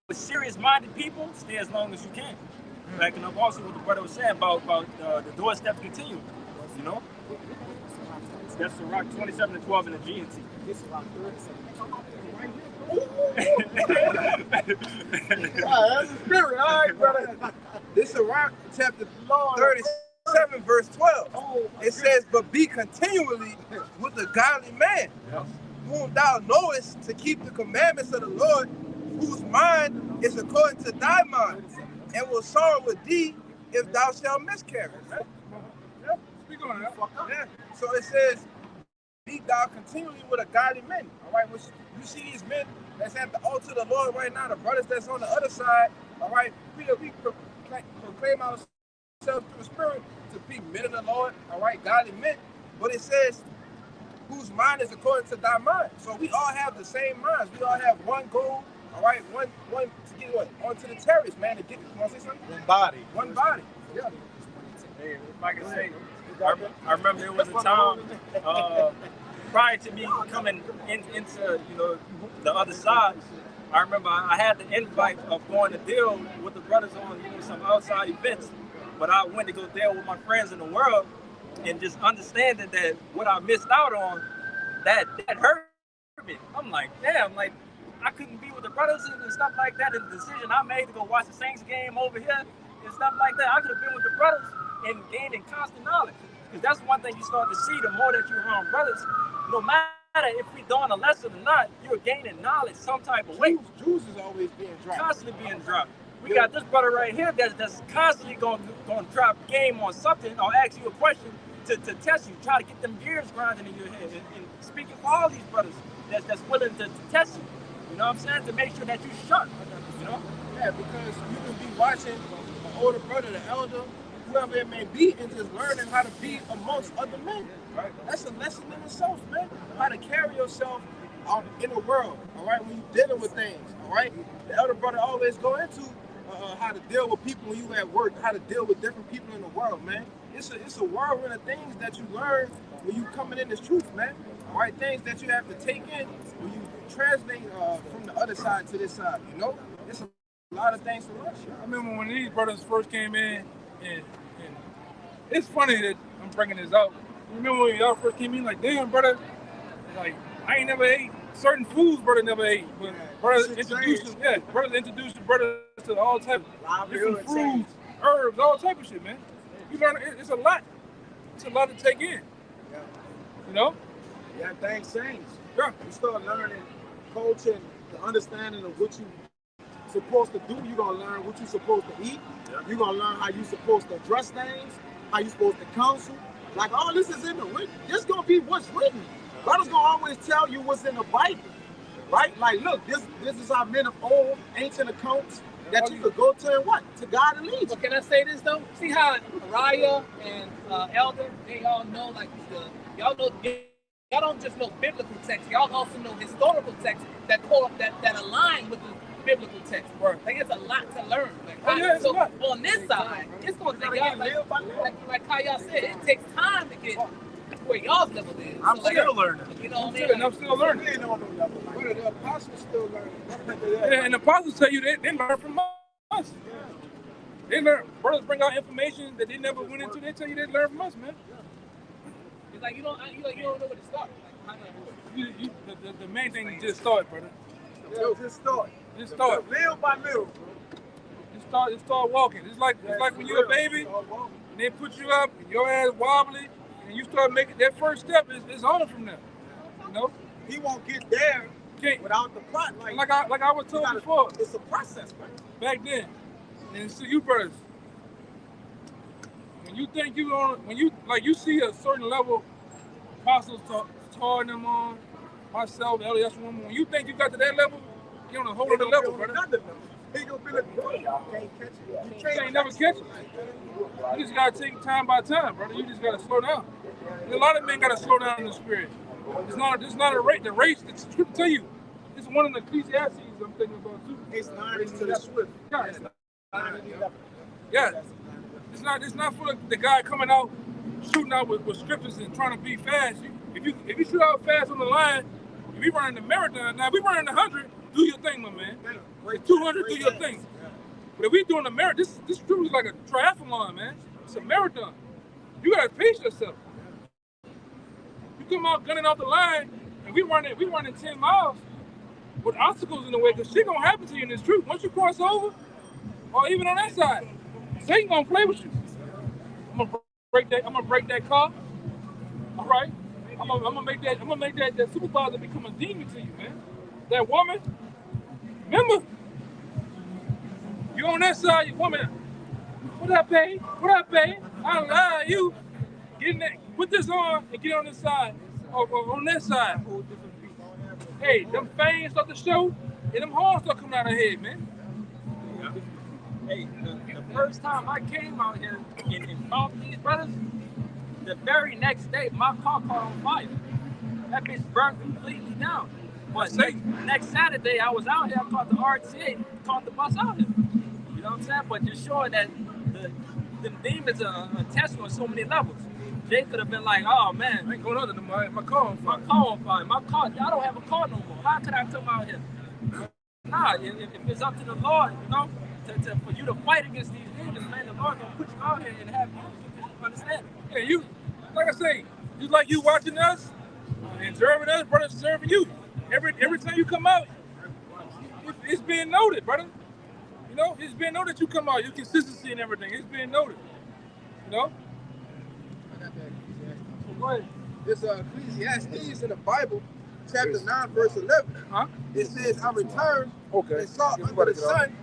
with serious-minded people, stay as long as you can. Backing up also what the brother was saying about the doorstep continuum, you know? That's Sirach 27 and 12 in the G&T. It's about 37. That's the spirit. All right, brother. This is Sirach chapter 37, verse 12. It says, but be continually with a godly man, whom thou knowest to keep the commandments of the Lord, whose mind is according to thy mind, and will sorrow with thee if thou shalt miscarry. Yeah, speak on that. Yeah. So it says, be thou continually with a godly man. All right, which you see these men that's at the altar of the Lord right now, the brothers that's on the other side. All right, we proclaim ourselves through the Spirit to be men of the Lord. All right, godly men. But it says, whose mind is according to thy mind. So we all have the same minds. We all have one goal. All right, one to get what onto the terrace, man. To get. You want to say something? One body. One body. Yeah. Hey, if I can say, I remember there was a time prior to me coming into the other side. I remember I had the invite of going to deal with the brothers on some outside events, but I went to go deal with my friends in the world, and just understanding that what I missed out on, that hurt me. I'm like, damn, like I couldn't be with the brothers and stuff like that. And the decision I made to go watch the Saints game over here and stuff like that, I could have been with the brothers and gaining constant knowledge. Because that's one thing you start to see the more that you're around brothers. No matter if we're doing a lesson or not, you're gaining knowledge some type of way. Juice is always being dropped. Constantly being dropped. We got this brother right here that's constantly going to drop game on something or ask you a question to test you, try to get them gears grinding in your head. And speaking for all these brothers that's willing to test you. You know what I'm saying? To make sure that you're sharp. You know? Yeah, because you can be watching an older brother, the elder, whoever it may be, and just learning how to be amongst other men. Right? That's a lesson in itself, man. How to carry yourself out in the world. All right, when you're dealing with things. All right, the elder brother always go into how to deal with people when you at work, how to deal with different people in the world, man. It's a whirlwind of things that you learn when you coming in this truth, man. All right, things that you have to take in when you translate from the other side to this side. You know, it's a lot of things to learn. I remember when these brothers first came in, and it's funny that I'm bringing this out. Remember when y'all first came in, like, damn, brother, like I ain't never ate certain foods, brother never ate. But brothers introduced the brothers to all type of different fruits, herbs, all type of shit, man. You learn it's a lot. It's a lot to take in. Yeah. You know? Yeah, things change. Yeah. You start learning culture and the understanding of what you supposed to do. You're gonna learn what you're supposed to eat. Yeah. You're gonna learn how you're supposed to address things, how you're supposed to counsel. Like all this is in the written. This gonna be what's written. Brothers gonna always tell you what's in the Bible, right? Like, look, this is our men of old, ancient accounts that you could go to and what? To God and lead. But can I say this though? See how Araya and Elder, they all know like y'all don't just know biblical text. Y'all also know historical texts that align with the biblical text. Right. Like it's a lot to learn. Like, so on this side, it's gonna take y'all like how y'all said, it takes time to get where y'all's level is. I'm still learning. You know what I mean? I'm still learning. But the apostles still learning. Yeah, and the apostles tell you they learn from us. They learn. Brothers bring out information that they never went into. They tell you they learn from us, man. It's like you don't know where to start. Like, the main thing is just start, brother. Yo, just start. Just start. Little by little. Just start walking. It's like when you're a baby, and they put you up, and your ass wobbly, and you start making that first step. It's on from there. You know. He won't get there can't. Without the plot, Like I was told before. It's a process, man. Back then, and so you brothers, when you think you on, when you see a certain level, apostles taught them on, myself, Elias woman. When you think you got to that level, you're on a whole other level, brother. He gonna be like, bro, you can't catch it. You can't never catch it. You just gotta take time by time, brother. You just gotta slow down. A lot of men gotta slow down in the spirit. It's not a race. The race, the scripture tell you, it's one of the Ecclesiastes I'm thinking about too. It's not to the swift. Yeah. It's not for the guy coming out shooting out with scriptures and trying to be fast. If you shoot out fast on the line, if you running the marathon, now if we running the 100, do your thing, my man. The 200, do your thing. But if we doing a marathon, this scripture is like a triathlon, man. It's a marathon. You gotta pace yourself. You come out gunning off the line, and we running 10 miles with obstacles in the way, because shit gonna happen to you in this truth. Once you cross over, or even on that side, Satan gonna play with you. I'm gonna break that car. All right. I'm gonna make that supervisor become a demon to you, man. That woman. Remember, you on that side, you woman. What I pay? I lie you. Put this on and get on this side, or on that side. Hey, them fangs start to show, and them horns start coming out of her head, man. Hey, the first time I came out here and talked to these brothers, the very next day, my car caught on fire. That bitch burned completely down. But next Saturday, I was out here, I caught the RTA, caught the bus out here. You know what I'm saying? But just showing that the demons are testing on so many levels. Jay could have been like, oh man, I ain't going under my car on fire. My car on fire. My car, I don't have a car no more. How could I come out here? Nah, if it's up to the Lord, you know, for you to fight against these demons, man, the Lord gonna put you out here and have you understand. Yeah, you, like I say, just like you watching us, observing us, brothers observing you. Every time you come out, it's being noted, brother. You know, it's being noted you come out, your consistency and everything. It's being noted. You know? Go ahead. This Ecclesiastes in the Bible, chapter 9, verse 11. Huh? It says, I returned and saw under the sun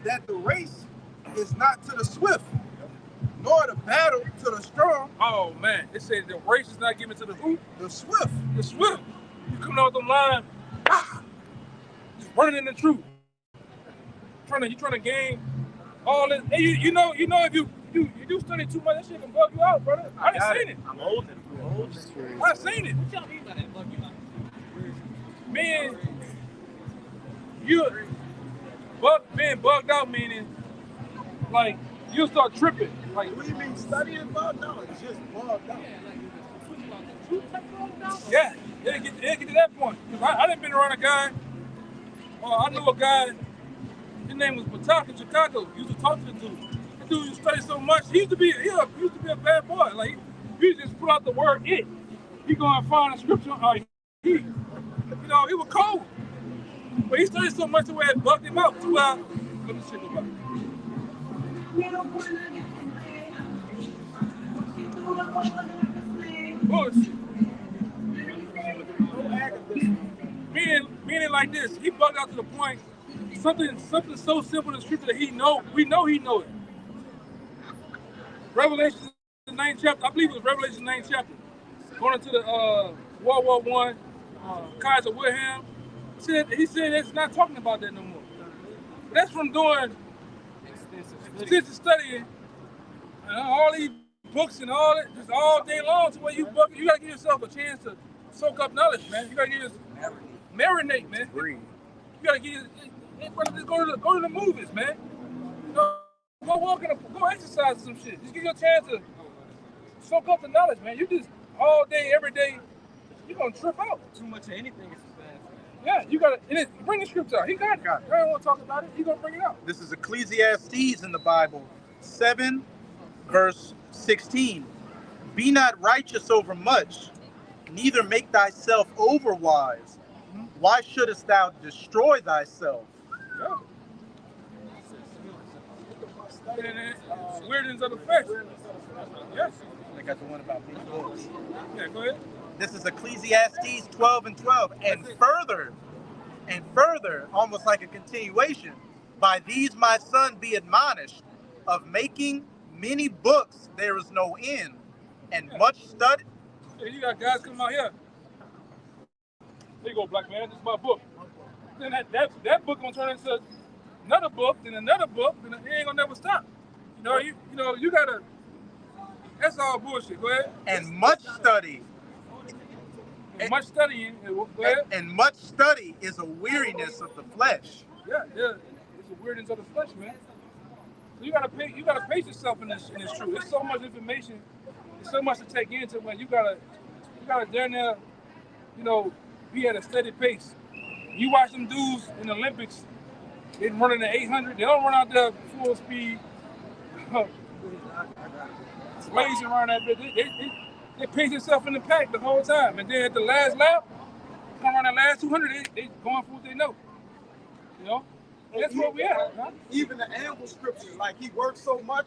that the race is not to the swift, nor the battle to the strong. Oh man, it says the race is not given to the who? The swift. The swift. You coming off the line, just running in the truth. You trying to gain all this. Hey, you know if you do study too much, that shit can bug you out, brother. I done seen it. I'm old. I seen it. What y'all mean by that bug you out? Man, being bugged out meaning like you'll start tripping. Like, What do you mean studying about? No, it's just bugged out. yeah, it get to that point. Cause I done been around a guy. I knew a guy. His name was Patak in Chicago. He used to talk to the dude. The dude used to study so much. He used to be a bad boy. Like he just pull out the word it. He go and find a scripture. He was cold. But he studied so much the way it bugged him out. Let me see the back. Bullshit. Meaning like this, he bugged out to the point, something so simple in the scripture that we know he know it. Revelation, the 9th chapter, I believe it was Revelation 9th chapter, going into the World War I, Kaiser Wilhelm, he said it's not talking about that no more. That's from doing extensive studying, all these books and all that, just all day long. To where you gotta give yourself a chance to soak up knowledge, man. You gotta give yourself marinate, man. You gotta give just go to the movies, man. Go walk go exercise some shit. Just give you a chance to soak up the knowledge, man. You just all day, every day, you're gonna trip out. Too much of anything is bad. Yeah, you gotta bring the scripture out. He got it. I don't want to talk about it. He gonna bring it out. This is Ecclesiastes in the Bible, 7, verse 16. Be not righteous over much, neither make thyself overwise. Why shouldest thou destroy thyself? Yeah. Weirdness of the flesh. Yes. I got the one about these books. Yeah, go ahead. This is Ecclesiastes 12 and 12. And further, And further, almost like a continuation, by these my son be admonished, of making many books there is no end, and much study. Hey, you got guys come out here. There you go, black man. This is my book. Then that book gonna turn into another book, then another book, then it ain't gonna never stop. You gotta. That's all bullshit. Go ahead. And much study. And much studying. Go ahead. And much study is a weariness of the flesh. Yeah. It's a weirdness of the flesh, man. So you gotta pace yourself in this truth. There's so much information. There's so much to take into when you gotta down there, be at a steady pace. You watch them dudes in the Olympics, they running the 800. They don't run out there full speed, blazing around that bit. They pace themselves in the pack the whole time, and then at the last lap, come around the last 200, they going for what they know. That's where we at. Huh? Even the ambush scriptures, like he works so much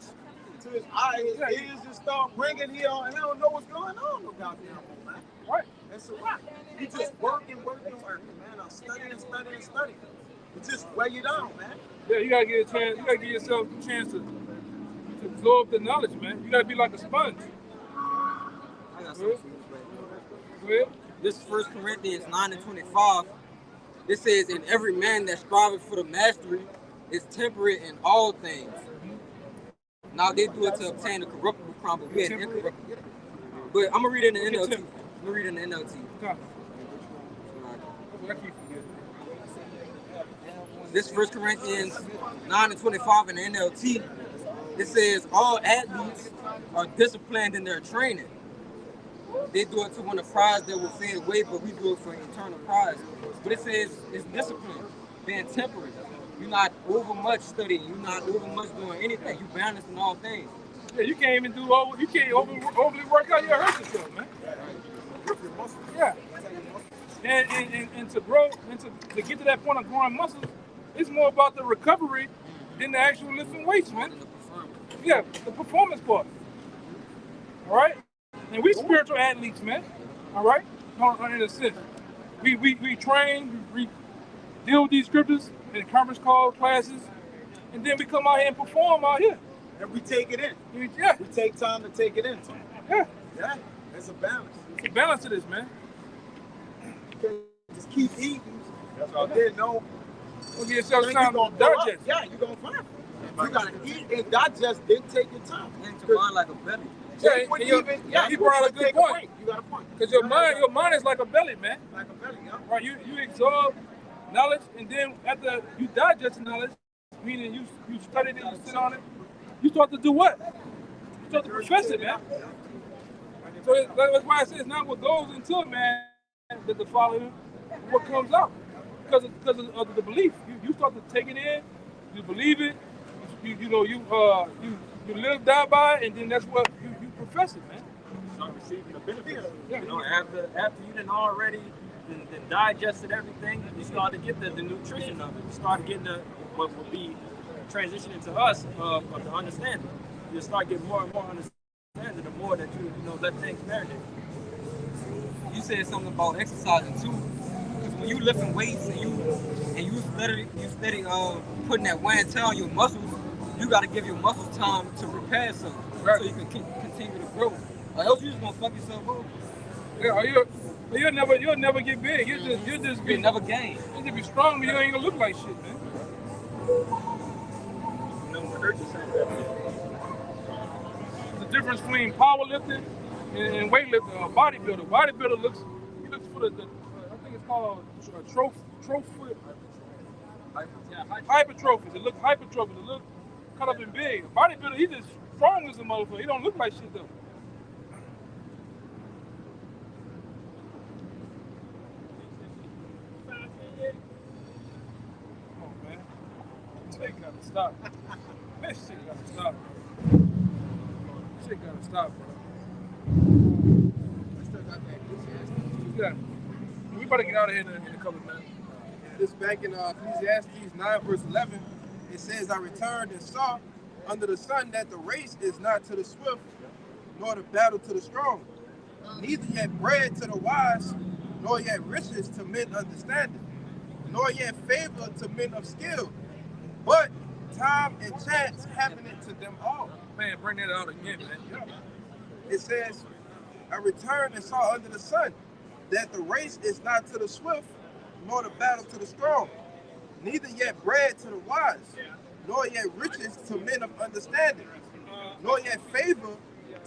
to his eyes, his ears just start ringing here, and I don't know what's going on no goddamn man. Right. That's a lot. You just working, man. I'm studying. It just weigh you down, man. Yeah, you gotta get a chance. You gotta give yourself a chance to absorb the knowledge, man. You gotta be like a sponge. I got something for you, Go ahead. This is 1 Corinthians 9:25. It says, "And every man that striveth for the mastery is temperate in all things." Now they do it to obtain a corruptible crown, but we had incorruptible. But I'm gonna read it in the NLT. This 1 Corinthians 9:25 in the NLT. It says, "All athletes are disciplined in their training." They do it to win a prize that will fade away, but we do it for an eternal prize. But it says it's discipline, being temperate. You're not over much studying. You're not over much doing anything. You balance in all things. Yeah, you can't even you can't overly work out. You hurt yourself, man. Yeah. And to grow, and to get to that point of growing muscles, it's more about the recovery than the actual lifting weights, man. Yeah, the performance part. All right? And we spiritual athletes, man. All right? In a sense. We train, we deal with these scriptures in conference call classes, and then we come out here and perform out here. And we take it in. Yeah. We take time to take it in. Yeah. Yeah. It's a balance. It's a balance to this, man. Just keep eating. That's all. Then no. Give yourself time to digest. Yeah, you're gonna find it. You gotta eat and digest, then take your time. Into mind like a belly. You brought out a good point. You got a point. Because your mind is like a belly, man. Like a belly, yeah. Right, you absorb knowledge, and then after you digest the knowledge, meaning you studied it, you sit on it, you start to do what? You start to profess it, man. So that's why I say it's not what goes into it, man, that the following, what comes out. Because of the belief. You start to take it in, you believe it, you live, die by it, and then that's what you profess it, man. Start receiving the benefits. After you done already then digested everything, you start to get the nutrition of it. You start getting what will be transitioning to us of the understanding. You start getting more and more understanding the more that you let things marinate. You said something about exercising too. Because when you lifting weights and you steady putting that wear and tear on your muscles, you got to give your muscles time to repair something, so you can continue to grow. Or else you just gonna fuck yourself up. Yeah, you'll never get big. You'll never gain. You'll just be strong, but you ain't gonna look like shit, man. The difference between powerlifting and weightlifting. A bodybuilder. Bodybuilder looks for the I think it's called trophy. Hypertrophy. It looks hypertrophy. It looks cut up and big. A bodybuilder, he just strong as a motherfucker. He don't look like shit though. Come on, man. This shit gotta stop. This shit gotta stop. This shit gotta stop, bro. Yeah. We better get out of here in a couple of minutes. This back in Ecclesiastes 9 verse 11, it says, "I returned and saw under the sun that the race is not to the swift, nor the battle to the strong, neither yet bread to the wise, nor yet riches to men understanding. nor yet favor to men of skill, but time and chance happening to them all. Man, bring that out again, man. It says, I returned and saw under the sun that the race is not to the swift, nor the battle to the strong, neither yet bread to the wise, nor yet riches to men of understanding, nor yet favor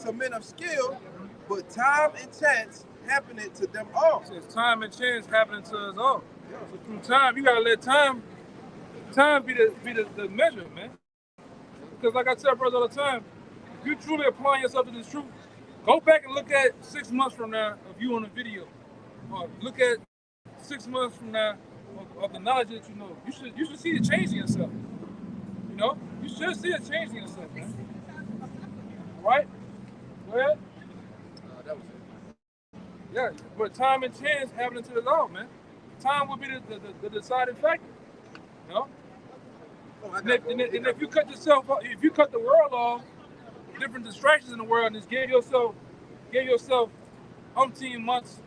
to men of skill, but time and chance happening to them all. It's time and chance happening to us all. So through time, you gotta let time be the measure, man. Because like I tell brothers all the time, if you truly applying yourself to this truth, go back and look at 6 months from now of you on the video. Or look at 6 months from now of the knowledge that you know. You should see it changing yourself. You know? You should see it changing yourself, man. All right? Go ahead. That was it. Yeah, but time and chance happening to us all, man. Time will be the deciding factor. You know? And if you cut yourself off, if you cut the world off, different distractions in the world, and just gave yourself umpteen months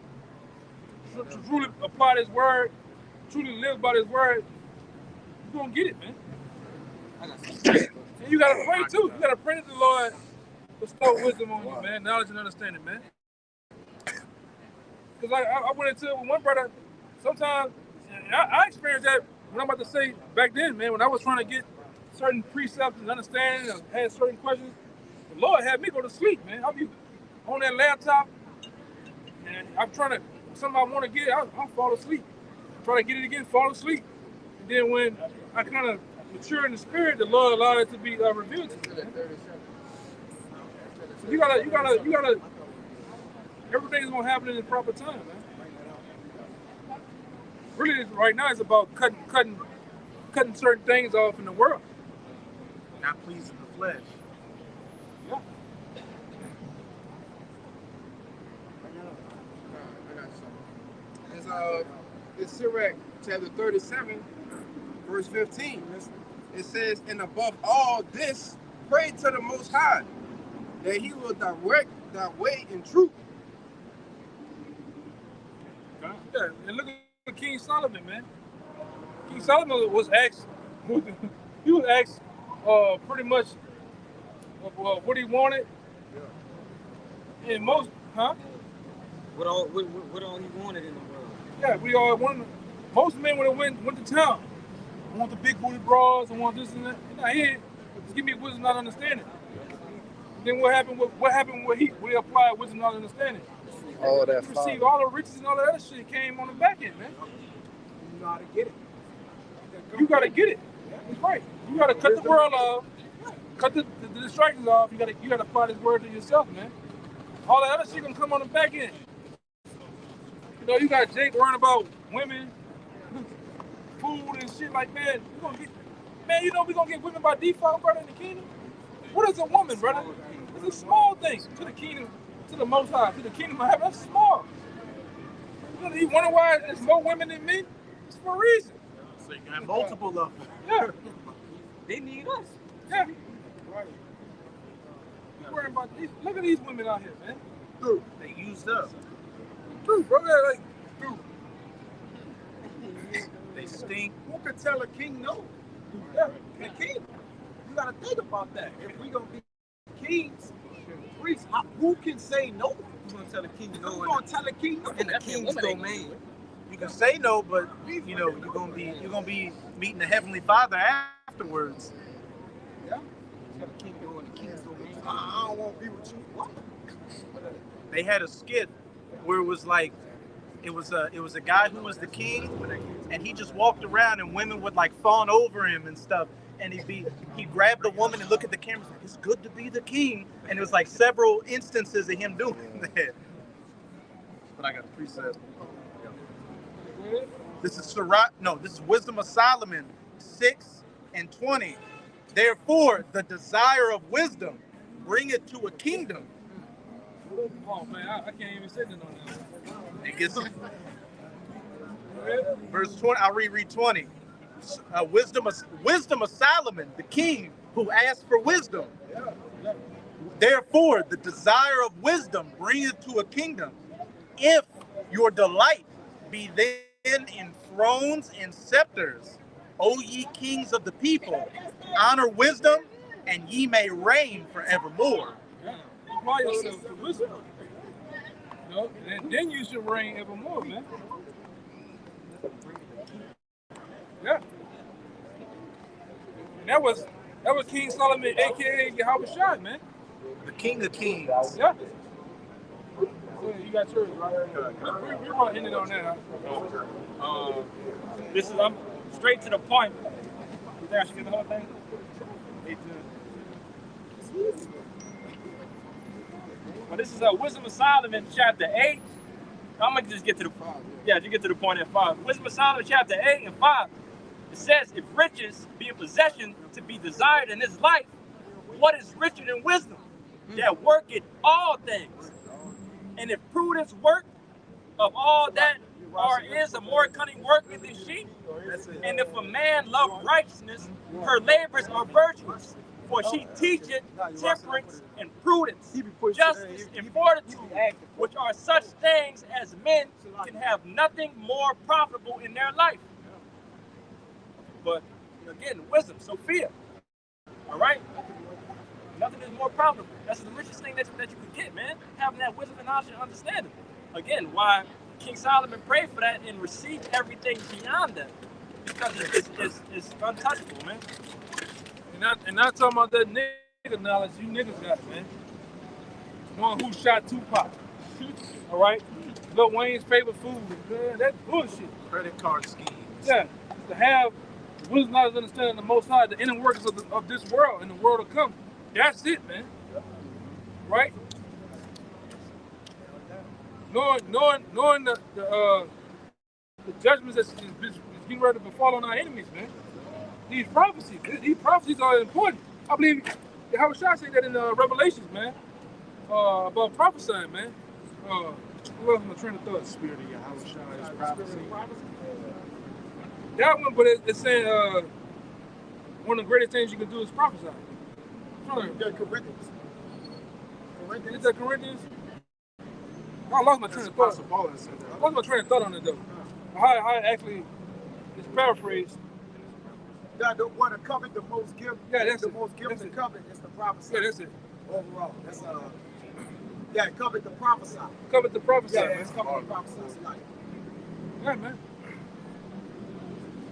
to truly apply this word, truly live by this word, you're gonna get it, man. And you gotta pray too. You gotta pray to the Lord bestow wisdom on you, man, knowledge and understanding, man. Because I went into it with one brother. Sometimes I experienced that when I'm about to say back then, man, when I was trying to get certain precepts and understanding, and had certain questions, the Lord had me go to sleep, man. I'll be on that laptop, and I'm trying to, something I want to get, I'll fall asleep. Try to get it again, fall asleep. And then when I kind of mature in the spirit, the Lord allowed it to be revealed to me. So you gotta, everything's gonna happen in the proper time, man. Really, right now, it's about cutting certain things off in the world. Not pleasing the flesh. Yeah. It's Sirach chapter 37, verse 15. It says, and above all this, pray to the Most High, that he will direct thy way in truth. Yeah, and look at King Solomon, man. King Solomon was asked, he was asked pretty much what he wanted. And most, What all he wanted in the world. Yeah, we all wanted. Most men would have went to town. I want the big booty bras. I want this and that. You're not here. Just give me wisdom, not understanding. Then what happened? What happened when he applied wisdom, not understanding? All that. He received all the riches and all that other shit came on the back end, man. You know how to get it. You gotta get it. That's right. You gotta cut the world off, cut the distractions off. You gotta apply this word to yourself, man. All that other shit gonna come on the back end. You know, you got Jake worrying about women, food and shit like that. You know we gonna get women by default, brother, in the kingdom. What is a woman, brother? It's a small thing to the kingdom, to the Most High, to the kingdom of heaven. That's small. You wonder why there's more women than men? It's for a reason. So you got multiple of them. Yeah. They need us. Yeah. Right. You worrying about these? Look at these women out here, man. Dude, they used up. Dude, bro, like, dude. They stink. Who could tell a king no? Yeah. The king. You gotta think about that. If we gonna be kings, priests, who can say no? Who's gonna tell the king no? Who's gonna tell the king no? In the king's domain. You can say no, but you know you're gonna be meeting the Heavenly Father afterwards. Yeah. Tell the king no in the king's domain. I don't want to be with you. What? They had a skit where it was like it was a guy who was the king, and he just walked around and women would like fawn over him and stuff. And he'd grab the woman and look at the camera like, it's good to be the king. And it was like several instances of him doing that. But I got a precept. This is this is Wisdom of Solomon 6:20. Therefore, the desire of wisdom, bring it to a kingdom. Oh man, I can't even say that on that. It gets verse 20. I'll read 20. Wisdom of Solomon, the king who asked for wisdom. Therefore, the desire of wisdom bring it to a kingdom. If your delight be in thrones and scepters. O ye kings of the people, honor wisdom, and ye may reign forevermore. Yeah. Apply yourself to wisdom. You know, and then you should reign evermore, man. Yeah. And that was King Solomon, aka Yahweh Shai, man. The King of Kings. Yeah. So you got yours, right? We're going to end it on that. This is I'm straight to the point. You think I should get the whole thing? Well, this is Wisdom of Solomon, chapter 8. I'm gonna just get to the just get to the point at 5. Wisdom of Solomon, chapter 8 and 5. It says, if riches be a possession to be desired in this life, what is richer than wisdom? That worketh all things. And if prudence work of all that is a more cunning work than she, and if a man love righteousness, her labors are virtuous. For she teacheth temperance and prudence, justice and fortitude, which are such things as men can have nothing more profitable in their life. But again, wisdom, Sophia. All right? Nothing is more profitable. That's the richest thing that you can get, man. Having that wisdom and knowledge and understanding. Again, why King Solomon prayed for that and received everything beyond that. Because it's untouchable, man. And not talking about that nigga knowledge you niggas got, man. Knowing who shot Tupac. All right? Lil Wayne's favorite food. Man, that's bullshit. Credit card schemes. Yeah. To have wisdom, knowledge, understanding the Most High, the inner workings of this world and the world to come. That's it, man. Right? Knowing the judgments that's getting ready to befall on our enemies, man. These prophecies are important. I believe Yahweh Shai said that in Revelations, man. About prophesying, man. Who else am I trying to thought? The spirit of Yahweh Shai is prophecy. That one, but it's saying one of the greatest things you can do is prophesy. Corinthians. Is that Corinthians? I lost my train of thought. I lost my train of thought on it though. How actually it's paraphrased. The one to covet the most gift. Yeah, that's the it. most gift to covet is the prophecy. Yeah, that's it. Overall, that's covet the prophesy. Covet the prophesy. Yeah, it's covet the prophesy. Like, yeah, man.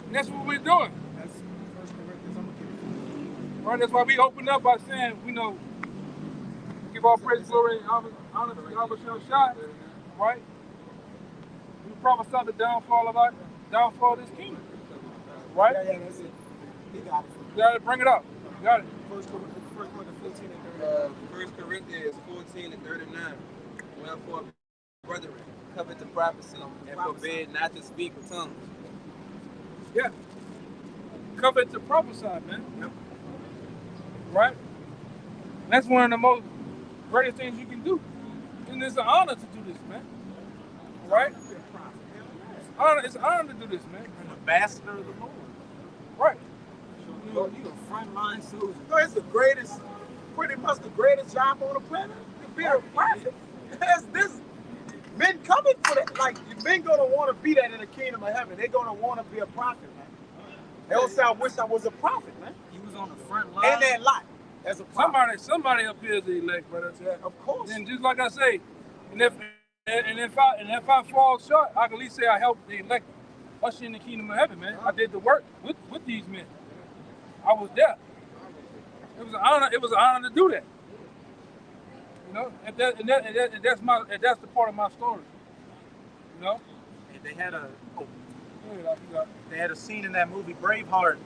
And that's what we're doing. That's 1 Corinthians. I'm gonna give it. Right. That's why we open up by saying, give all praise, glory, and honor to Yahweh Shai. Right. We prophesy the downfall of this kingdom. Right. Yeah, that's it. He got it. You gotta bring it up. You got it. 1 Corinthians 14 and 39. 1 Corinthians 14 and 39. Wherefore, brethren, covet the prophecy and forbid not to speak with tongues. Yeah. Covet to prophesy, man. Yep. Right? And that's one of the most greatest things you can do. And it's an honor to do this, man. Right? It's an honor to do this, man. An ambassador of the Lord. Right. You a frontline soldier. It's the greatest, pretty much the greatest job on the planet to be a prophet. This men coming for that. Like, men gonna want to be that in the kingdom of heaven. They're gonna want to be a prophet, man. Else I wish I was a prophet, man. He was on the front line. And that lot as a prophet. Somebody up here is the elect, brother. Of course. And just like I say, and if I fall short, I can at least say I helped the elect usher in the kingdom of heaven, man. I did the work with these men. I was there. It was an honor. It was an honor to do that. You know, and that's the part of my story. You know. And they had a scene in that movie Braveheart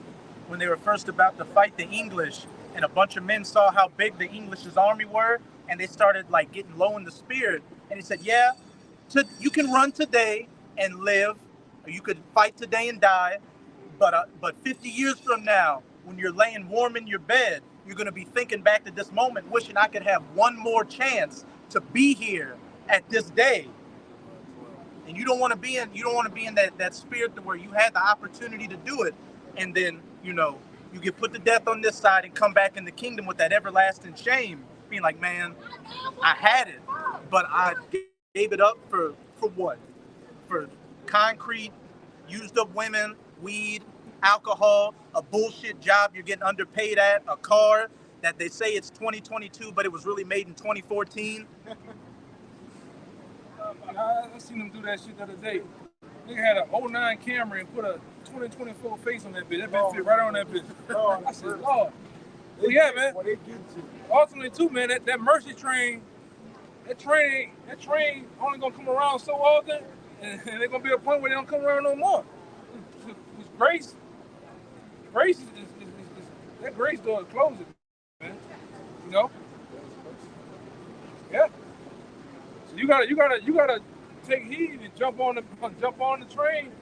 when they were first about to fight the English, and a bunch of men saw how big the English's army were, and they started like getting low in the spirit. And he said, "Yeah, you can run today and live, or you could fight today and die, but 50 years from now, when you're laying warm in your bed, you're going to be thinking back to this moment, wishing I could have one more chance to be here at this day." And you don't want to be in that spirit to where you had the opportunity to do it, and then you get put to death on this side and come back in the kingdom with that everlasting shame, being like, man, I had it, but I gave it up for what? For concrete used up women, weed, alcohol, a bullshit job you're getting underpaid at, a car that they say it's 2022, but it was really made in 2014. I seen them do that shit the other day. They had an 09 Camry and put a 2024 face on that bitch. That bitch fit right on that bitch. I said, Lord. Well, yeah, man. Ultimately, too, man, that Mercy train, that train only gonna come around so often, and there's gonna be a point where they don't come around no more. It's grace. Grace is that grace door is closing, man. You know? Yeah. So you gotta take heed and jump on the train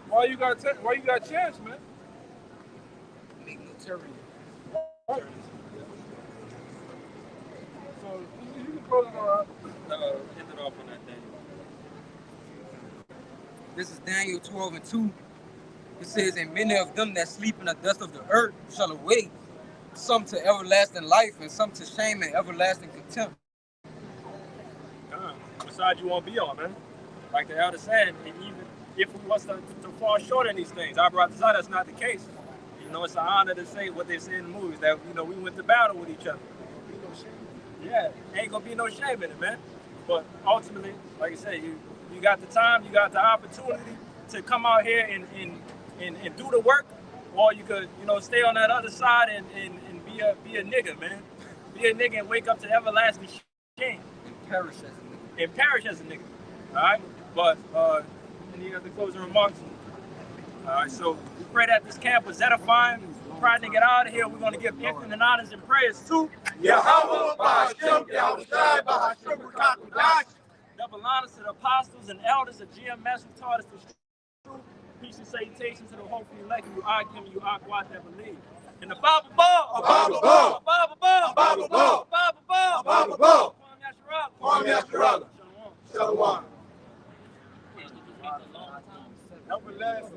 while you got a chance, man. Make no terror. Right. So you can close it all End it off on that thing. This is Daniel 12:2. It says, and many of them that sleep in the dust of the earth shall awake, some to everlasting life and some to shame and everlasting contempt. What side you want to be on, man? Like the elder said, and even if we was to fall short in these things, I brought this out, that's not the case. You know, it's an honor to say what they say in the movies, that, you know, we went to battle with each other. Yeah, ain't gonna be no shame in it, man. But ultimately, like I said, you got the time, you got the opportunity to come out here and do the work, or you could, you know, stay on that other side and be a nigga, man. Be a nigga and wake up to everlasting shame. And perish as a nigga. And perish as a nigga. Alright? But any other closing remarks? Alright, so we pray that this camp was edifying. We're trying to get out of here. We're gonna give infinite honors and prayers to Yahweh Ba'ashem, Yahweh Shai Ba'ashem, B'Kakadash. double honors to the apostles and elders of GMS who taught us the truth. Peace and salutations to the hopefully elect. You are Kim, you are God that believe. In the Bible ball, a Bible ball, a Bible ball, a Bible ball, a Bible ball, a Bible ball. Kwame Yasharala. Shalom. Everlasting.